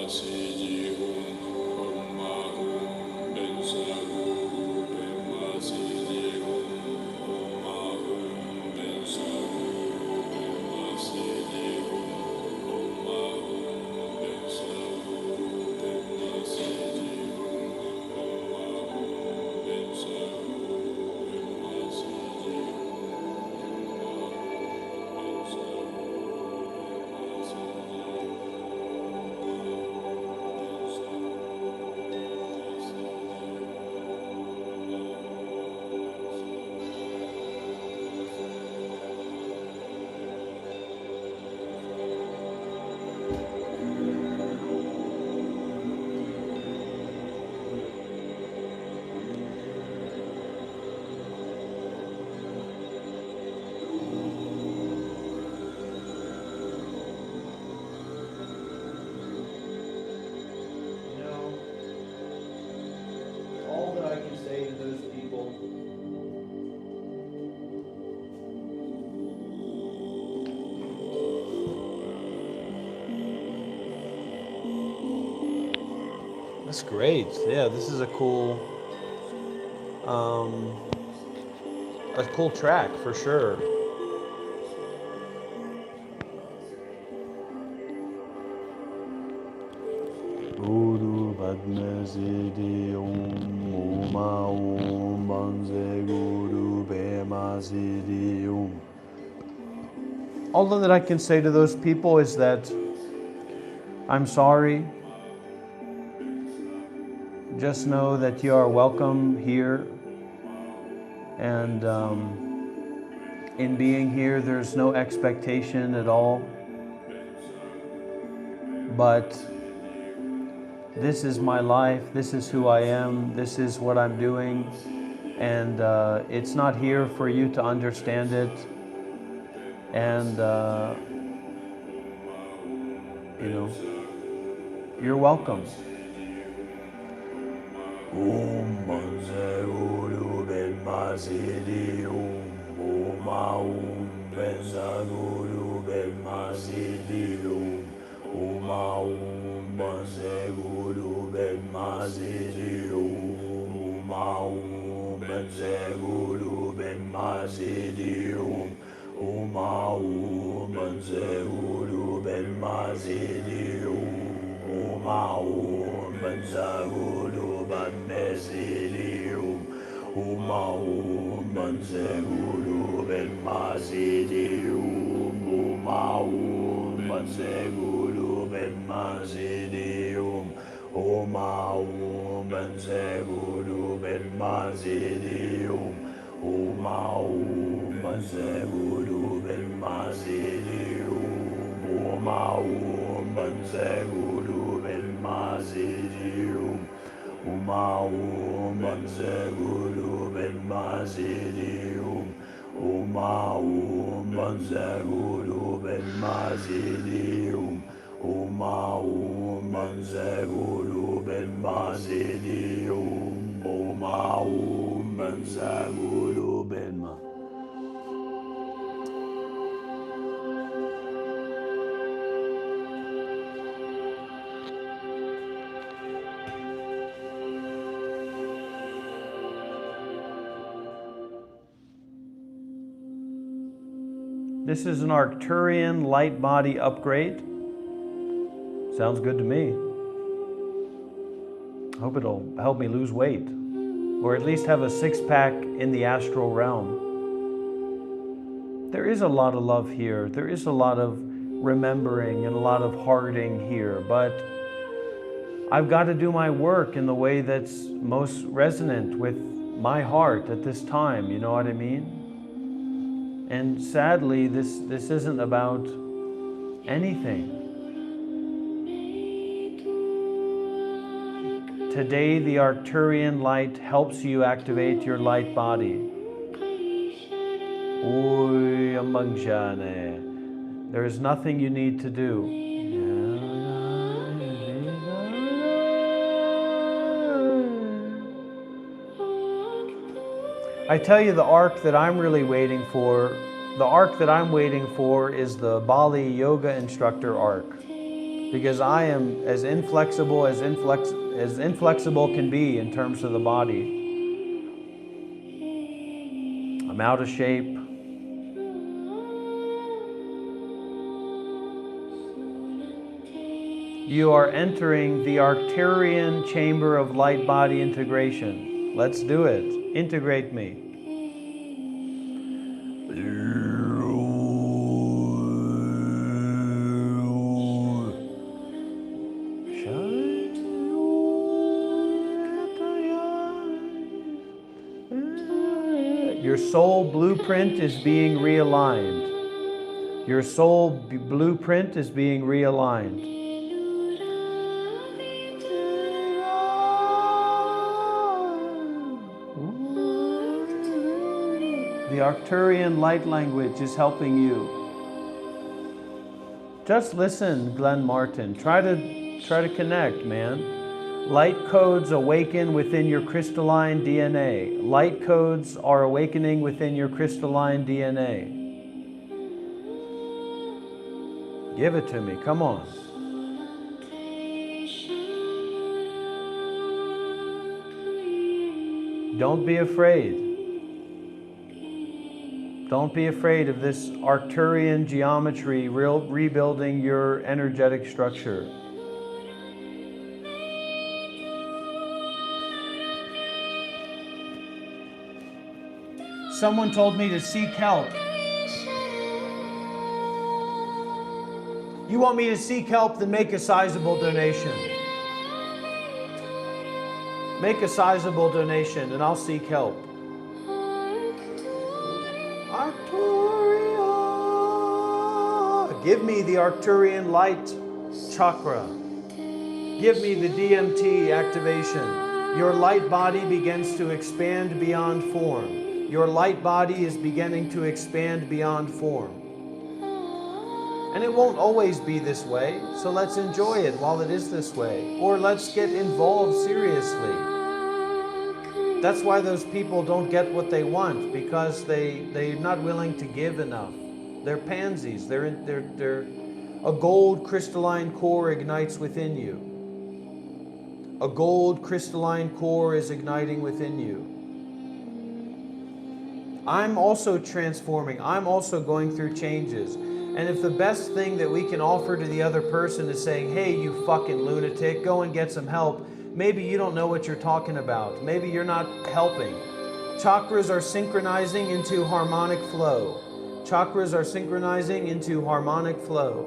Om That's great. Yeah, this is a cool track for sure. Guru Padma Siddhi Om Oma Om Banze Guru Pema Siddhi Om. All that I can say to those people is that I'm sorry. Just know that you are welcome here. And in being here, there's no expectation at all. But this is my life, this is who I am, this is what I'm doing. And it's not here for you to understand it. And, you're welcome. Om Banze Guru Benma Siddhi Om Oma Om Benza Guru Benma Siddhi Om Oma Om Banze Guru Benma Siddhi Om Oma Om Benze Guru Benma Siddhi Om Oma Om Benze Guru Benma Siddhi Om Oma Om Benza Guru Benma Siddhi Om Oma Om Benze Guru Benma Siddhi Om Oma Om Benze Guru Benma Siddhi Om Oma Om Benze Guru Benma Siddhi Om Oma Om Benze Guru Benma Siddhi Om Oma Om Benze Guru Benma Siddhi Om Oma Om Benze Guru Benma Siddhi Om Oma Om Benze Guru Benma Siddhi Om Oma Om Benze Guru Benma Siddhi Om Oma Om Benze Guru Benma. This is an Arcturan light body upgrade. Sounds good to me. I hope it'll help me lose weight, or at least have a six-pack in the astral realm. There is a lot of love here. There is a lot of remembering and a lot of hearting here, but I've got to do my work in the way that's most resonant with my heart at this time, you know what I mean? And sadly, this isn't about anything. Today, the Arcturan light helps you activate your light body. There is nothing you need to do. I tell you, the arc that I'm really waiting for, is the Bali yoga instructor arc. Because I am as inflexible as inflexible can be in terms of the body. I'm out of shape. You are entering the Arcturan chamber of light body integration. Let's do it. Integrate me. Your soul blueprint is being realigned. Your soul blueprint is being realigned. The Arcturan light language is helping you. Just listen, Glenn Martin. Try to connect, man. Light codes awaken within your crystalline DNA. Light codes are awakening within your crystalline DNA. Give it to me, come on. Don't be afraid. Don't be afraid of this Arcturan geometry rebuilding your energetic structure. Someone told me to seek help. You want me to seek help, then make a sizable donation. Make a sizable donation and I'll seek help. Arcturia. Give me the Arcturian light chakra. Give me the DMT activation. Your light body begins to expand beyond form. Your light body is beginning to expand beyond form. And it won't always be this way, so let's enjoy it while it is this way. Or let's get involved seriously. That's why those people don't get what they want, because they're not willing to give enough. They're pansies. They're a gold crystalline core ignites within you. A gold crystalline core is igniting within you. I'm also transforming. I'm also going through changes. And if the best thing that we can offer to the other person is saying, hey, you fucking lunatic, go and get some help, maybe you don't know what you're talking about. Maybe you're not helping. Chakras are synchronizing into harmonic flow. Chakras are synchronizing into harmonic flow.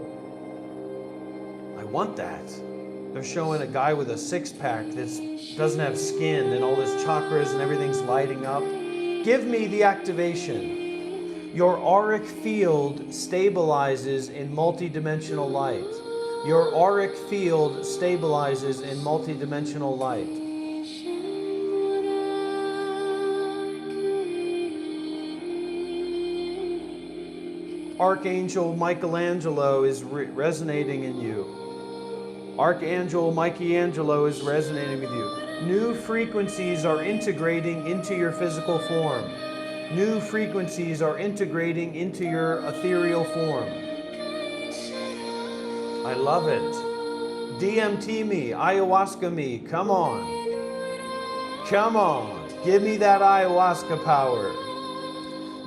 I want that. They're showing a guy with a six-pack that doesn't have skin and all his chakras and everything's lighting up. Give me the activation. Your auric field stabilizes in multidimensional light. Your auric field stabilizes in multidimensional light. Archangel Michelangelo is resonating in you. Archangel Michelangelo is resonating with you. New frequencies are integrating into your physical form. New frequencies are integrating into your ethereal form. I love it. DMT me, ayahuasca me, come on. Come on, give me that ayahuasca power.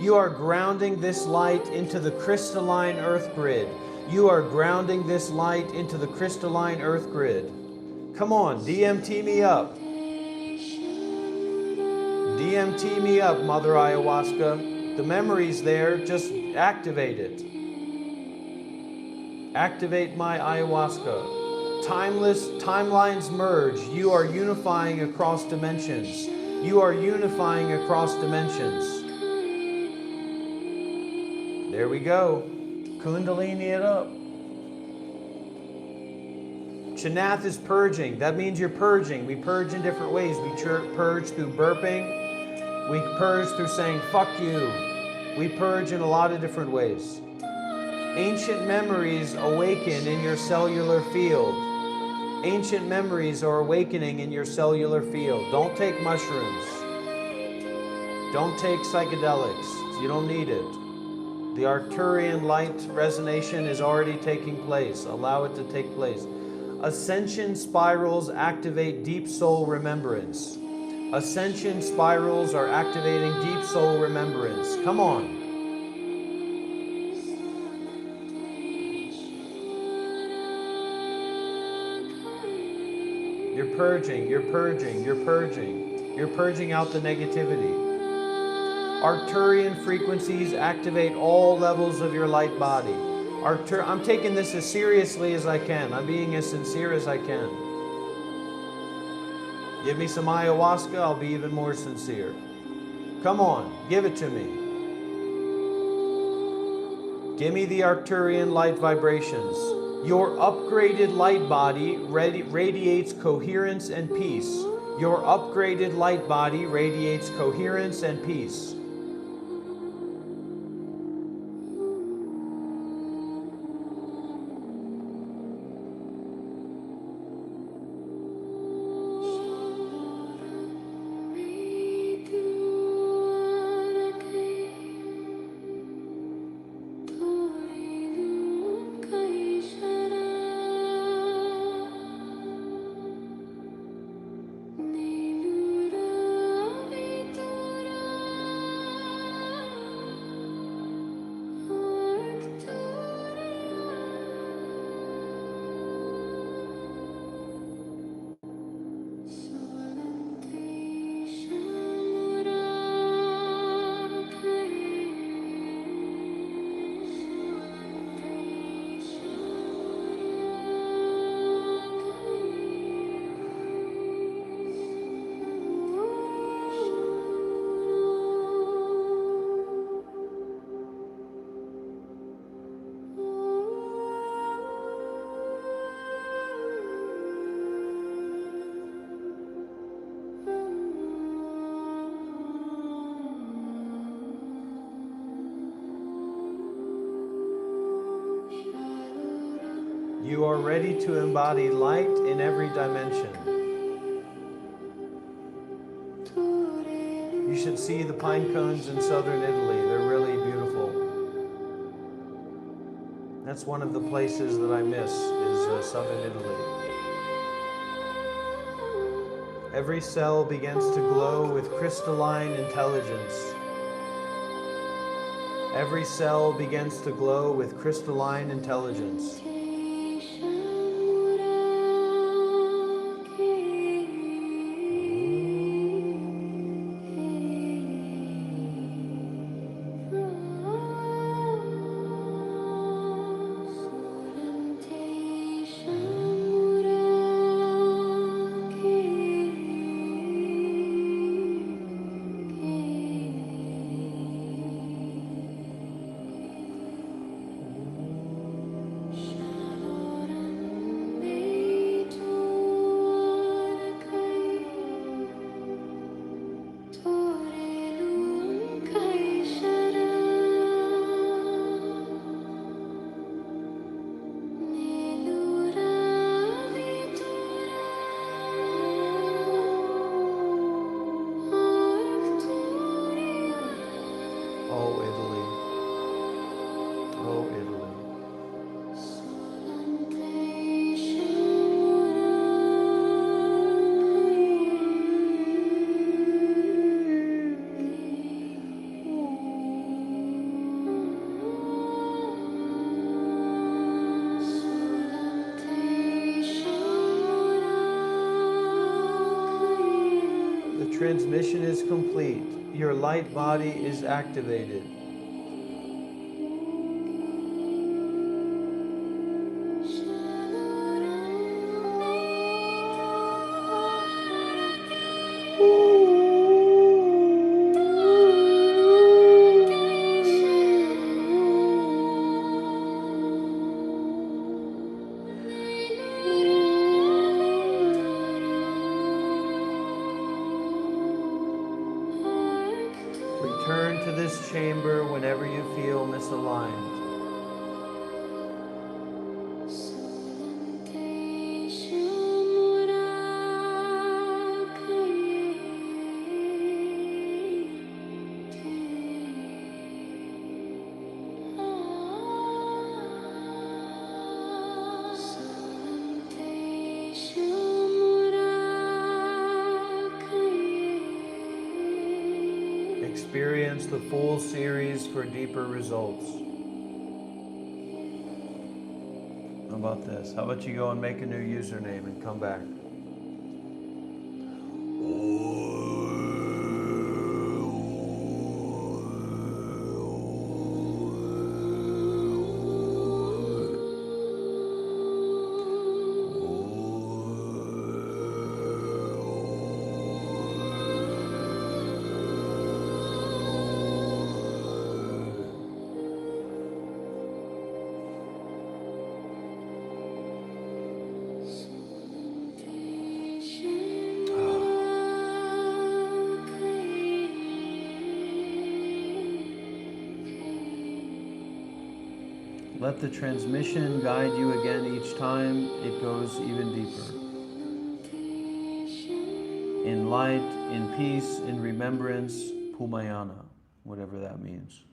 You are grounding this light into the crystalline earth grid. You are grounding this light into the crystalline earth grid. Come on, DMT me up. DMT me up, Mother Ayahuasca. The memory's there, just activate it. Activate my ayahuasca. Timeless timelines merge. You are unifying across dimensions. You are unifying across dimensions. There we go. Kundalini it up. Chanath is purging. That means you're purging. We purge in different ways. We purge through burping. We purge through saying, fuck you. We purge in a lot of different ways. Ancient memories awaken in your cellular field. Ancient memories are awakening in your cellular field. Don't take mushrooms. Don't take psychedelics. You don't need it. The Arcturian light resonation is already taking place. Allow it to take place. Ascension spirals activate deep soul remembrance. Ascension spirals are activating deep soul remembrance. Come on. You're purging, you're purging, you're purging. You're purging out the negativity. Arcturian frequencies activate all levels of your light body. I'm taking this as seriously as I can. I'm being as sincere as I can. Give me some ayahuasca, I'll be even more sincere. Come on, give it to me. Give me the Arcturian light vibrations. Your upgraded light body radiates coherence and peace. Your upgraded light body radiates coherence and peace. You are ready to embody light in every dimension. You should see the pine cones in southern Italy. They're really beautiful. That's one of the places that I miss, is southern Italy. Every cell begins to glow with crystalline intelligence. Every cell begins to glow with crystalline intelligence. Transmission is complete. Your light body is activated. Return to this chamber whenever you feel misaligned. Experience the full series for deeper results. How about this? How about you go and make a new username and come back? Let the transmission guide you again each time it goes even deeper. In light, in peace, in remembrance, Pumayana, whatever that means.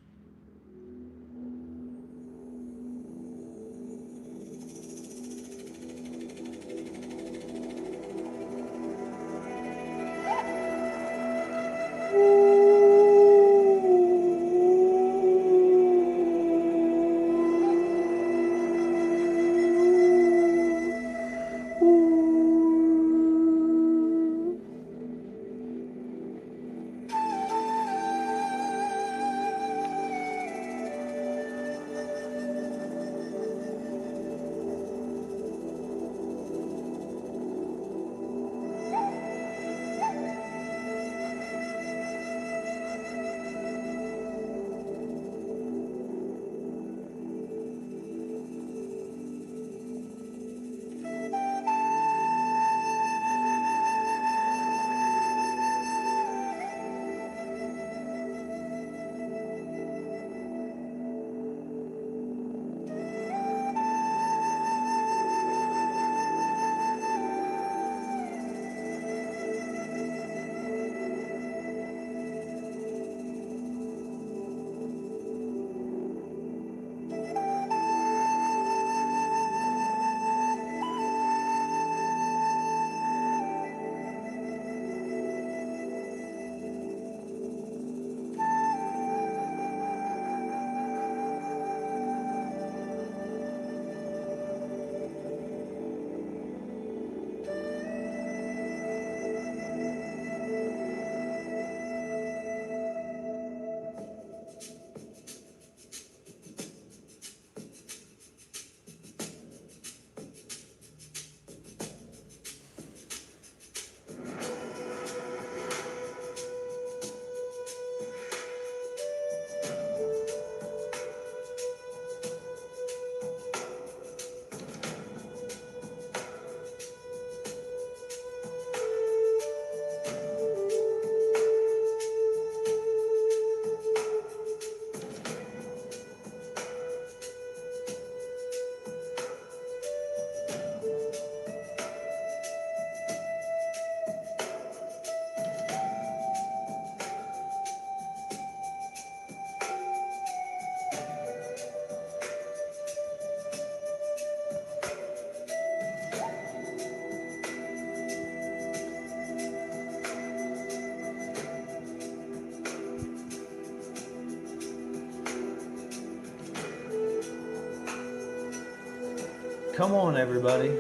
Come on, everybody.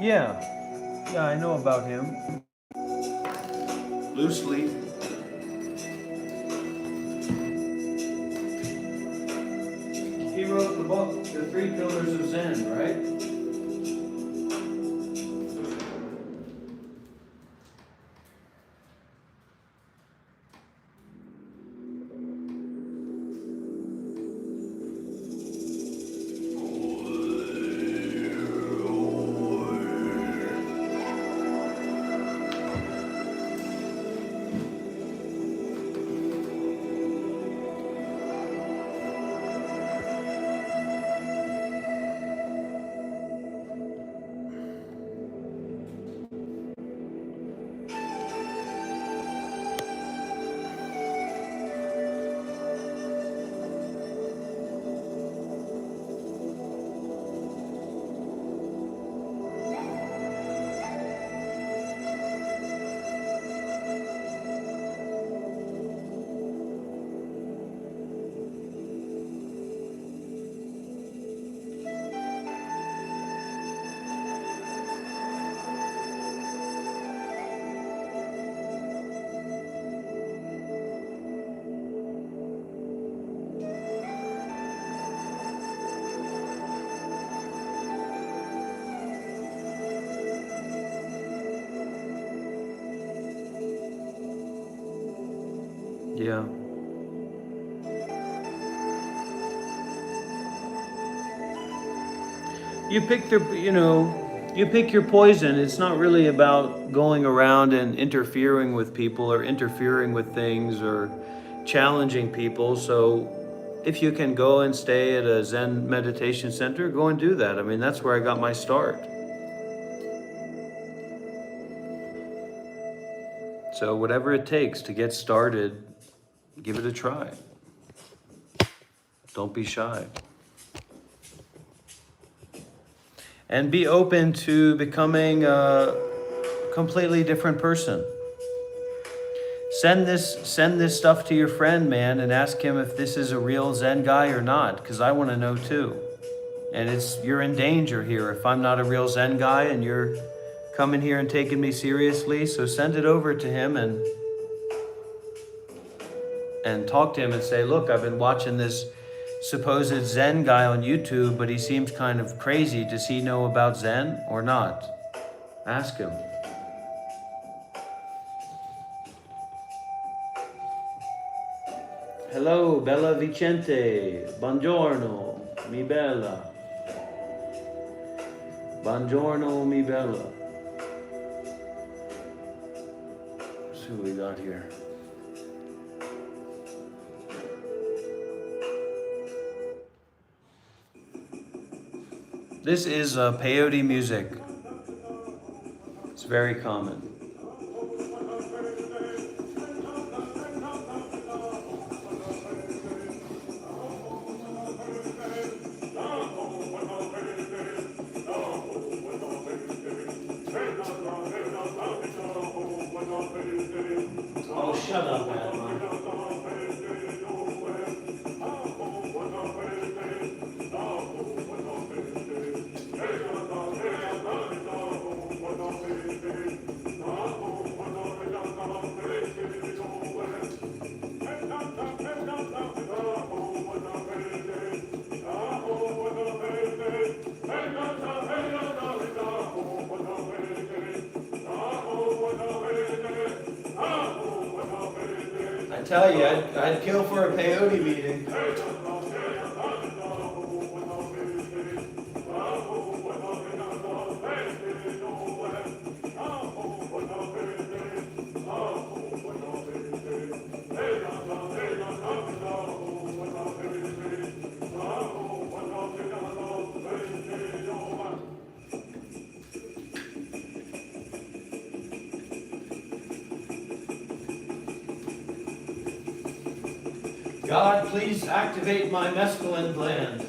Yeah, I know about him. Loosely. He wrote the book, The Three Pillars of Zen, right? Yeah. You pick you pick your poison. It's not really about going around and interfering with people or interfering with things or challenging people. So if you can go and stay at a Zen meditation center, go and do that. I mean, that's where I got my start. So whatever it takes to get started, give it a try. Don't be shy. And be open to becoming a completely different person. Send this stuff to your friend, man, and ask him if this is a real Zen guy or not, because I want to know too. And you're in danger here if I'm not a real Zen guy and you're coming here and taking me seriously. So send it over to him and talk to him and say, look, I've been watching this supposed Zen guy on YouTube, but he seems kind of crazy. Does he know about Zen or not? Ask him. Hello, Bella Vicente. Buongiorno, mi bella. Buongiorno, mi bella. Let's see what we got here. This is peyote music. It's very common. Oh, shut up, man. I tell you, I'd kill for a peyote meeting. God, please activate my mescaline gland.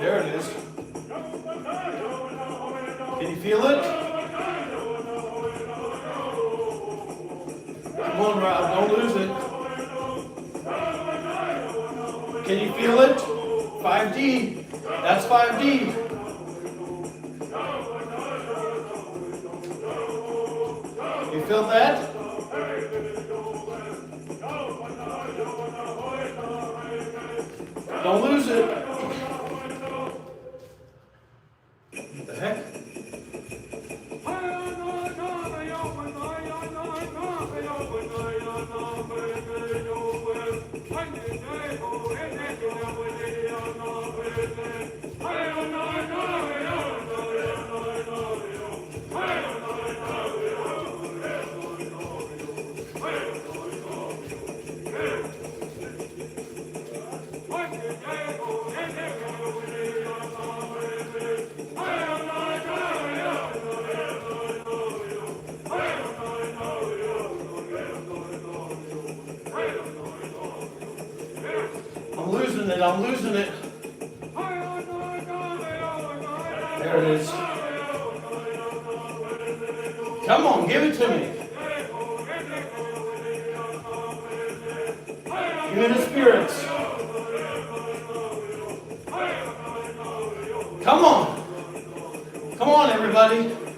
There it is. Can you feel it? Come on, Rob, don't lose it. Can you feel it? 5D. That's 5D. You feel that? Don't lose it. What the heck? Hey! losing it. I'm losing it. There it is. Come on, give it to me. Give me the spirits. Come on. Come on, everybody.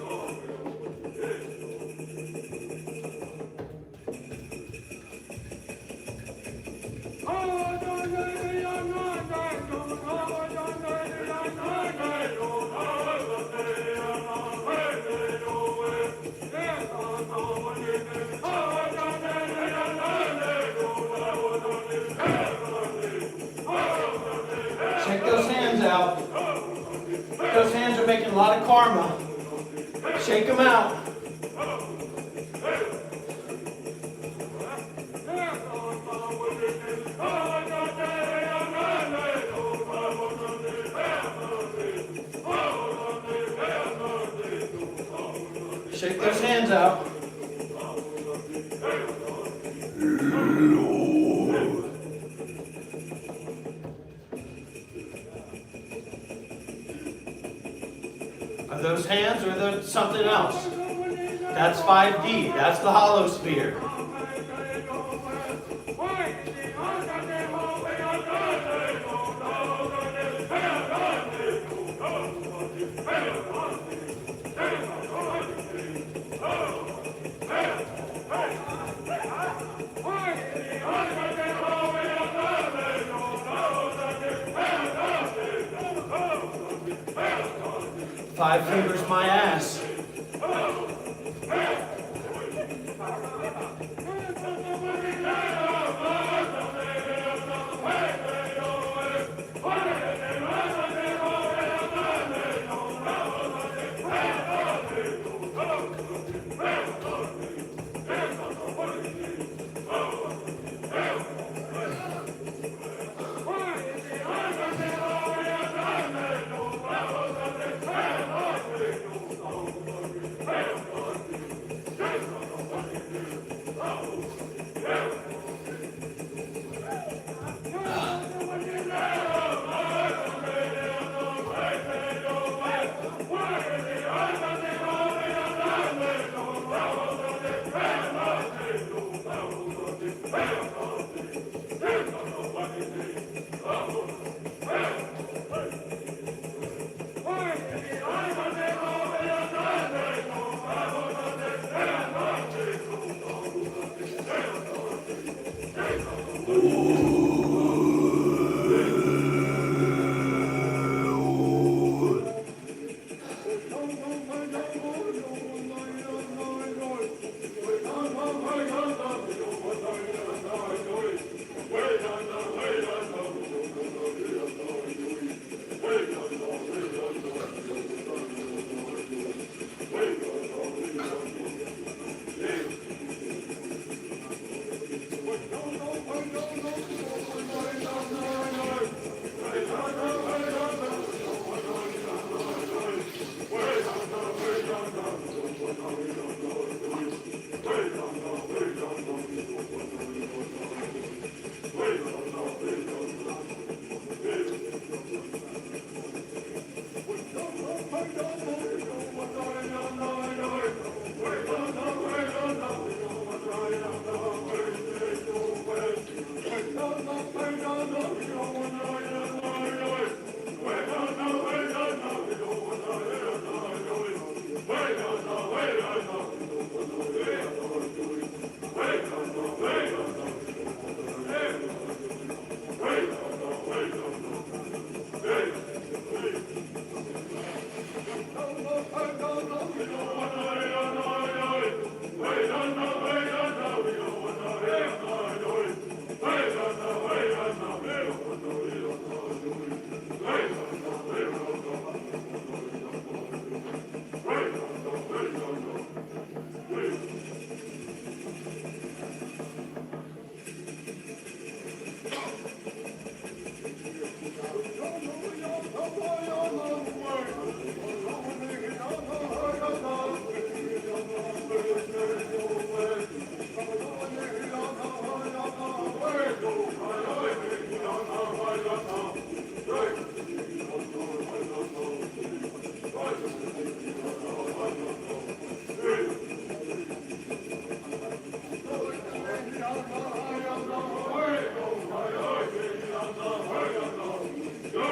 Shake those hands out. Those hands are making a lot of karma. Shake them out. Shake those hands out. Are those hands or are those something else? That's 5D. That's the hollow sphere. Five fingers my ass.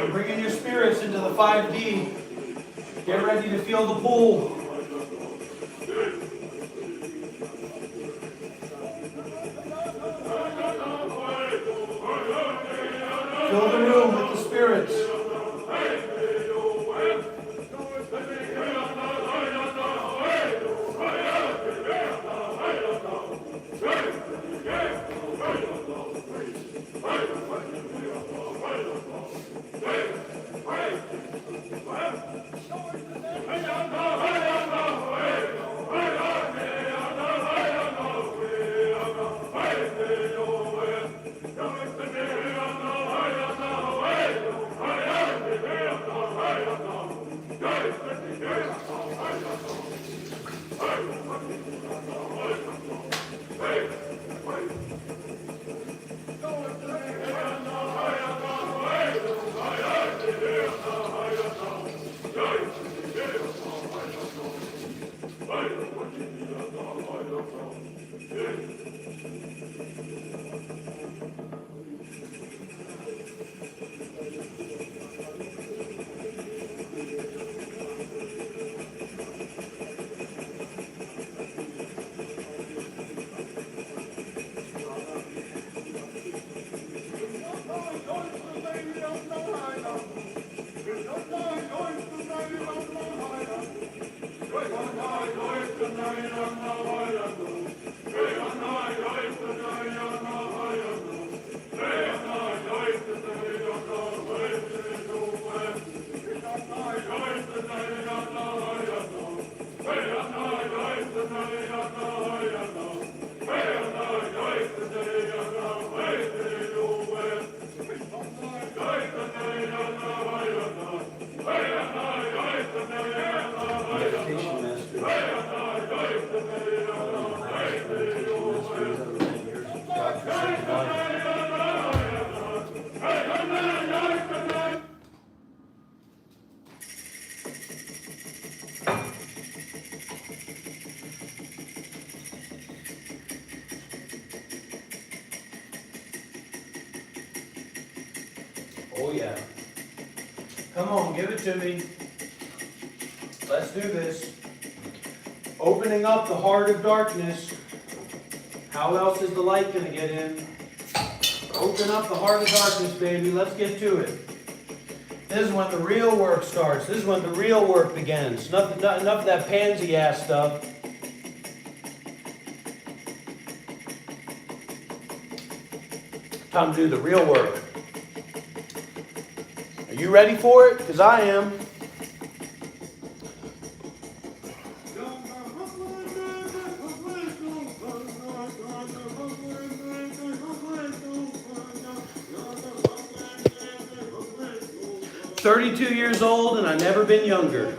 You're bringing your spirits into the 5D. Get ready to feel the pull. Fill the room with the spirits. Oh yeah. Come on, give it to me. Let's do this. Opening up the heart of darkness. How else is the light going to get in? Open up the heart of darkness, baby. Let's get to it. This is when the real work starts. This is when the real work begins. Enough of that pansy-ass stuff. Time to do the real work. Are you ready for it? Because I am. I'm 32 years old and I've never been younger.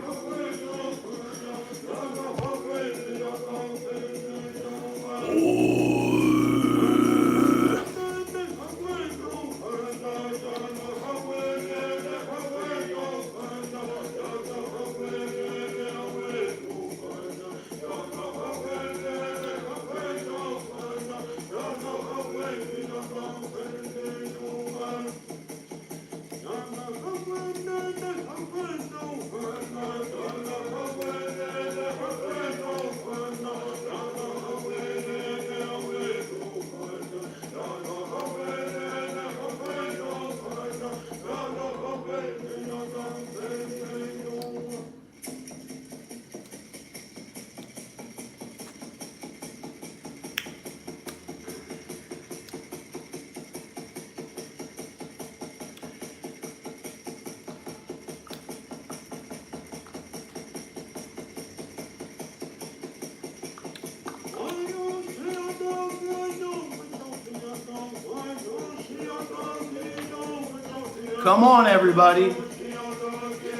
Come on, everybody.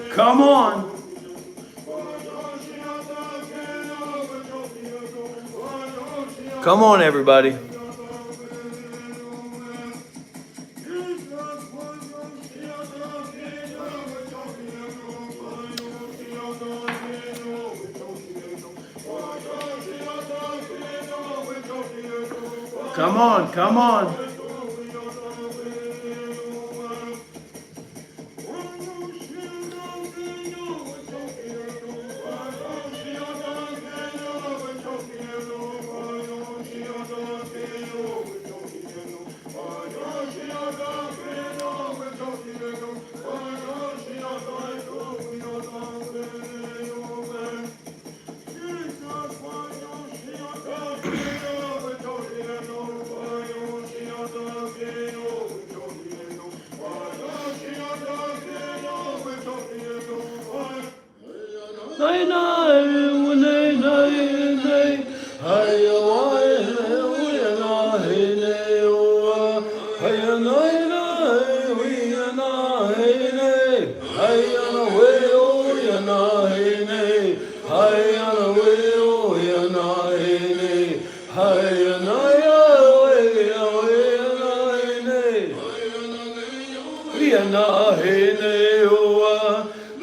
Come on. Come on, everybody. Come on, come on.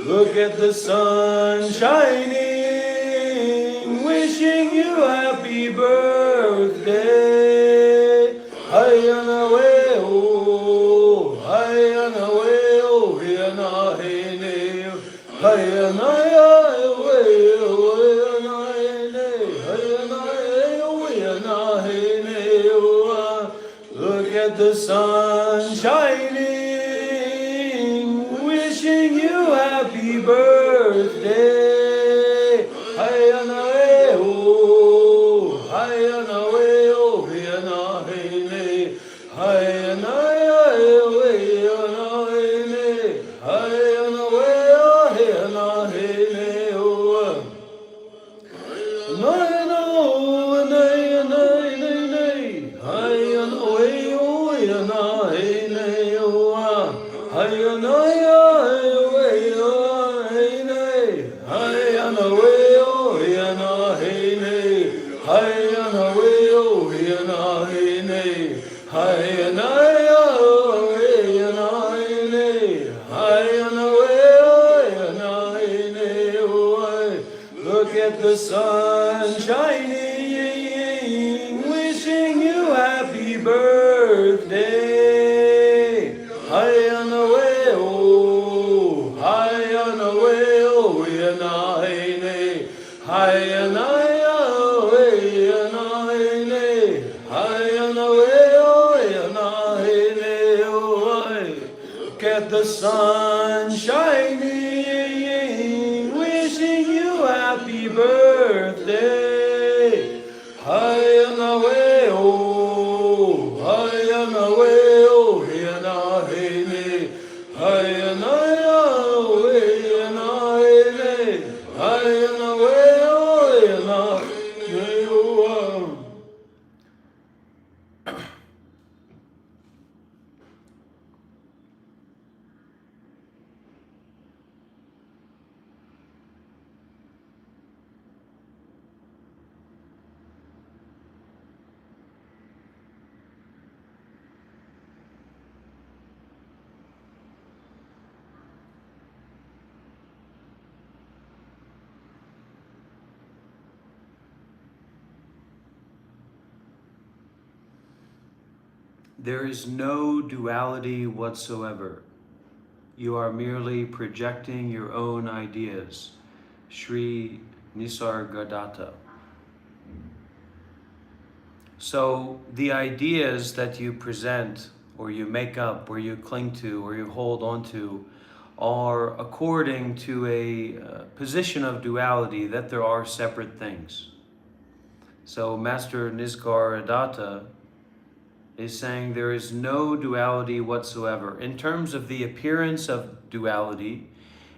Look at the sun shining, wishing you happy birthday. Hayana weo, hayana weo, hayana hene, hayana weo, hayana hene, hayana hene. Look at the sun shining, wishing you happy birthday. Hayana weo, hayana weo, hayana hene, hayana hene, hayana weo, hayana hene. Look at the sun shining, wishing you happy birthday. Hayana weo, hayana weo, hayana hene, hayana look at the sun shining, wishing you happy birthday. Hayana weo, hayana weo, hayana hene, hayana hene, hayana weo, hayana hene. There is no duality whatsoever. You are merely projecting your own ideas. Sri Nisargadatta. So the ideas that you present, or you make up, or you cling to, or you hold on to, are according to a position of duality, that there are separate things. So Master Nisargadatta is saying there is no duality whatsoever. In terms of the appearance of duality,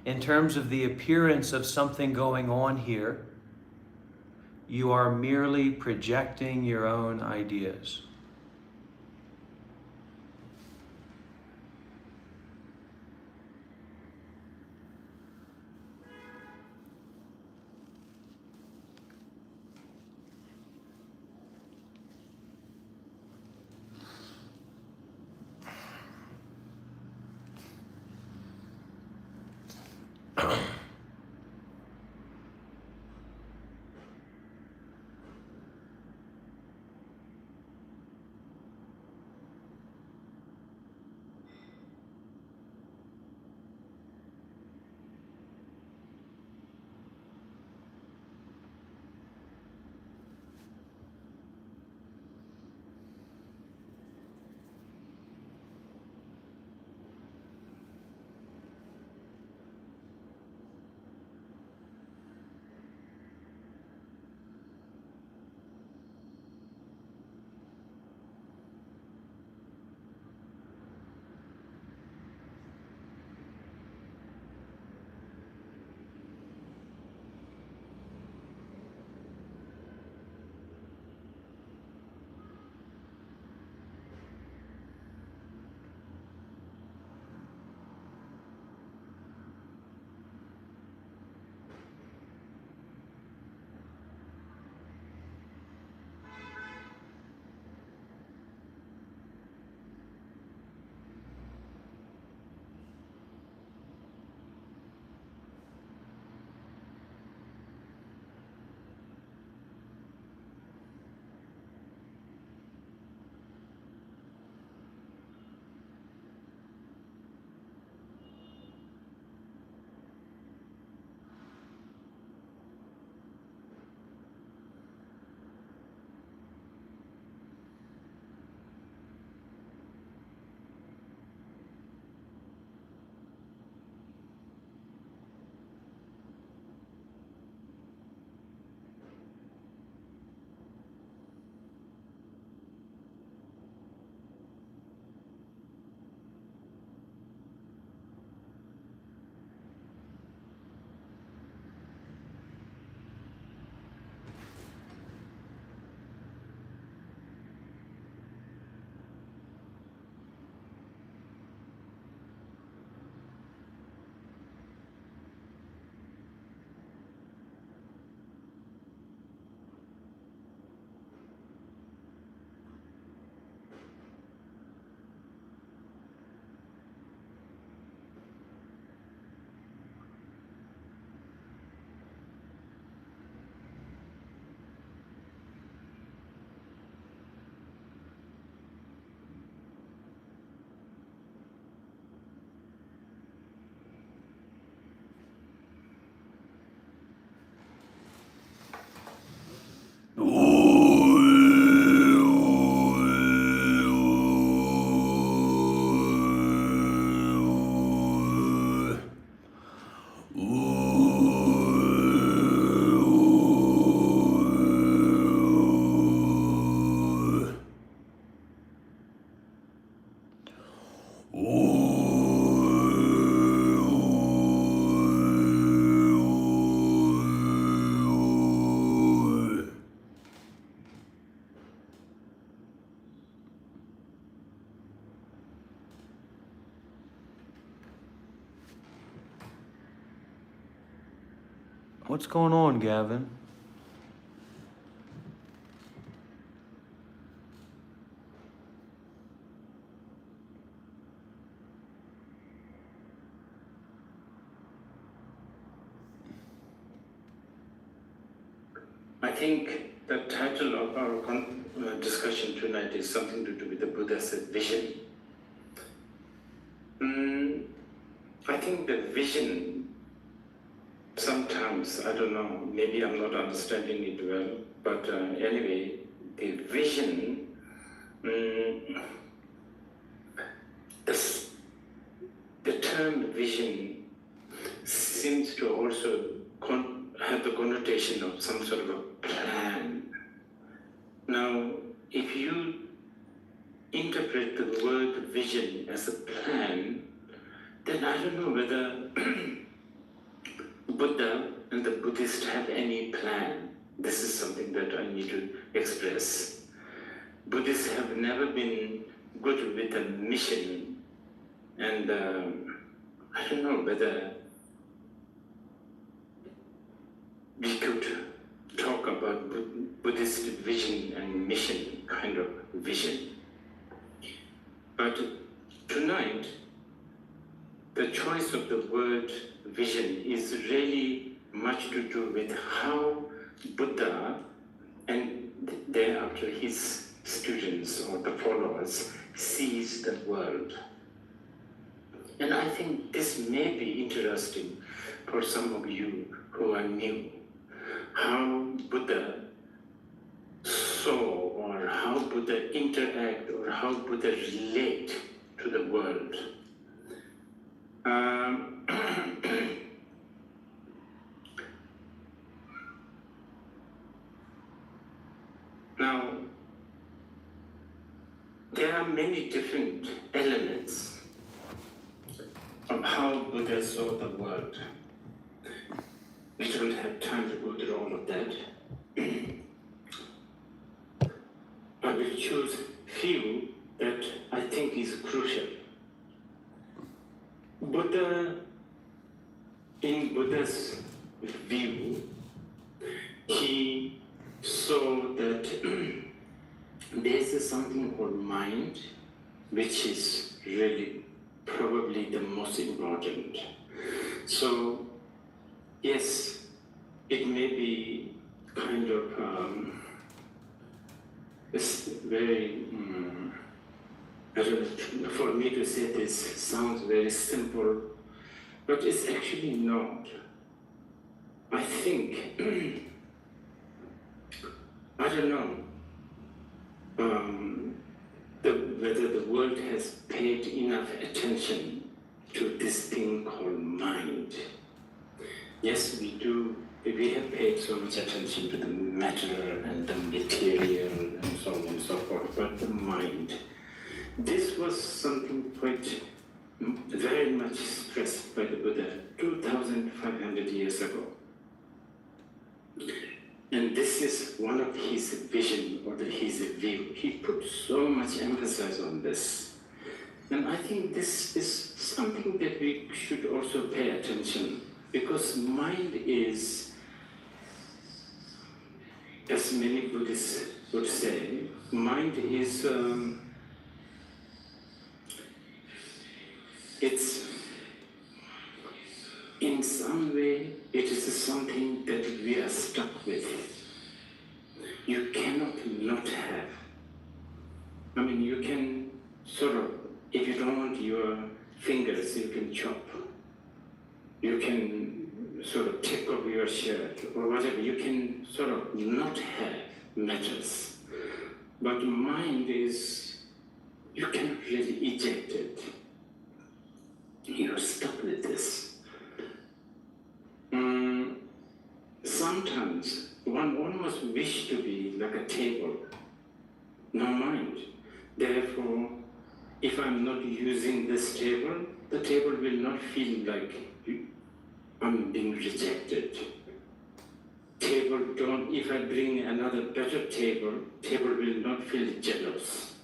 in terms of the appearance of something going on here, you are merely projecting your own ideas. What's going on, Gavin? I think the title of our discussion tonight is something to do with the Buddha's vision. I think the vision, sometimes, I don't know, maybe I'm not understanding it well, but anyway, the vision, the term vision seems to also have the connotation of some sort of a plan. Now, if you interpret the word vision as a plan, then I don't know whether Buddha and the Buddhists have any plan. This is something that I need to express. Buddhists have never been good with a mission, and I don't know whether we could talk about Buddhist vision and mission, kind of vision. But tonight, the choice of the word vision is really much to do with how Buddha and thereafter his students or the followers sees the world. And I think this may be interesting for some of you who are new. How Buddha saw, or how Buddha interact, or how Buddha relate to the world. Now, there are many different elements of how Buddha saw the world. We don't have time to go through all of that. I will choose few that I think is crucial. Buddha, in Buddha's view, he saw that there's something called mind, which is really probably the most important. So, yes, it may be kind of it's very, I don't know, for me to say this sounds very simple, but it's actually not. I think, I don't know whether the world has paid enough attention to this thing called mind. Yes, we do. We have paid so much attention to the matter and the material and so on and so forth, but the mind. This was something quite very much stressed by the Buddha 2,500 years ago. And this is one of his vision or his view. He put so much emphasis on this. And I think this is something that we should also pay attention, because mind is, as many Buddhists would say, mind is, it's, in some way, it is something that we are stuck with. You cannot not have. I mean, you can sort of, if you don't want your fingers, you can chop. You can sort of take off your shirt or whatever. You can sort of not have matters. But mind is, you cannot really eject it. You're stuck with this. Sometimes one almost wish to be like a table, no mind. Therefore, if I'm not using this table, the table will not feel like I'm being rejected. Table don't, if I bring another better table, table will not feel jealous.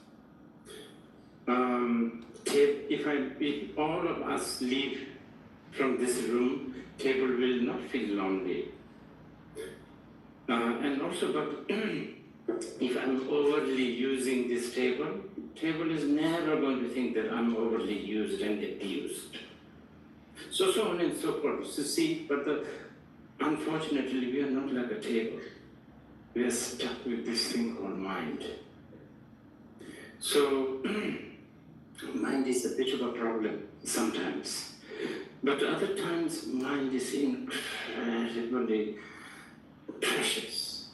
If all of us leave from this room, table will not feel lonely. And also, but if I'm overly using this table, table is never going to think that I'm overly used and abused. So on and so forth. So see, but unfortunately, we are not like a table. We are stuck with this thing called mind. So mind is a bit of a problem sometimes. But other times, mind is incredibly precious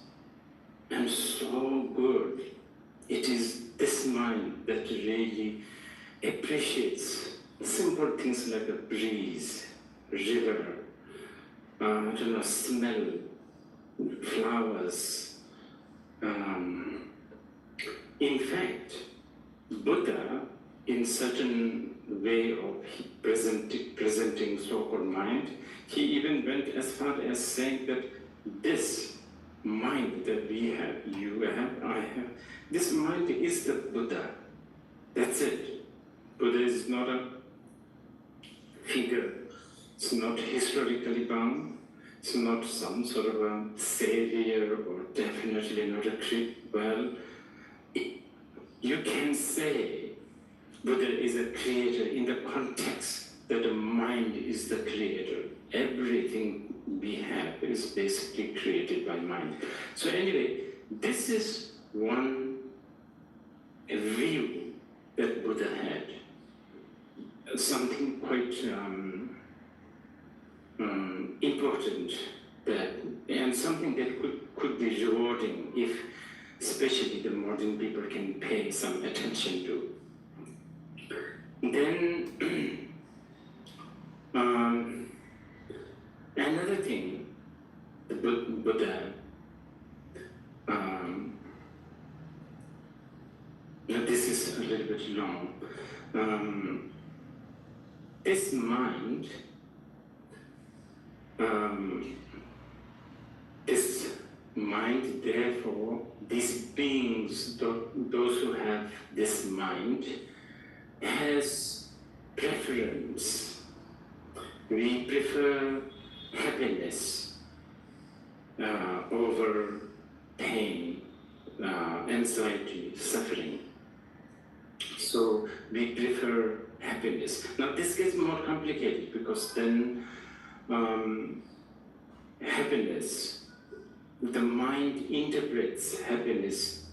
and so good. It is this mind that really appreciates simple things like a breeze, river, smell, flowers. In fact, Buddha, in certain way of presenting so-called mind, he even went as far as saying that this mind that we have, you have, I have, this mind is the Buddha. That's it. Buddha is not a figure. It's not historically bound. It's not some sort of a savior or definitely not a trick. Well, you can say Buddha is a creator in the context that the mind is the creator. Everything we have is basically created by mind. So anyway, this is one view that Buddha had. Something quite important, and something that could be rewarding if especially the modern people can pay some attention to. Then another thing, the Buddha, this is a little bit long. This mind, therefore, these beings, those who have this mind, has preference. We prefer happiness over pain, anxiety, suffering. So we prefer happiness. Now this gets more complicated because then happiness, the mind interprets happiness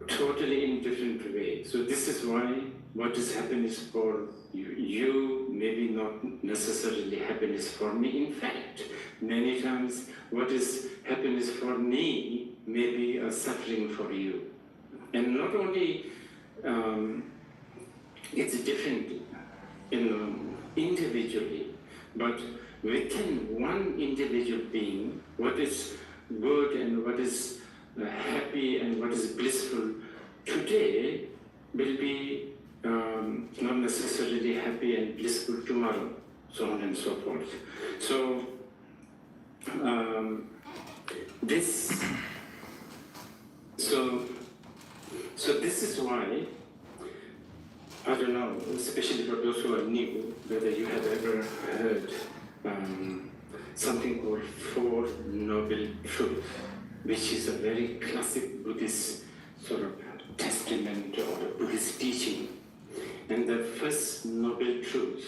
totally in different way. So this is why what is happiness for you maybe not necessarily happiness for me. In fact, many times what is happiness for me may be a suffering for you. And not only it's different individually, but within one individual being, what is good and what is happy and what is blissful today will be not necessarily happy and blissful tomorrow, so on and so forth. So this is why, I don't know, especially for those who are new, whether you have ever heard something called Four Noble Truths, which is a very classic Buddhist sort of testament or Buddhist teaching. And the first noble truth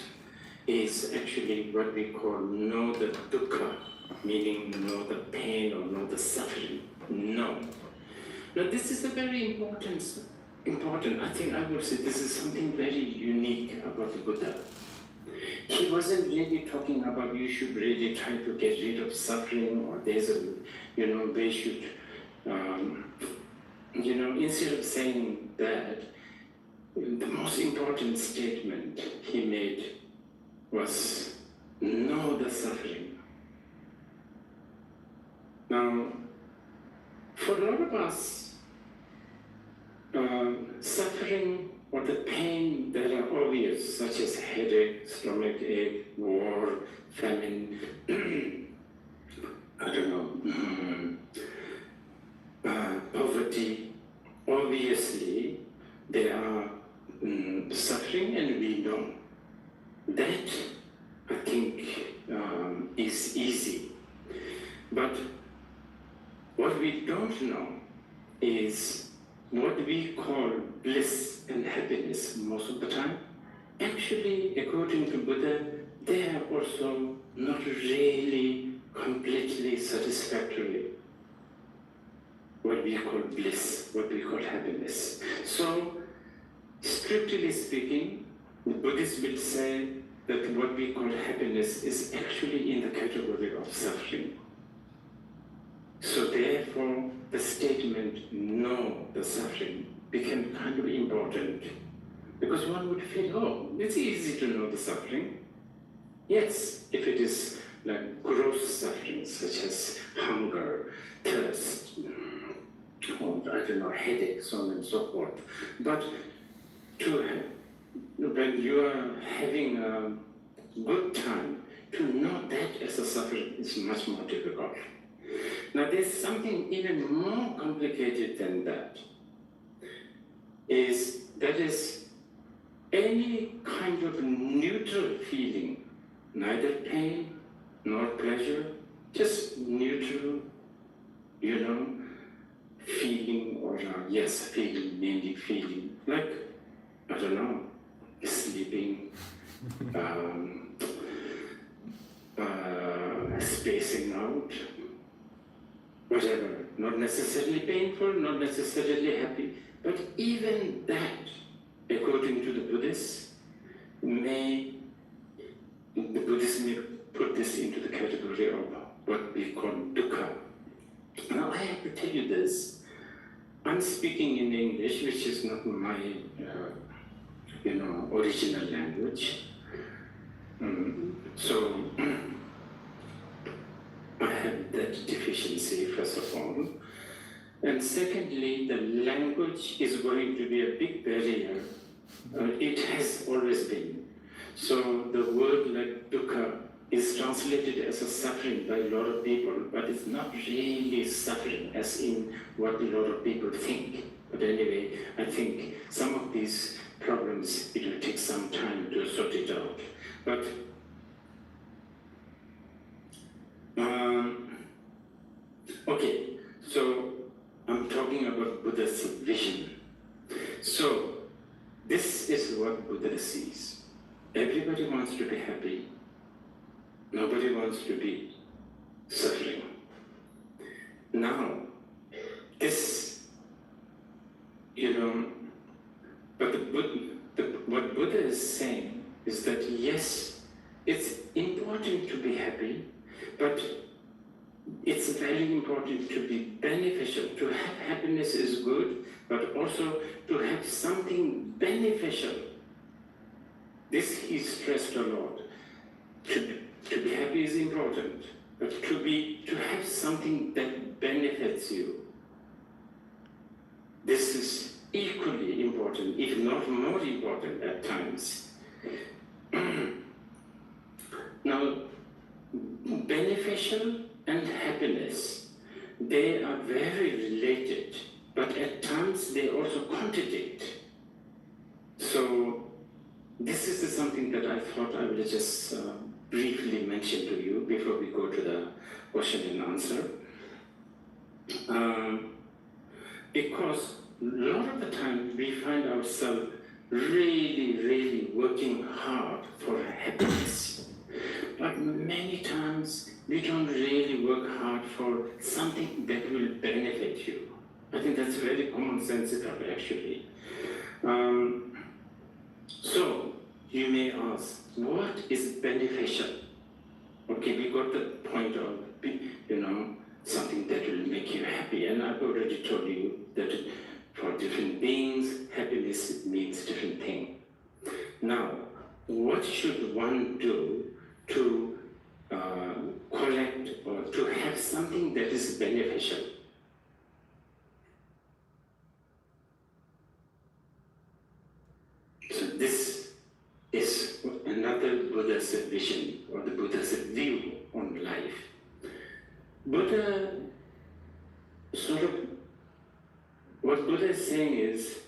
is actually what we call know the dukkha, meaning know the pain or know the suffering. No. Now this is a very important, I think I would say this is something very unique about the Buddha. He wasn't really talking about you should really try to get rid of suffering or there's a, they should, instead of saying that, the most important statement he made was, know the suffering. Now, for a lot of us, suffering or the pain that are obvious, such as headache, stomach ache, war, famine, I don't know, poverty, obviously they are suffering, and we know. That, I think, is easy. But what we don't know is what we call bliss and happiness most of the time. Actually, according to Buddha, they are also not really completely satisfactory. What we call bliss, what we call happiness. So, strictly speaking, the Buddhists will say that what we call happiness is actually in the category of suffering. So therefore, the statement, know the suffering, became kind of important. Because one would feel, oh, it's easy to know the suffering. Yes, if it is like gross suffering, such as hunger, thirst, or I don't know, headache, so on and so forth. But when you are having a good time, to know that as a suffering is much more difficult. Now there's something even more complicated than that. That is any kind of neutral feeling, neither pain nor pleasure, just neutral, feeling, or feeling, mainly feeling, like, I don't know, sleeping, spacing out, whatever, not necessarily painful, not necessarily happy, but even that, according to the Buddhists, the Buddhists may put this into the category of what we call dukkha. Now I have to tell you this, I'm speaking in English, which is not my original language. So I have that deficiency, first of all. And secondly, the language is going to be a big barrier. It has always been. So the word like dukkha is translated as a suffering by a lot of people, but it's not really suffering as in what a lot of people think. But anyway, I think some of these problems, it will take some time to sort it out. But okay, so I'm talking about Buddha's vision. So this is what Buddha sees. Everybody wants to be happy. Nobody wants to be suffering. Now, this, but what Buddha is saying is that yes, it's important to be happy, but it's very important to be beneficial. To have happiness is good, but also to have something beneficial. This he stressed a lot. To be happy is important, but to have something that benefits you. This is equally important, if not more important at times. Now, beneficial and happiness, they are very related, but at times they also contradict. So this is something that I thought I will just briefly mention to you before we go to the question and answer. Because a lot of the time we find ourselves really, really working hard for happiness. But many times we don't really work hard for something that will benefit you. I think that's very commonsensical actually. So you may ask, what is beneficial? Okay, we got the point of, something that will make you happy. And I've already told you that for different beings, happiness means different things. Now, what should one do to collect or to have something that is beneficial? this is another Buddha's vision or the Buddha's view on life. Buddha what Buddha is saying is,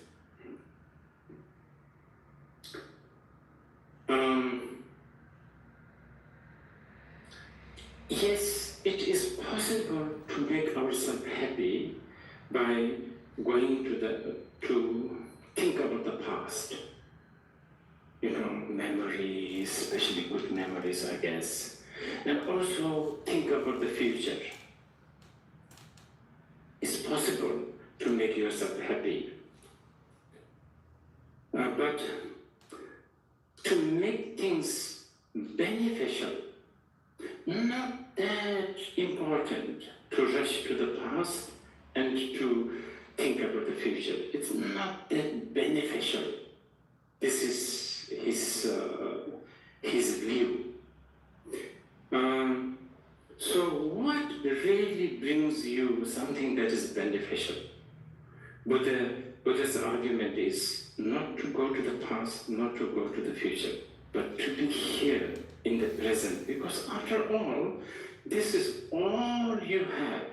yes, it is possible to make ourselves happy by going to think about the past. Memories, especially good memories, I guess. And also think about the future. It's possible to make yourself happy. But to make things beneficial, not that important to rush to the past and to think about the future. It's not that beneficial. This is his view. So what really brings you something that is beneficial? Buddha's argument is not to go to the past, not to go to the future, but to be here in the present. Because after all, this is all you have.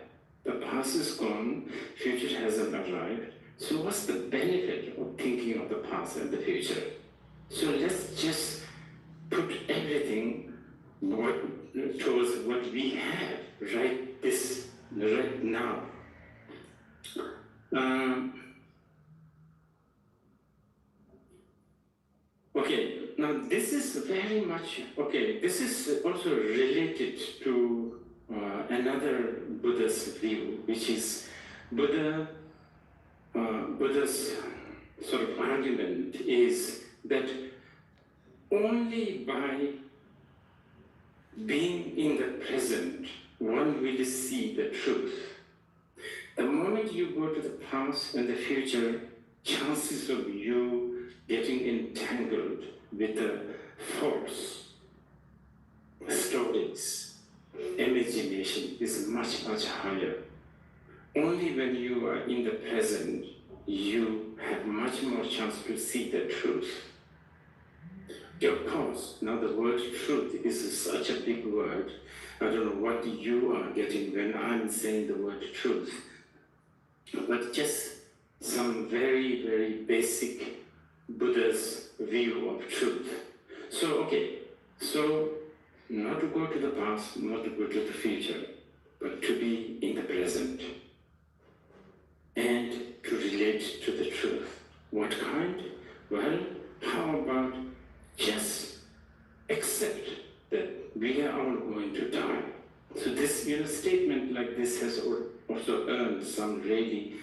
The past is gone, future hasn't arrived. So what's the benefit of thinking of the past and the future? So let's just put everything towards what we have right now. Okay, now this is very much, this is also related to another Buddha's view, which is Buddha's sort of argument is that only by being in the present, one will see the truth. The moment you go to the past and the future, chances of you getting entangled with the force, stories, imagination is much, much higher. Only when you are in the present, you have much more chance to see the truth. Of course, now the word truth is such a big word. I don't know what you are getting when I'm saying the word truth. But just some very, very basic Buddha's view of truth. So not to go to the past, not to go to the future, but to be in the present and to relate to the truth. What kind? Well, how about just accept that we are all going to die. So this, statement like this has also earned some really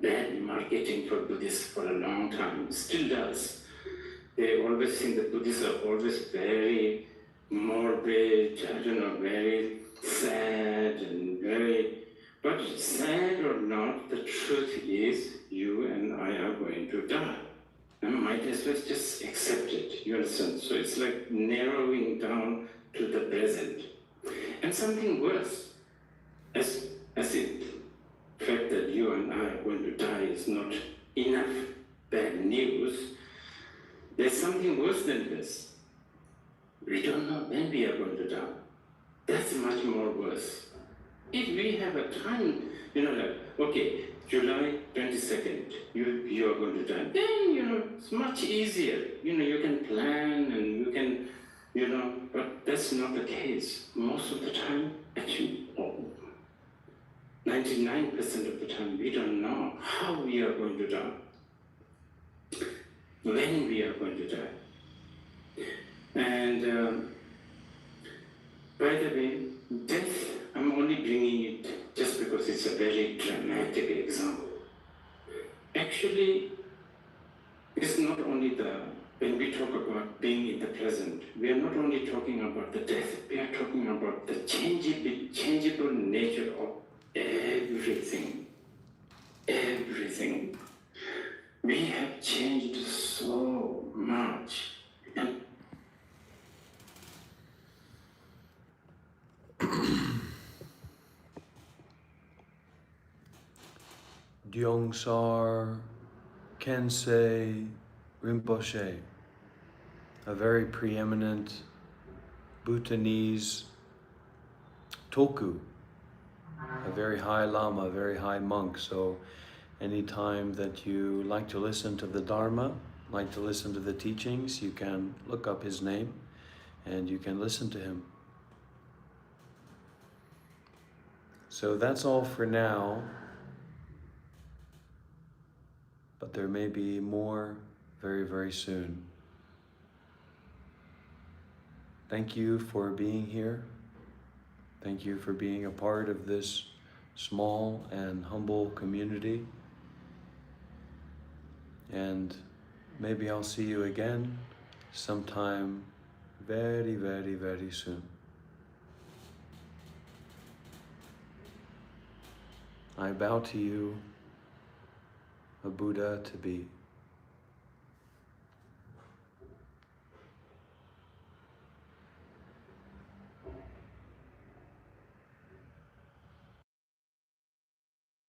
bad marketing for Buddhists for a long time. Still does. They always think that Buddhists are always very morbid, very sad and but sad or not, the truth is you and I are going to die. And might as well just accept it, you understand? So it's like narrowing down to the present. And something worse, as it fact that you and I are going to die is not enough bad news, there's something worse than this. We don't know when we are going to die. That's much more worse. If we have a time, July 22nd, you are going to die. Then, it's much easier. You can plan and you can, but that's not the case. Most of the time, actually, 99% of the time, we don't know how we are going to die, when we are going to die. And by the way, death, I'm only bringing it just because it's a very dramatic example. Actually, it's not only when we talk about being in the present, we are not only talking about the death, we are talking about the changeable nature of everything. Everything. We have changed so much. And Gyeongsar, Kensei, Rinpoche, a very preeminent Bhutanese Tulku, a very high Lama, a very high monk. So anytime that you like to listen to the Dharma, like to listen to the teachings, you can look up his name and you can listen to him. So that's all for now, but there may be more very, very soon. Thank you for being here. Thank you for being a part of this small and humble community. And maybe I'll see you again sometime very, very, very soon. I bow to you, a Buddha to be.